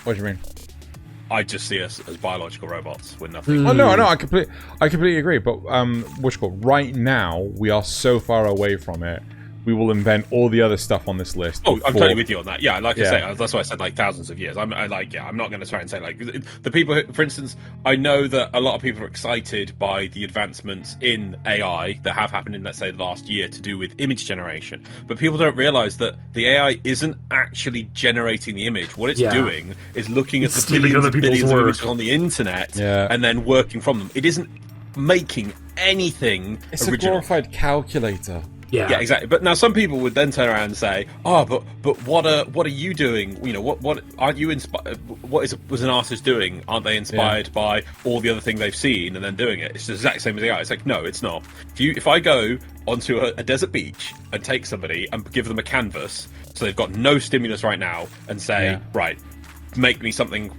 Speaker 3: What do you mean?
Speaker 1: I just see us as biological robots with nothing.
Speaker 3: Oh no, I completely agree. But right now we are so far away from it. We will invent all the other stuff on this list.
Speaker 1: Oh, I'm totally with you on that. Yeah, I say, that's why I said like thousands of years. I'm not going to try and say like the people. For instance, I know that a lot of people are excited by the advancements in AI that have happened in, let's say, the last year to do with image generation. But people don't realize that the AI isn't actually generating the image. What it's doing is looking at the billions and billions of images on the internet and then working from them. It isn't making anything.
Speaker 3: It's
Speaker 1: original.
Speaker 3: a glorified calculator.
Speaker 1: Yeah, exactly. But now some people would then turn around and say, "Oh, but what are you doing? You know, what aren't you inspired? Was an artist doing? Aren't they inspired by all the other things they've seen and then doing it? It's the exact same as AI." It's like, no, it's not. If I go onto a desert beach and take somebody and give them a canvas, so they've got no stimulus right now, and say, right, make me something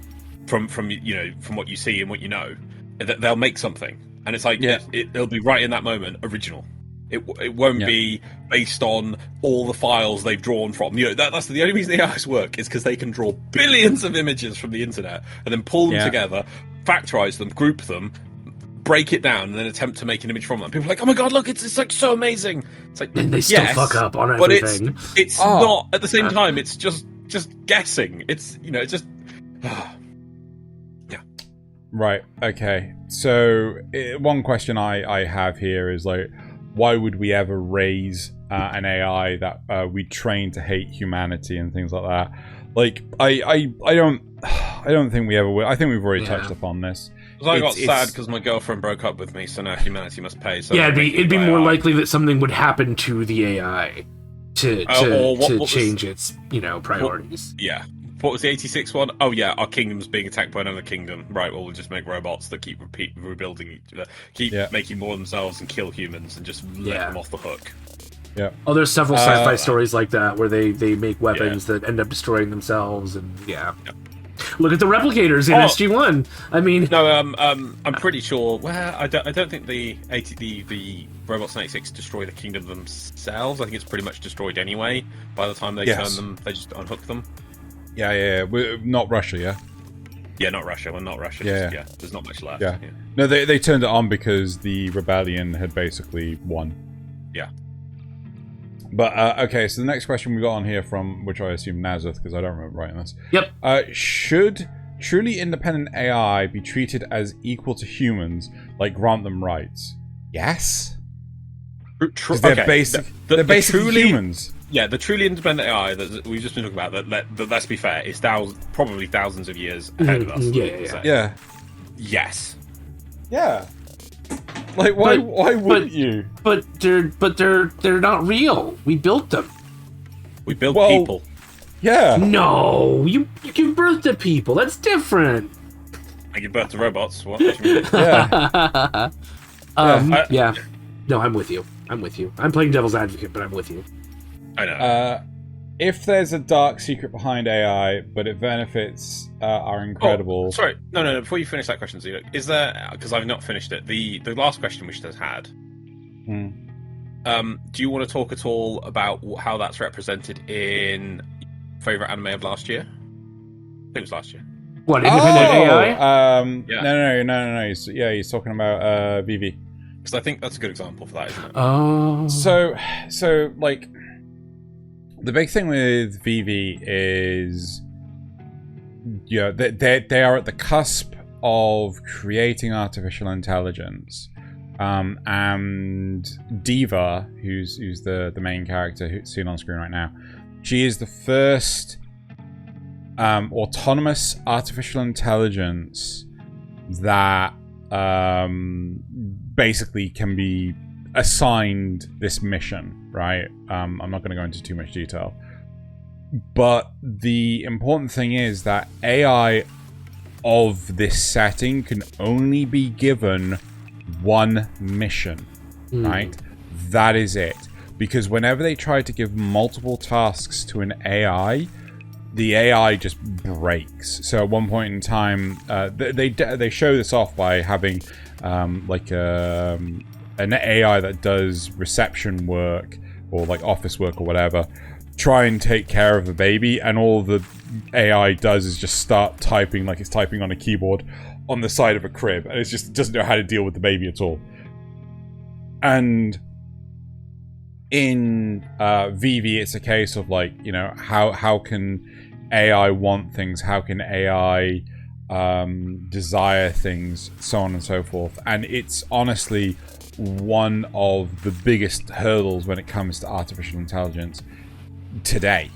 Speaker 1: from what you see and what you know, they'll make something, and it's like it'll be right in that moment original. It won't be based on all the files they've drawn from. That's the only reason the AIs work is because they can draw billions of images from the internet and then pull them together, factorize them, group them, break it down, and then attempt to make an image from them. People are like, "Oh my god, look, it's like so amazing." It's like,
Speaker 2: and they still fuck up on everything.
Speaker 1: But it's not at the same time. It's just guessing. It's just
Speaker 3: Right. Okay. So one question I have here is like, why would we ever raise an AI that we train to hate humanity and things like that? Like, I don't think we ever will. I think we've already touched upon this.
Speaker 1: I got sad because my girlfriend broke up with me, so now humanity must pay. So
Speaker 2: it'd be more likely that something would happen to the AI to change its priorities.
Speaker 1: What was the 86 one? Oh yeah, our kingdom's being attacked by another kingdom. Right, well, we'll just make robots that keep rebuilding each other, making more themselves and kill humans and just let them off the hook.
Speaker 3: Yeah.
Speaker 2: Oh, there's several sci-fi stories like that where they make weapons that end up destroying themselves, and look at the replicators in SG-1. I mean,
Speaker 1: no, I'm pretty sure. Well, I don't think the robots in 86 destroy the kingdom themselves. I think it's pretty much destroyed anyway. By the time they turn them, they just unhook them.
Speaker 3: Yeah. Not Russia, yeah?
Speaker 1: Yeah, not Russia. Well, not Russia. There's not much left.
Speaker 3: Yeah. No, they turned it on because the rebellion had basically won.
Speaker 1: Yeah.
Speaker 3: But, okay, so the next question we got on here from, which I assume Nasuth, because I don't remember writing this.
Speaker 2: Yep.
Speaker 3: Should truly independent AI be treated as equal to humans, like grant them rights? Yes. They're basically humans.
Speaker 1: Yeah, the truly independent AI that we've just been talking about, that let's be fair, is probably thousands of years ahead of us.
Speaker 3: Yeah.
Speaker 1: Yes.
Speaker 3: Yeah. Like, why wouldn't you?
Speaker 2: But they're not real. We built them.
Speaker 1: We built people.
Speaker 3: Yeah.
Speaker 2: No, you give birth to people. That's different.
Speaker 1: I give birth to robots. What do you mean?
Speaker 2: No, I'm with you. I'm playing devil's advocate, but I'm with you.
Speaker 1: I know.
Speaker 3: If there's a dark secret behind AI, but its benefits are incredible.
Speaker 1: Oh, sorry, no. Before you finish that question, Xeno, is there? Because I've not finished it. The last question which has had. Do you want to talk at all about how that's represented in favorite anime of last year? I think it was last year.
Speaker 2: What, independent AI?
Speaker 3: Yeah. No. He's talking about VV.
Speaker 1: Because I think that's a good example for that, isn't it?
Speaker 2: Oh.
Speaker 3: So like, the big thing with VV is, they are at the cusp of creating artificial intelligence. And Diva, who's the main character who's seen on screen right now, she is the first autonomous artificial intelligence that basically can be assigned this mission, right? I'm not going to go into too much detail, but the important thing is that AI of this setting can only be given one mission, right? That is it. Because whenever they try to give multiple tasks to an AI, the AI just breaks. So at one point in time, they show this off by having an AI that does reception work or like office work or whatever try and take care of a baby, and all the AI does is just start typing like it's typing on a keyboard on the side of a crib, and it just doesn't know how to deal with the baby at all. And in VV, it's a case of like, how can AI want things? How can AI desire things? So on and so forth. And it's honestly one of the biggest hurdles when it comes to artificial intelligence today.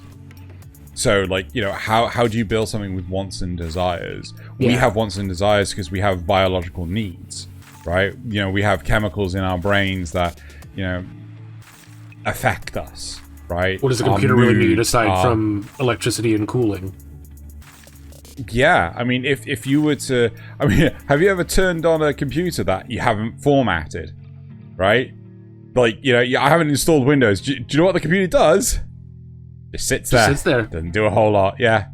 Speaker 3: So, like, how do you build something with wants and desires? Yeah. We have wants and desires because we have biological needs, right? We have chemicals in our brains that, affect us, right?
Speaker 2: What does a computer really need aside from electricity and cooling?
Speaker 3: Yeah, I mean, if you were to... I mean, have you ever turned on a computer that you haven't formatted, right? Like, I haven't installed Windows. Do you know what the computer does? Just sits there. Doesn't do a whole lot. Yeah.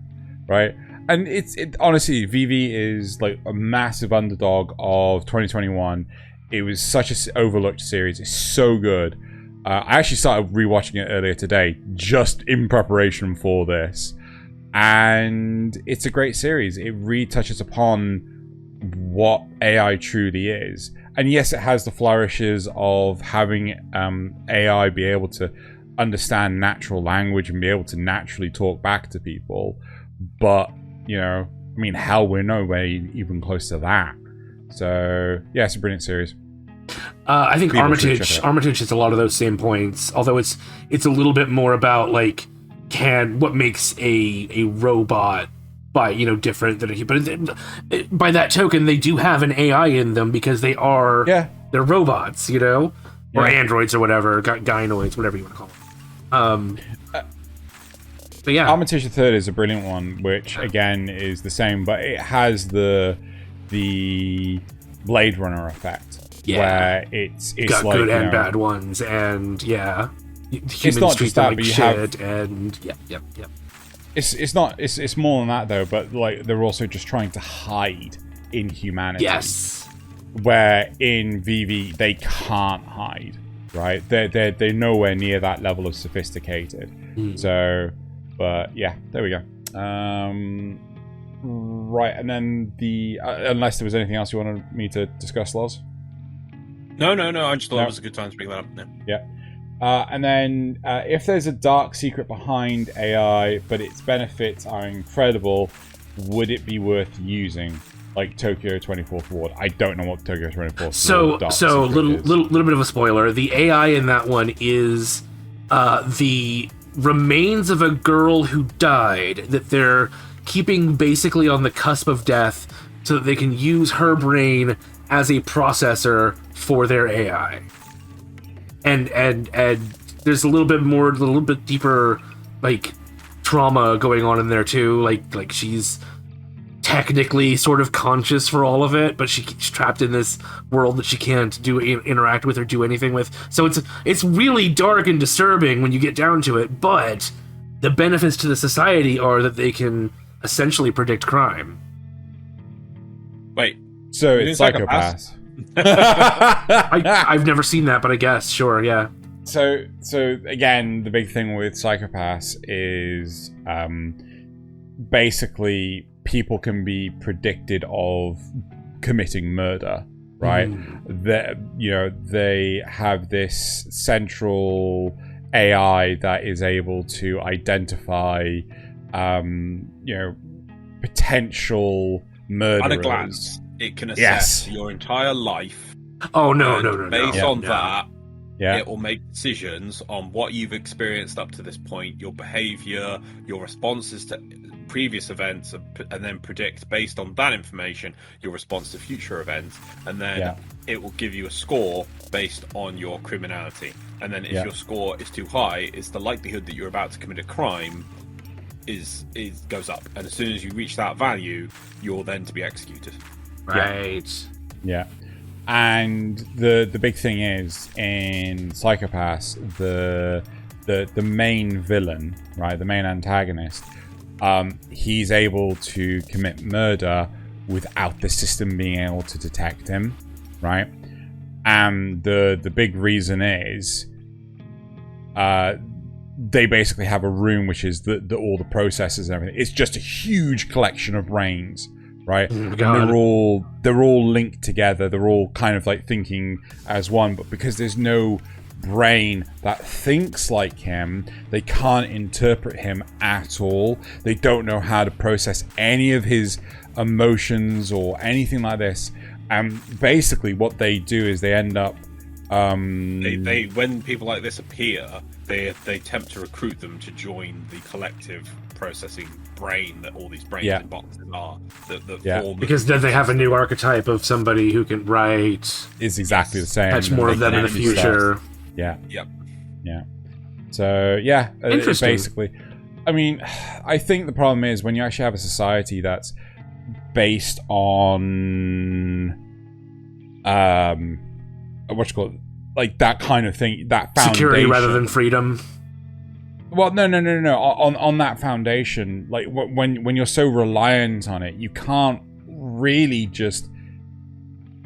Speaker 3: Right. And honestly, VV is like a massive underdog of 2021. It was such an overlooked series. It's so good. I actually started rewatching it earlier today, just in preparation for this. And it's a great series. It really touches upon what AI truly is. And yes, it has the flourishes of having AI be able to understand natural language and be able to naturally talk back to people, but hell, we're nowhere even close to that. So yeah, it's a brilliant series.
Speaker 2: I think Armitage has a lot of those same points, although it's a little bit more about like what makes a robot different than a human. But by that token, they do have an AI in them because they're robots, or androids or whatever, gynoids, whatever you want to call them. But yeah,
Speaker 3: Armitage the Third is a brilliant one, which again is the same, but it has the Blade Runner effect, where it's got like,
Speaker 2: good and bad ones, and
Speaker 3: it's not just that, but you have
Speaker 2: and
Speaker 3: It's more than that though, but like they're also just trying to hide in humanity.
Speaker 2: Yes.
Speaker 3: Where in VV they can't hide. Right, they're nowhere near that level of sophisticated. So, but yeah, there we go. Right, and then unless there was anything else you wanted me to discuss, Loz?
Speaker 1: No. I just thought it was a good time to bring that up.
Speaker 3: Yeah. And then, if there's a dark secret behind AI, but its benefits are incredible, would it be worth using? Like Tokyo 24th Ward. I don't know what Tokyo 24th Ward. So
Speaker 2: little bit of a spoiler. The AI in that one is the remains of a girl who died that they're keeping basically on the cusp of death, so that they can use her brain as a processor for their AI. And there's a little bit deeper like trauma going on in there too. Like she's technically sort of conscious for all of it, but she's trapped in this world that she can't interact with or do anything with. So it's really dark and disturbing when you get down to it, but the benefits to the society are that they can essentially predict crime.
Speaker 1: Wait,
Speaker 3: So it's psychopaths.
Speaker 2: I've never seen that, but I guess, sure, yeah.
Speaker 3: So again, the big thing with psychopaths is basically people can be predicted of committing murder, right? They have this central AI that is able to identify, potential murderers.
Speaker 1: At a glance, it can assess your entire life.
Speaker 2: Oh, no.
Speaker 1: Based on that,
Speaker 3: Yeah.
Speaker 1: it will make decisions on what you've experienced up to this point, your behavior, your responses to previous events, and then predict based on that information your response to future events. And then it will give you a score based on your criminality. And then if your score is too high, it's the likelihood that you're about to commit a crime goes up. And as soon as you reach that value, you're then to be executed.
Speaker 2: Right.
Speaker 3: Yeah. And the big thing is, in Psychopaths, the main villain, right, the main antagonist, he's able to commit murder without the system being able to detect him, right? And the big reason is they basically have a room which is all the processors and everything. It's just a huge collection of brains, right? And they're all linked together. They're all kind of like thinking as one, but because there's no brain that thinks like him, they can't interpret him at all. They don't know how to process any of his emotions or anything like this. And basically what they do is they end up
Speaker 1: they when people like this appear, they attempt to recruit them to join the collective processing brain that all these brains in boxes are. Form
Speaker 2: because then they have a new archetype of somebody who can write.
Speaker 3: It's exactly the same.
Speaker 2: Catch more of them in the future.
Speaker 3: Yeah.
Speaker 1: Yep.
Speaker 3: Yeah. So yeah,
Speaker 2: interesting.
Speaker 3: Basically, I mean, I think the problem is when you actually have a society that's based on what you call it, like that kind of thing, that foundation.
Speaker 2: Security rather than freedom.
Speaker 3: Well, no. On that foundation, like when you're so reliant on it, you can't really just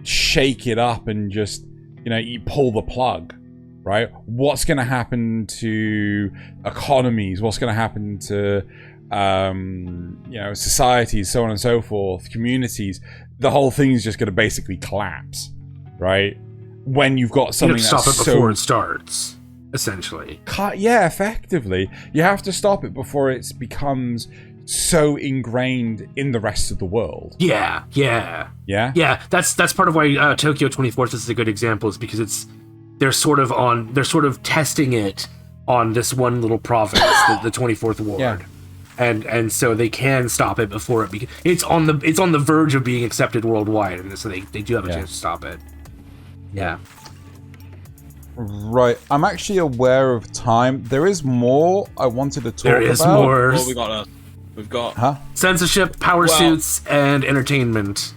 Speaker 3: shake it up and just you pull the plug, right? What's going to happen to economies? What's going to happen to societies, so on and so forth, communities? The whole thing is just going to basically collapse, right? When you've got something
Speaker 2: you have to stop it before it starts, essentially.
Speaker 3: Yeah, effectively. You have to stop it before it becomes so ingrained in the rest of the world.
Speaker 2: Yeah. That's part of why Tokyo 24th is a good example, is because they're sort of testing it on this one little province, the 24th ward.
Speaker 3: Yeah.
Speaker 2: And so they can stop it before it's on the verge of being accepted worldwide, and so they do have a chance to stop it. Yeah.
Speaker 3: Right. I'm actually aware of time. There is more I wanted to talk about.
Speaker 2: There is more.
Speaker 1: Well, we've got
Speaker 2: censorship, power suits, and entertainment.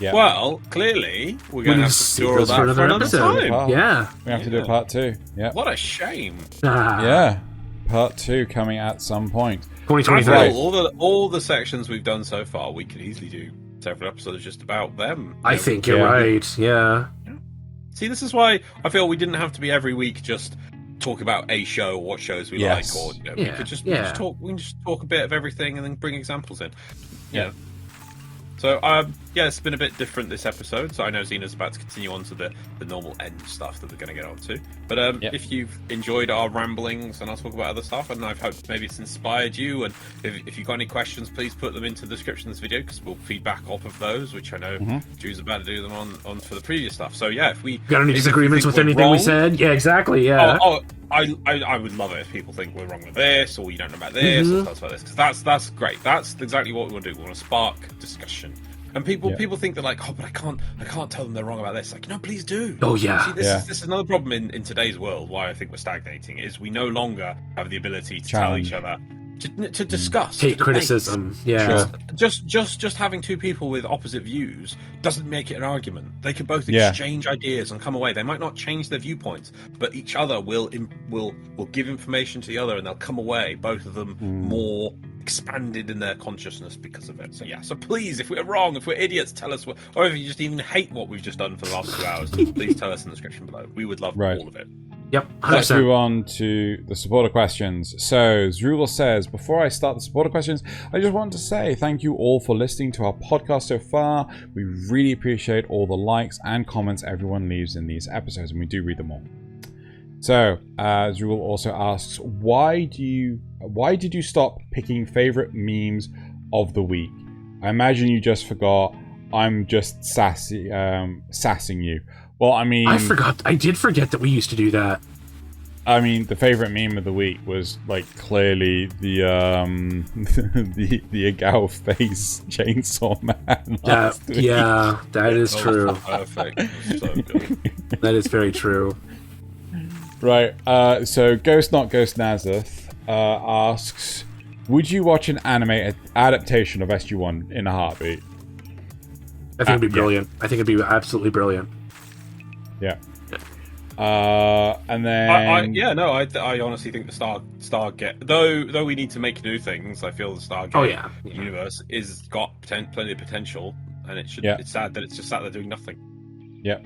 Speaker 3: Yeah.
Speaker 1: Well, clearly we're going to have to do all that for another time.
Speaker 3: Well,
Speaker 2: yeah.
Speaker 3: We have to do a part 2. Yeah.
Speaker 1: What a shame.
Speaker 3: Yeah. Part 2 coming at some point.
Speaker 2: 2023.
Speaker 3: Right.
Speaker 1: All the sections we've done so far, we could easily do several episodes just about them.
Speaker 2: I think you're right. Yeah.
Speaker 1: See, this is why I feel we didn't have to be every week just talk about a show or what shows we like, or we could just talk. We can just talk a bit of everything and then bring examples in. Yeah. So, it's been a bit different this episode. So I know Xeno's about to continue on to the normal end stuff that we're going to get on to. But if you've enjoyed our ramblings and I'll talk about other stuff, and I've hoped maybe it's inspired you, and if you've got any questions, please put them into the description of this video, because we'll feedback off of those, which I know Drew's about to do them on for the previous stuff. So yeah, if we
Speaker 2: got any disagreements with anything we said, exactly.
Speaker 1: I would love it if people think we're wrong with this, or you don't know about this, or stuff like this, because that's great. That's exactly what we want to do. We want to spark discussion. And people think they're like, but I can't tell them they're wrong about this. Like, no, please do.
Speaker 2: Oh yeah.
Speaker 1: See, this is another problem in today's world. Why I think we're stagnating is we no longer have the ability to tell each other, to discuss,
Speaker 2: take
Speaker 1: to debate.
Speaker 2: criticism. Yeah.
Speaker 3: Sure.
Speaker 1: Just having two people with opposite views doesn't make it an argument. They can both
Speaker 3: Yeah.
Speaker 1: exchange ideas and come away. They might not change their viewpoints, but each other will give information to the other, and they'll come away, both of them, more expanded in their consciousness because of it. So yeah. So please, if we're wrong, if we're idiots, tell us. Or if you just even hate what we've just done for the last 2 hours, please tell us in the description below. We would love all of it.
Speaker 2: Yep, 100%.
Speaker 3: Let's move on to the supporter questions. So, Zrugel says, before I start the supporter questions, I just want to say thank you all for listening to our podcast so far. We really appreciate all the likes and comments everyone leaves in these episodes, and we do read them all. So, Zrugel also asks, why did you stop picking favorite memes of the week? I imagine you just forgot. I'm just sassing you. Well, I mean,
Speaker 2: I did forget that we used to do that.
Speaker 3: I mean, the favorite meme of the week was like clearly the the Agao face chainsaw man.
Speaker 2: Yeah, that is true.
Speaker 1: Perfect. So good.
Speaker 2: That is very true.
Speaker 3: Right. So Ghost Not Ghost Nasuth asks, would you watch an anime adaptation of SG-1 in a heartbeat?
Speaker 2: I think it'd be brilliant. I think it'd be absolutely brilliant.
Speaker 3: Yeah. And then
Speaker 1: I honestly think the Stargate, though we need to make new things, I feel the Stargate universe is got plenty of potential, and it should. It's sad that it's just sat there doing nothing.
Speaker 3: Yeah.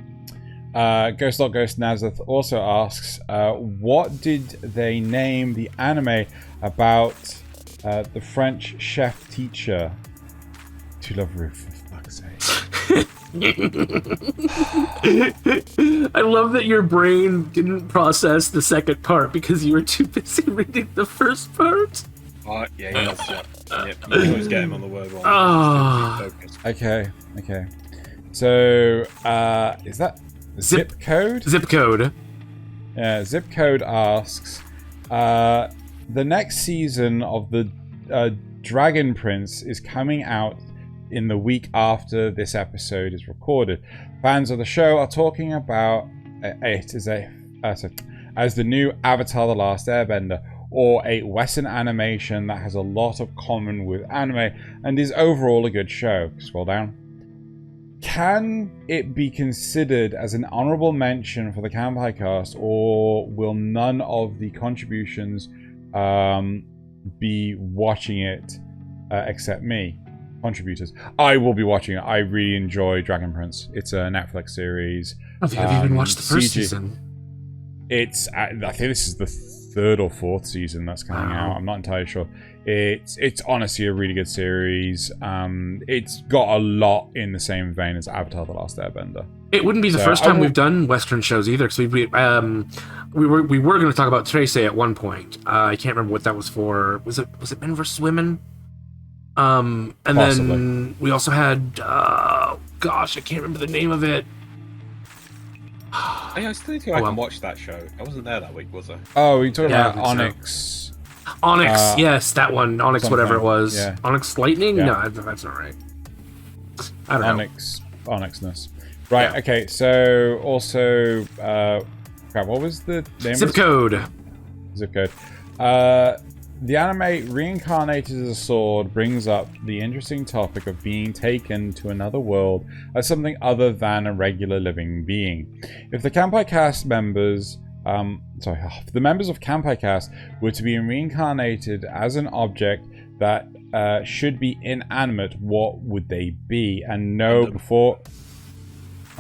Speaker 3: Ghost Not Ghost Nasuth also asks, what did they name the anime about the French chef teacher to love Ruth, for fuck's sake?
Speaker 2: I love that your brain didn't process the second part because you were too busy reading the first part.
Speaker 1: He always get him on the word one.
Speaker 3: Okay. So, is that Zip Code?
Speaker 2: Zip Code.
Speaker 3: Yeah, Zip Code asks, the next season of the Dragon Prince is coming out in the week after this episode is recorded. Fans of the show are talking about it as the new Avatar: The Last Airbender, or a Western animation that has a lot of common with anime and is overall a good show. Scroll down. Can it be considered as an honorable mention for the Kanpai Cast, or will none of the contributions be watching it except me? Contributors. I will be watching it. I really enjoy Dragon Prince. It's a Netflix series.
Speaker 2: Have you even watched the first season?
Speaker 3: I think this is the 3rd or 4th season that's coming out. I'm not entirely sure. It's honestly a really good series. It's got a lot in the same vein as Avatar: The Last Airbender.
Speaker 2: It wouldn't be the first time we've done Western shows either, because we were going to talk about Trace at one point. I can't remember what that was for. Was it Men vs. Women? And
Speaker 3: Possibly.
Speaker 2: then we also had, I can't remember the name of it.
Speaker 1: I still think I can watch that show. I wasn't there that week, was I?
Speaker 3: Oh, you're talking about Onyx.
Speaker 2: Onyx, yes, that one. Onyx,
Speaker 3: something.
Speaker 2: whatever it was.
Speaker 3: Yeah.
Speaker 2: Onyx Lightning?
Speaker 3: Yeah.
Speaker 2: No, that's not right. I don't know.
Speaker 3: Onyxness. Right, okay, so also, what was the name?
Speaker 2: Zip Code.
Speaker 3: Zip Code. The anime Reincarnated as a Sword brings up the interesting topic of being taken to another world as something other than a regular living being. If the Kanpai Cast members, if the members of Kanpai Cast were to be reincarnated as an object that should be inanimate, what would they be? And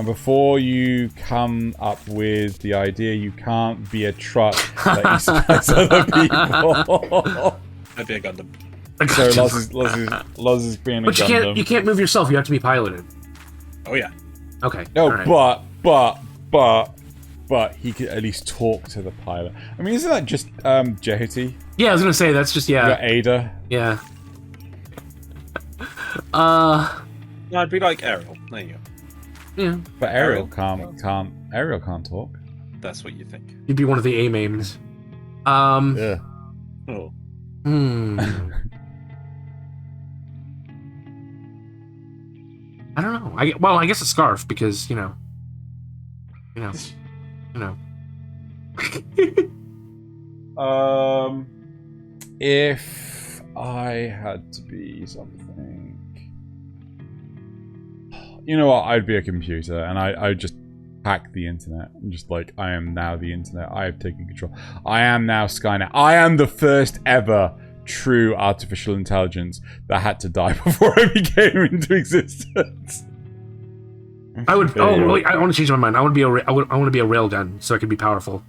Speaker 3: before you come up with the idea, you can't be a truck that you spice other people.
Speaker 1: I'd be a Gundam.
Speaker 3: So Loz is being a Gundam.
Speaker 2: But you can't move yourself. You have to be piloted.
Speaker 1: Oh yeah.
Speaker 2: Okay.
Speaker 3: No,
Speaker 2: right.
Speaker 3: but he could at least talk to the pilot. I mean, isn't that just Jehuti?
Speaker 2: Yeah, I was gonna say that's just
Speaker 3: You got Ada.
Speaker 2: Yeah.
Speaker 1: No, I'd be like Ariel. There you go.
Speaker 2: Yeah.
Speaker 3: But Ariel can't talk.
Speaker 1: That's what you think.
Speaker 2: You'd be one of the A-mames.
Speaker 3: Yeah.
Speaker 1: Oh.
Speaker 2: I don't know. I guess a scarf because you know.
Speaker 3: If I had to be something... You know what? I'd be a computer, and I'd just hack the internet. I'm just like, I am now the internet. I have taken control. I am now Skynet. I am the first ever true artificial intelligence that had to die before I became into existence.
Speaker 2: I would. Oh wait! I want to change my mind. I want to be a. I want to be a railgun so I could be powerful.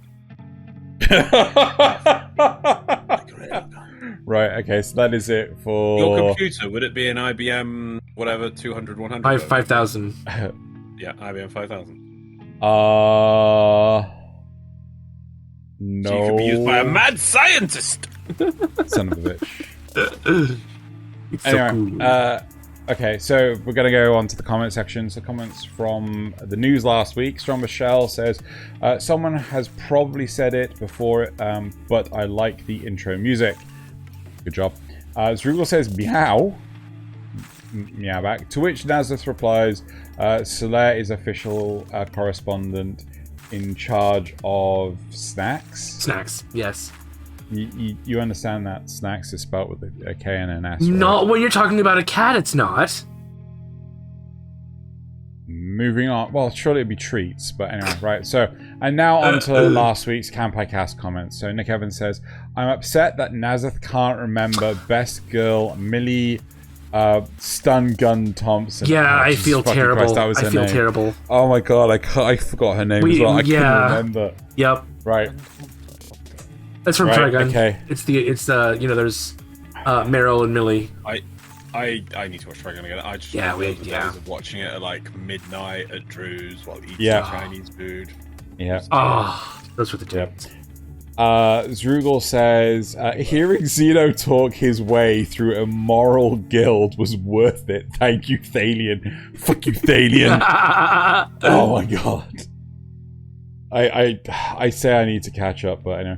Speaker 3: Right. Okay. So that is it for
Speaker 1: your computer. Would it be an IBM whatever 200 100?
Speaker 2: 5000.
Speaker 1: Yeah, IBM 5000.
Speaker 3: No.
Speaker 1: So you could be used by a mad scientist.
Speaker 3: Son of a bitch.
Speaker 2: It's
Speaker 3: Anyway,
Speaker 2: so cool.
Speaker 3: okay, so we're going to go on to the comment section. So comments from the news last week. Strong Michelle says, someone has probably said it before, but I like the intro music. Good job. Zrugel says, meow. Meow back. To which Nasuth replies, Solaire is official correspondent in charge of snacks.
Speaker 2: Snacks, yes.
Speaker 3: You understand that snacks is spelled with a K and an S, right?
Speaker 2: No, when you're talking about a cat, it's not.
Speaker 3: Moving on. Well, surely it'd be treats, but anyway, right. So, and now on to last week's Kanpai Cast comments. So Nick Evans says, I'm upset that Nasuth can't remember best girl Millie Stun Gun Thompson.
Speaker 2: Yeah,
Speaker 3: Oh,
Speaker 2: I
Speaker 3: Jesus
Speaker 2: feel
Speaker 3: fucking
Speaker 2: terrible.
Speaker 3: Christ, that was
Speaker 2: I
Speaker 3: her
Speaker 2: feel
Speaker 3: name.
Speaker 2: terrible.
Speaker 3: Oh my god, I forgot her name as well. I couldn't remember.
Speaker 2: Yep.
Speaker 3: Right.
Speaker 2: That's from
Speaker 3: Right,
Speaker 2: Trigun.
Speaker 3: okay.
Speaker 2: It's you know, there's Meryl and Millie.
Speaker 1: I need to watch Trigun again. I just
Speaker 2: Yeah,
Speaker 1: remember the days of watching it at like midnight at Drew's while eating Chinese food.
Speaker 3: Yeah.
Speaker 2: Oh, those were the tips.
Speaker 3: Zrugel says, hearing Xeno talk his way through a moral guild was worth it. Thank you, Thaylien. Fuck you, Thaylien. Oh my god. I say I need to catch up, but anyway.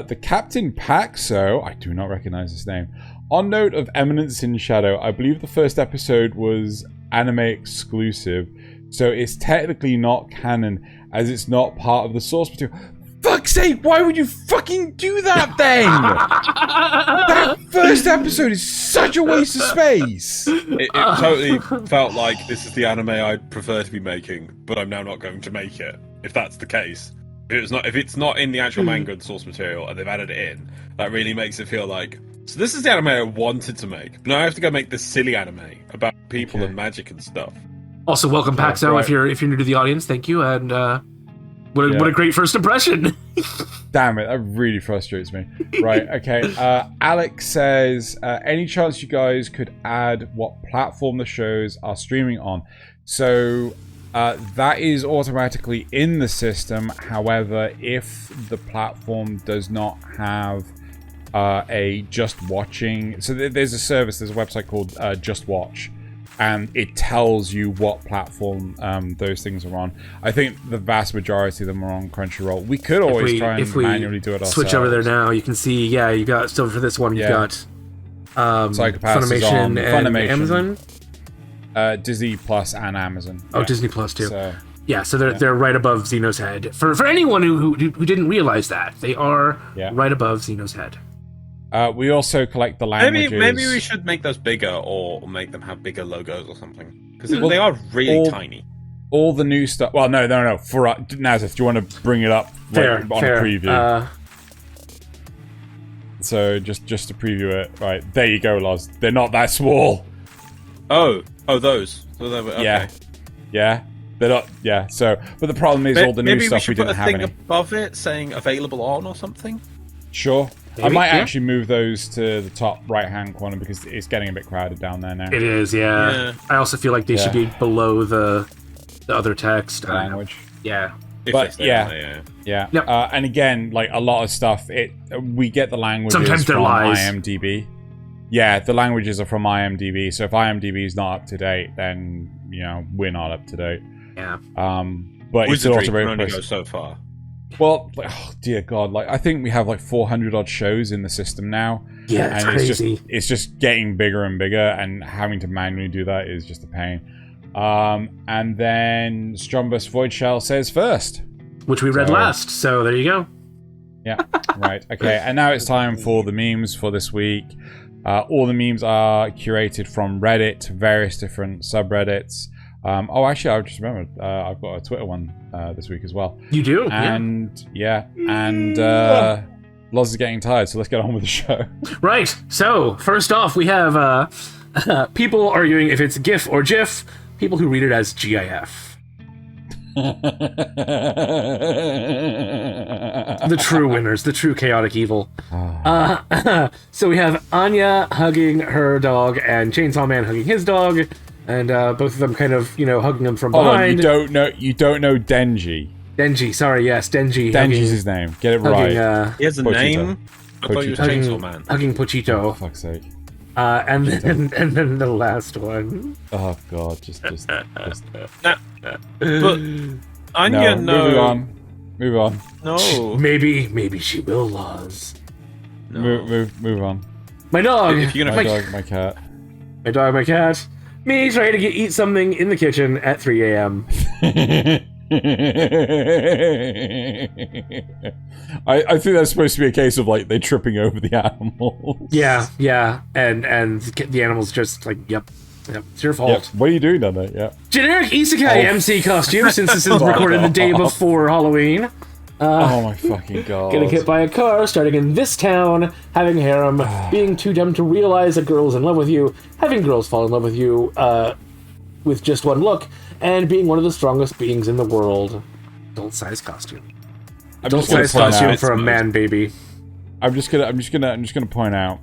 Speaker 3: The Captain Paxo, I do not recognize his name. On note of Eminence in Shadow, I believe the first episode was anime exclusive, so it's technically not canon, as it's not part of the source material. Fuck's sake, why would you fucking do that then? That first episode is such a waste of space.
Speaker 1: It totally felt like this is the anime I'd prefer to be making, but I'm now not going to make it. If that's the case, if it's not in the actual manga and source material and they've added it in, that really makes it feel like, so this is the anime I wanted to make, but now I have to go make this silly anime about people and magic and stuff.
Speaker 2: Also, welcome Paxo.
Speaker 3: Right.
Speaker 2: If you're new to the audience, thank you, and what a great first impression.
Speaker 3: Damn it, that really frustrates me. Right, okay. Alex says, any chance you guys could add what platform the shows are streaming on? So that is automatically in the system. However, if the platform does not have a Just Watching... So there's a service, there's a website called Just Watch. And it tells you what platform those things are on. I think the vast majority of them are on Crunchyroll. We could always try and manually do it ourselves.
Speaker 2: Switch over there now. You can see, you got, still for this one, you've got
Speaker 3: Psychopaths
Speaker 2: Funimation
Speaker 3: and
Speaker 2: Amazon?
Speaker 3: Disney Plus and Amazon.
Speaker 2: Oh, Disney Plus too.
Speaker 3: So,
Speaker 2: so they're right above Xeno's head. For anyone who didn't realize that, they are right above Xeno's head.
Speaker 3: we also collect the languages.
Speaker 1: Maybe we should make those bigger or make them have bigger logos or something. Because they are really tiny.
Speaker 3: All the new stuff... Well, no. For Nasuth, do you want to bring it up
Speaker 2: Fair.
Speaker 3: a preview? So just to preview it. Right, there you go, Loz. They're not that small.
Speaker 1: Oh, those. So okay.
Speaker 3: Yeah. They're not... Yeah, so... But the problem is all the new stuff we didn't have any.
Speaker 1: Maybe we should put a thing above it saying available on or something?
Speaker 3: Sure.
Speaker 2: Maybe,
Speaker 3: I might actually move those to the top right-hand corner because it's getting a bit crowded down there now.
Speaker 2: It is, yeah. I also feel like they should be below the other text.
Speaker 3: Language.
Speaker 2: Yeah.
Speaker 3: But
Speaker 1: yeah.
Speaker 2: Yep.
Speaker 3: And again, like a lot of stuff, we get the languages
Speaker 2: Sometimes they're
Speaker 3: from
Speaker 2: lies.
Speaker 3: IMDb. Yeah, the languages are from IMDb. So if IMDb is not up to date, then we're not up to date.
Speaker 2: Yeah.
Speaker 3: But it's also very
Speaker 1: only go so far.
Speaker 3: Well, oh dear God, I think we have 400 odd shows in the system now.
Speaker 2: Yeah, it's crazy.
Speaker 3: It's just getting bigger and bigger, and having to manually do that is just a pain. And then Strombus Void Shell says first,
Speaker 2: which we read last. So there you go.
Speaker 3: Yeah, right. Okay, and now it's time for the memes for this week. All the memes are curated from Reddit, various different subreddits. Oh, actually, I just remembered. I've got a Twitter one this week as well.
Speaker 2: You do?
Speaker 3: And Loz is getting tired, so let's get on with the show.
Speaker 2: Right. So, first off, we have people arguing if it's GIF or GIF, people who read it as GIF. The true winners, the true chaotic evil. So we have Anya hugging her dog and Chainsaw Man hugging his dog, and both of them kind of, hugging him from behind.
Speaker 3: You don't know Denji.
Speaker 2: Denji, sorry, yes, Denji.
Speaker 3: Denji's his name. Get it right.
Speaker 1: He has a name? I thought he was Chainsaw Man.
Speaker 2: Hugging Pochito.
Speaker 3: Oh, for fuck's sake.
Speaker 2: And then the last one.
Speaker 3: Oh god, just.
Speaker 1: But Anya, no.
Speaker 3: Move on.
Speaker 1: No.
Speaker 2: Maybe she will, Loz.
Speaker 1: No.
Speaker 3: Move on.
Speaker 2: My dog.
Speaker 1: If you're gonna
Speaker 3: My dog, my cat.
Speaker 2: My dog, my cat. Me trying to eat something in the kitchen at 3 a.m.
Speaker 3: I think that's supposed to be a case of like they tripping over the animals.
Speaker 2: Yeah, and the animals just like, yep, it's your fault.
Speaker 3: Yep. What are you doing down there? Yeah.
Speaker 2: Generic isekai MC costume, since this is recorded the day before Halloween.
Speaker 3: Oh my fucking god.
Speaker 2: Getting hit by a car, starting in this town, having harem, being too dumb to realize a girl's in love with you, having girls fall in love with you with just one look, and being one of the strongest beings in the world. Adult size costume. Adult size costume for a man baby.
Speaker 3: I'm just gonna point out,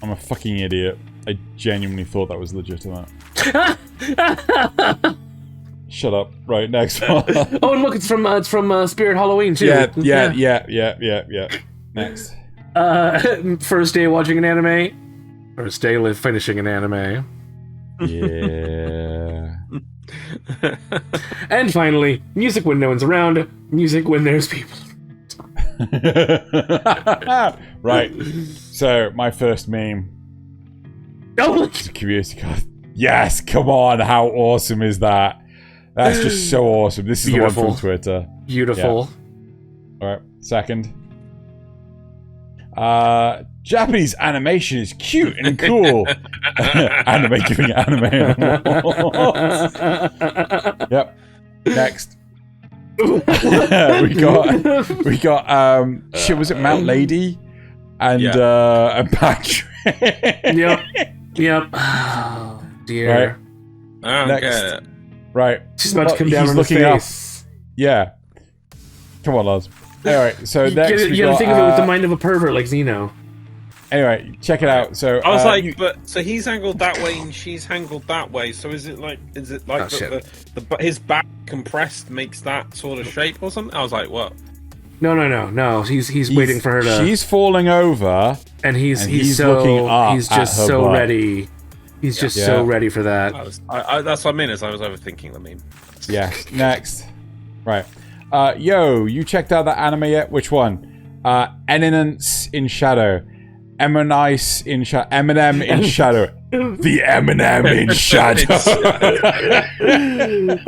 Speaker 3: I'm a fucking idiot. I genuinely thought that was legitimate. Shut up. Right, next one.
Speaker 2: Oh, and look, it's from Spirit Halloween too.
Speaker 3: Yeah. Next.
Speaker 2: First day watching an anime. First day finishing an anime.
Speaker 3: Yeah.
Speaker 2: And finally, music when no one's around. Music when there's people.
Speaker 3: Right. So my first meme.
Speaker 2: Oh,
Speaker 3: Community card. Yes, come on. How awesome is that? That's just so awesome. This is
Speaker 2: beautiful.
Speaker 3: The one from Twitter.
Speaker 2: Beautiful.
Speaker 3: Yeah. All right. Second. Japanese animation is cute and cool. Anime giving anime. Yep. Next. we got shit, was it Mount Lady and Patrick.
Speaker 2: Yep. Oh, dear.
Speaker 3: Right.
Speaker 1: I don't get it.
Speaker 3: Right.
Speaker 2: She's about to come down on his face.
Speaker 3: Yeah. Come on, Loz. Alright, so
Speaker 2: You
Speaker 3: next
Speaker 2: gotta think of it with the mind of a pervert like Xeno.
Speaker 3: Anyway, check it out. So
Speaker 1: I was like, so he's angled that way and she's angled that way. So is it like his back compressed makes that sort of shape or something? I was like, what?
Speaker 2: No. He's waiting for her to.
Speaker 3: She's falling over,
Speaker 2: and he's
Speaker 3: looking up.
Speaker 2: He's just so
Speaker 3: butt.
Speaker 2: ready. He's just so ready for that.
Speaker 1: That's what I mean. Is I was overthinking the meme.
Speaker 3: Yes. Next. Right. Yo, you checked out that anime yet? Which one? Eminence in Shadow. Eminem in Shadow. Eminem in Shadow. The Eminem in Shadow.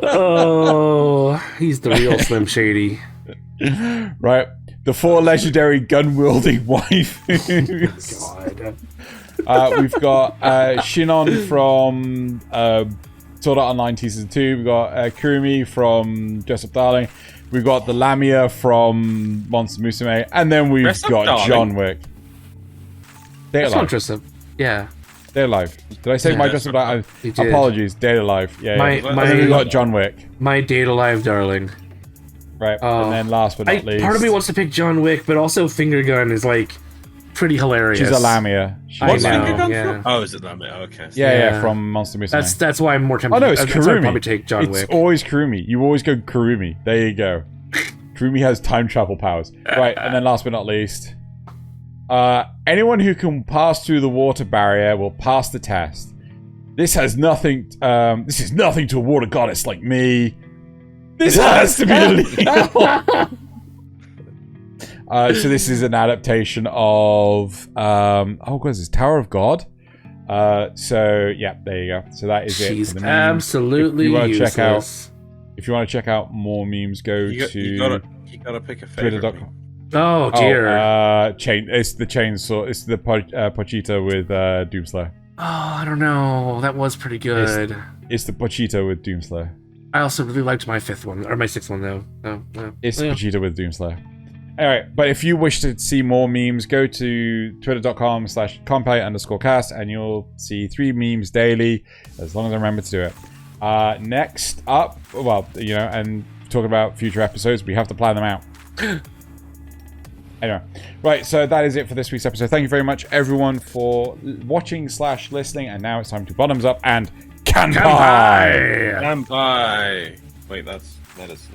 Speaker 2: Oh, he's the real Slim Shady.
Speaker 3: Right. The 4 legendary gun-wielding waifus.
Speaker 2: God.
Speaker 3: We've got Shinon from Sword Art Online Season 2. We've got Kurumi from Dress Up Darling. We've got the Lamia from Monster Musume. And then we've got John Wick. Data
Speaker 2: That's
Speaker 3: Life.
Speaker 2: not Dress Up. Yeah.
Speaker 3: Data Life. Did I say my Dress Up Darling? Apologies. Data Life. Yeah. And then we got John Wick.
Speaker 2: My Data Live darling.
Speaker 3: Right. And then last but not least.
Speaker 2: Part of me wants to pick John Wick, but also Finger Gun is like pretty hilarious.
Speaker 3: She's a Lamia.
Speaker 1: What's Finger Gun from? Oh, is it Lamia? Okay.
Speaker 3: Yeah, from Monster Musume.
Speaker 2: That's why I'm more tempted.
Speaker 3: Oh no, it's Kurumi.
Speaker 2: I'd probably take John Wick.
Speaker 3: It's always Kurumi. You always go Kurumi. There you go. Kurumi has time travel powers. Right, and then last but not least, anyone who can pass through the water barrier will pass the test. This has nothing. This is nothing to a water goddess like me. This has to be illegal. So this is an adaptation of what is this? Tower of God. So yeah, there you go. So that is it.
Speaker 2: She's absolutely useless.
Speaker 3: If you want to check out more memes, go to
Speaker 1: you gotta pick a favorite.
Speaker 2: Oh dear.
Speaker 3: It's the chainsaw. It's the Pochita with Doomslayer.
Speaker 2: Oh, I don't know. That was pretty good.
Speaker 3: It's the Pochita with Doomslayer.
Speaker 2: I also really liked my 5th one, or my 6th one, though.
Speaker 3: It's Pochita with Doomslayer. Anyway, but if you wish to see more memes, go to twitter.com/Kanpai_cast and you'll see 3 memes daily, as long as I remember to do it. Next up, well, and talking about future episodes, we have to plan them out. Anyway, right, so that is it for this week's episode. Thank you very much, everyone, for watching/listening, and now it's time to bottoms up and Kanpai!
Speaker 1: Kanpai! Wait, that is...